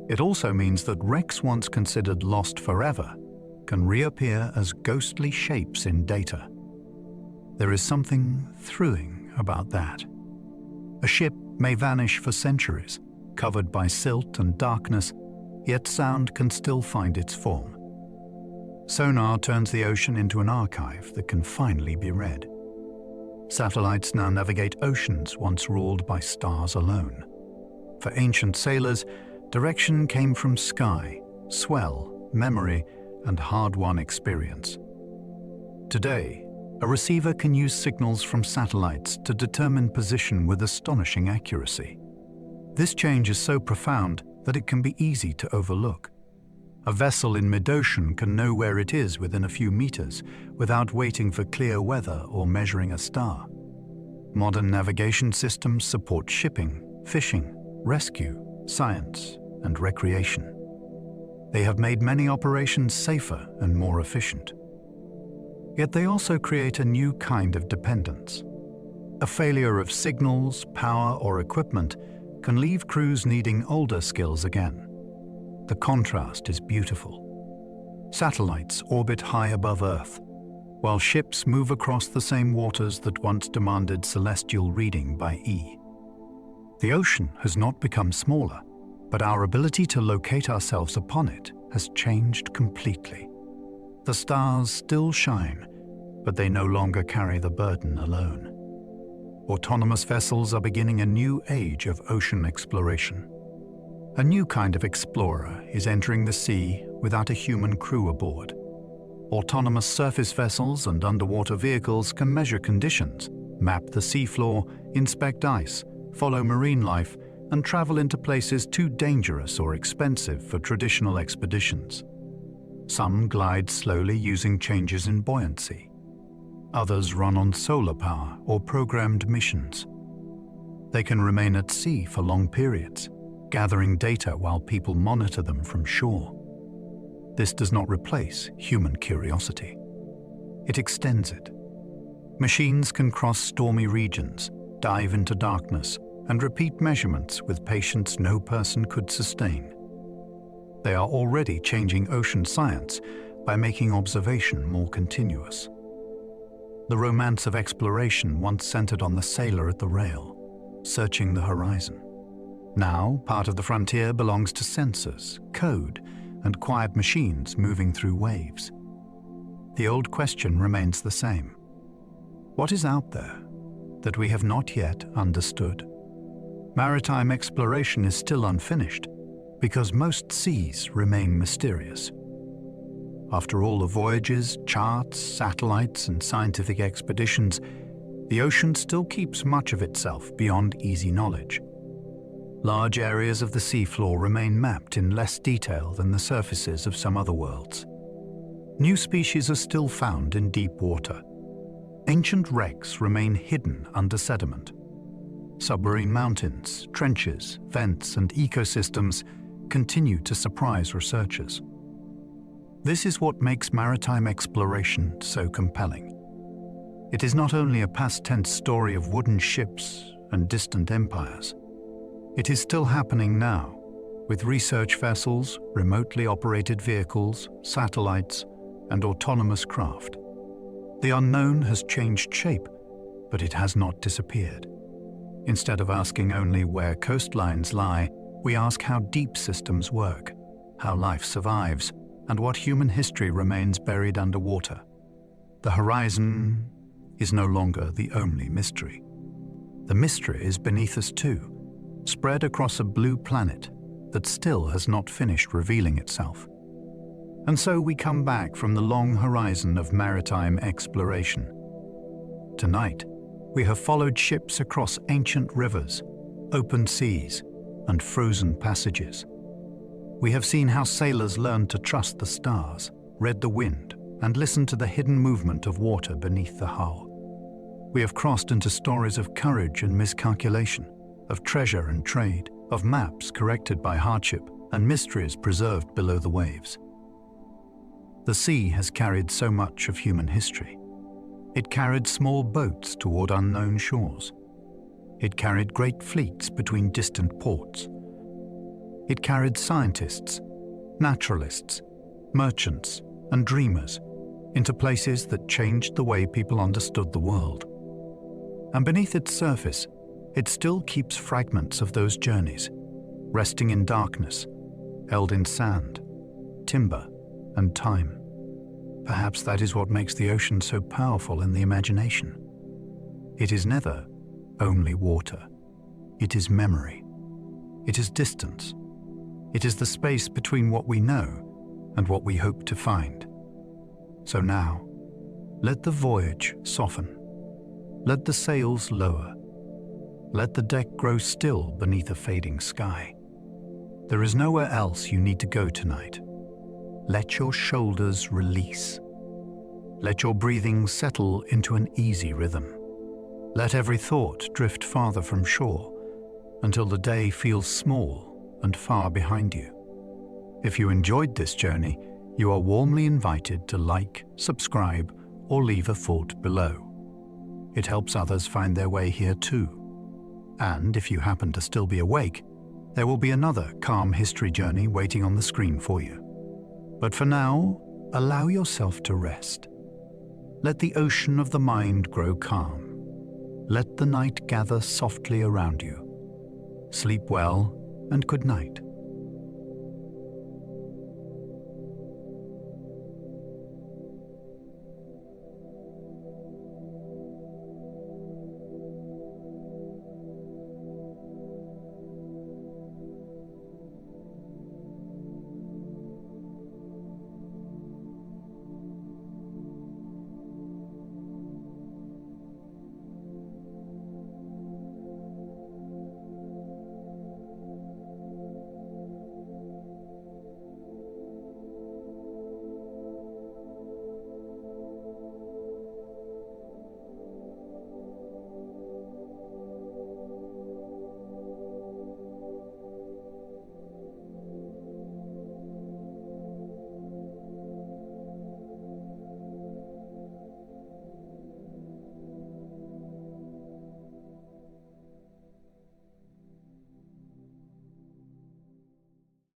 [SPEAKER 1] It also means that wrecks once considered lost forever can reappear as ghostly shapes in data. There is something thrilling about that. A ship may vanish for centuries, covered by silt and darkness, yet sound can still find its form. Sonar turns the ocean into an archive that can finally be read. Satellites now navigate oceans once ruled by stars alone. For ancient sailors, direction came from sky, swell, memory, and hard-won experience. Today, a receiver can use signals from satellites to determine position with astonishing accuracy. This change is so profound that it can be easy to overlook. A vessel in mid-ocean can know where it is within a few meters without waiting for clear weather or measuring a star. Modern navigation systems support shipping, fishing, rescue, science, and recreation. They have made many operations safer and more efficient. Yet they also create a new kind of dependence. A failure of signals, power, or equipment can leave crews needing older skills again. The contrast is beautiful. Satellites orbit high above Earth, while ships move across the same waters that once demanded celestial reading by E. The ocean has not become smaller, but our ability to locate ourselves upon it has changed completely. The stars still shine, but they no longer carry the burden alone. Autonomous vessels are beginning a new age of ocean exploration. A new kind of explorer is entering the sea without a human crew aboard. Autonomous surface vessels and underwater vehicles can measure conditions, map the seafloor, inspect ice, follow marine life, and travel into places too dangerous or expensive for traditional expeditions. Some glide slowly using changes in buoyancy. Others run on solar power or programmed missions. They can remain at sea for long periods, gathering data while people monitor them from shore. This does not replace human curiosity. It extends it. Machines can cross stormy regions, dive into darkness, and repeat measurements with patience no person could sustain. They are already changing ocean science by making observation more continuous. The romance of exploration once centered on the sailor at the rail, searching the horizon. Now, part of the frontier belongs to sensors, code, and quiet machines moving through waves. The old question remains the same. What is out there that we have not yet understood? Maritime exploration is still unfinished because most seas remain mysterious. After all the voyages, charts, satellites, and scientific expeditions, the ocean still keeps much of itself beyond easy knowledge. Large areas of the seafloor remain mapped in less detail than the surfaces of some other worlds. New species are still found in deep water. Ancient wrecks remain hidden under sediment. Submarine mountains, trenches, vents, and ecosystems continue to surprise researchers. This is what makes maritime exploration so compelling. It is not only a past tense story of wooden ships and distant empires. It is still happening now, with research vessels, remotely operated vehicles, satellites, and autonomous craft. The unknown has changed shape, but it has not disappeared. Instead of asking only where coastlines lie, we ask how deep systems work, how life survives, and what human history remains buried underwater. The horizon is no longer the only mystery. The mystery is beneath us too, spread across a blue planet that still has not finished revealing itself. And so we come back from the long horizon of maritime exploration. Tonight, we have followed ships across ancient rivers, open seas, and frozen passages. We have seen how sailors learned to trust the stars, read the wind, and listened to the hidden movement of water beneath the hull. We have crossed into stories of courage and miscalculation, of treasure and trade, of maps corrected by hardship, and mysteries preserved below the waves. The sea has carried so much of human history. It carried small boats toward unknown shores. It carried great fleets between distant ports. It carried scientists, naturalists, merchants, and dreamers into places that changed the way people understood the world. And beneath its surface, it still keeps fragments of those journeys, resting in darkness, held in sand, timber, and time. Perhaps that is what makes the ocean so powerful in the imagination. It is never only water. It is memory. It is distance. It is the space between what we know and what we hope to find. So now, let the voyage soften. Let the sails lower. Let the deck grow still beneath a fading sky. There is nowhere else you need to go tonight. Let your shoulders release. Let your breathing settle into an easy rhythm. Let every thought drift farther from shore until the day feels small and far behind you. If you enjoyed this journey, you are warmly invited to like, subscribe, or leave a thought below. It helps others find their way here too. And if you happen to still be awake, there will be another calm history journey waiting on the screen for you. But for now, allow yourself to rest. Let the ocean of the mind grow calm. Let the night gather softly around you. Sleep well and good night.